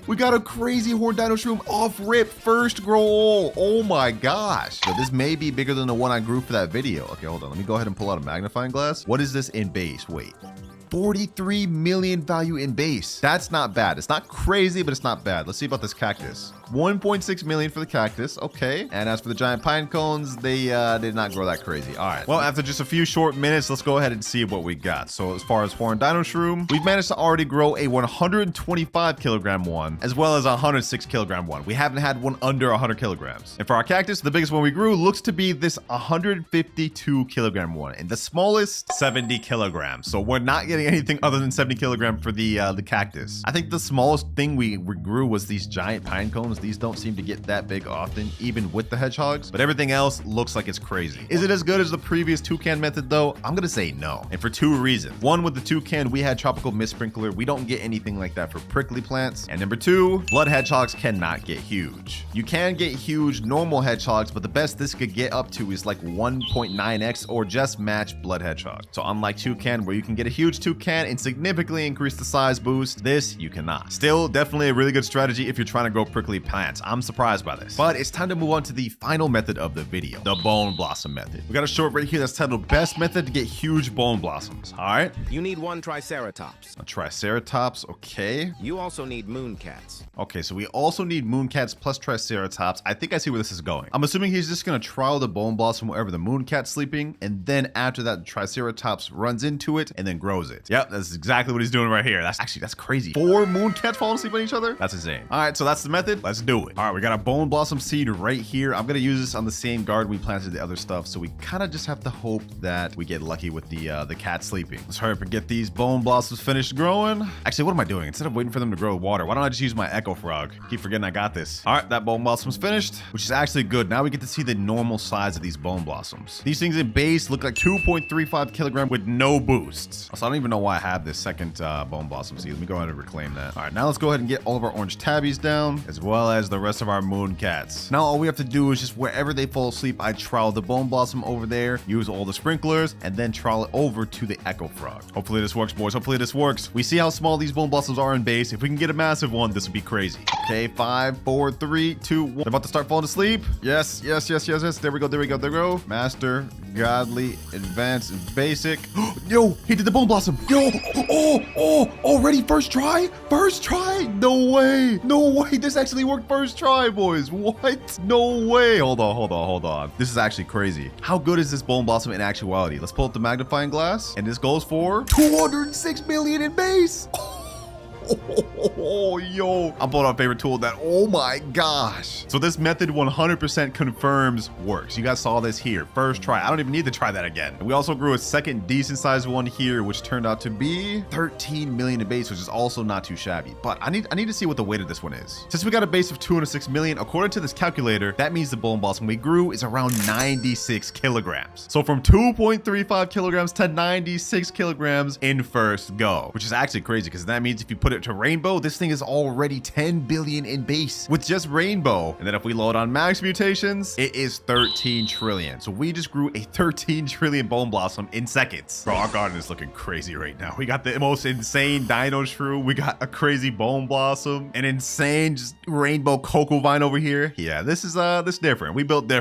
we got a crazy horned dino shroom off rip first grow all. Oh my gosh. So this may be bigger than the one I grew for that video. Okay, hold on. Let me go ahead and pull out a magnifying glass. What is this in base? Wait. 43 million value in base. That's not bad. It's not crazy, but it's not bad. Let's see about this cactus. 1.6 million for the cactus. Okay. And as for the giant pine cones, they did not grow that crazy. All right. Well, after just a few short minutes, let's go ahead and see what we got. So as far as horned dino shroom, we've managed to already grow a 125 kilogram one, as well as a 106 kilogram one. We haven't had one under 100 kilograms. And for our cactus, the biggest one we grew looks to be this 152 kilogram one, and the smallest 70 kilograms. So we're not getting anything other than 70 kilogram for the cactus. I think the smallest thing we grew was these giant pine cones. These don't seem to get that big often, even with the hedgehogs, but everything else looks like it's crazy. Is it as good as the previous toucan method though? I'm gonna say no, and for 2 reasons. One, with the toucan, we had tropical mist sprinkler. We don't get anything like that for prickly plants. And number 2, blood hedgehogs cannot get huge. You can get huge normal hedgehogs, but the best this could get up to is like 1.9x or just match blood hedgehog. So unlike toucan, where you can get a huge toucan and significantly increase the size boost, this you cannot. Still, definitely a really good strategy if you're trying to grow prickly plants. I'm surprised by this. But it's time to move on to the final method of the video, the bone blossom method. We got a short right here that's titled best method to get huge bone blossoms. All right. You need 1 triceratops. A triceratops, okay. You also need mooncats. Okay, so we also need mooncats plus triceratops. I think I see where this is going. I'm assuming he's just gonna trial the bone blossom wherever the mooncat's sleeping, and then after that, the triceratops runs into it and then grows it. Yep, that's exactly what he's doing right here. That's crazy. 4 mooncats falling asleep on each other? That's insane. All right, so that's the method. Let's Let's do it. All right, we got a bone blossom seed right here. I'm gonna use this on the same garden we planted the other stuff, so we kind of just have to hope that we get lucky with the cat sleeping. Let's hurry up and get these bone blossoms finished growing. Actually, what am I doing? Instead of waiting for them to grow water, why don't I just use my echo frog? Keep forgetting I got this. All right, that bone blossom's finished, which is actually good. Now we get to see the normal size of these bone blossoms. These things in base look like 2.35 kilogram with no boosts. So I don't even know why I have this second bone blossom seed. Let me go ahead and reclaim that. All right, now let's go ahead and get all of our orange tabbies down, as well as the rest of our moon cats. Now all we have to do is just wherever they fall asleep, I trowel the bone blossom over there, use all the sprinklers, and then trowel it over to the echo frog. Hopefully this works, boys. Hopefully this works. We see how small these bone blossoms are in base. If we can get a massive one, this would be crazy. Okay, 5, 4, 3, 2, 1. They're about to start falling asleep. Yes, yes, yes, yes, yes. There we go, there we go, there we go. Master, godly, advanced, and basic. Yo, he did the bone blossom. Yo, already first try? First try? No way. No way. This actually worked first try, boys. What? No way. Hold on, hold on, hold on. This is actually crazy. How good is this bone blossom in actuality? Let's pull up the magnifying glass, and this goes for 206 million in base. Oh, yo. I'm pulling out my favorite tool that, oh my gosh. So this method 100% confirms works. You guys saw this here. First try. I don't even need to try that again. And we also grew a second decent sized one here, which turned out to be 13 million in base, which is also not too shabby. But I need to see what the weight of this one is. Since we got a base of 206 million, according to this calculator, that means the bone blossom we grew is around 96 kilograms. So from 2.35 kilograms to 96 kilograms in first go, which is actually crazy because that means if you put it to rainbow, this thing is already 10 billion in base with just rainbow. And then if we load on max mutations, it is 13 trillion. So we just grew a 13 trillion bone blossom in seconds. Bro, our garden is looking crazy right now. We got the most insane dino shrew. We got a crazy bone blossom, an insane just rainbow cocoa vine over here. Yeah, this is different. We built different.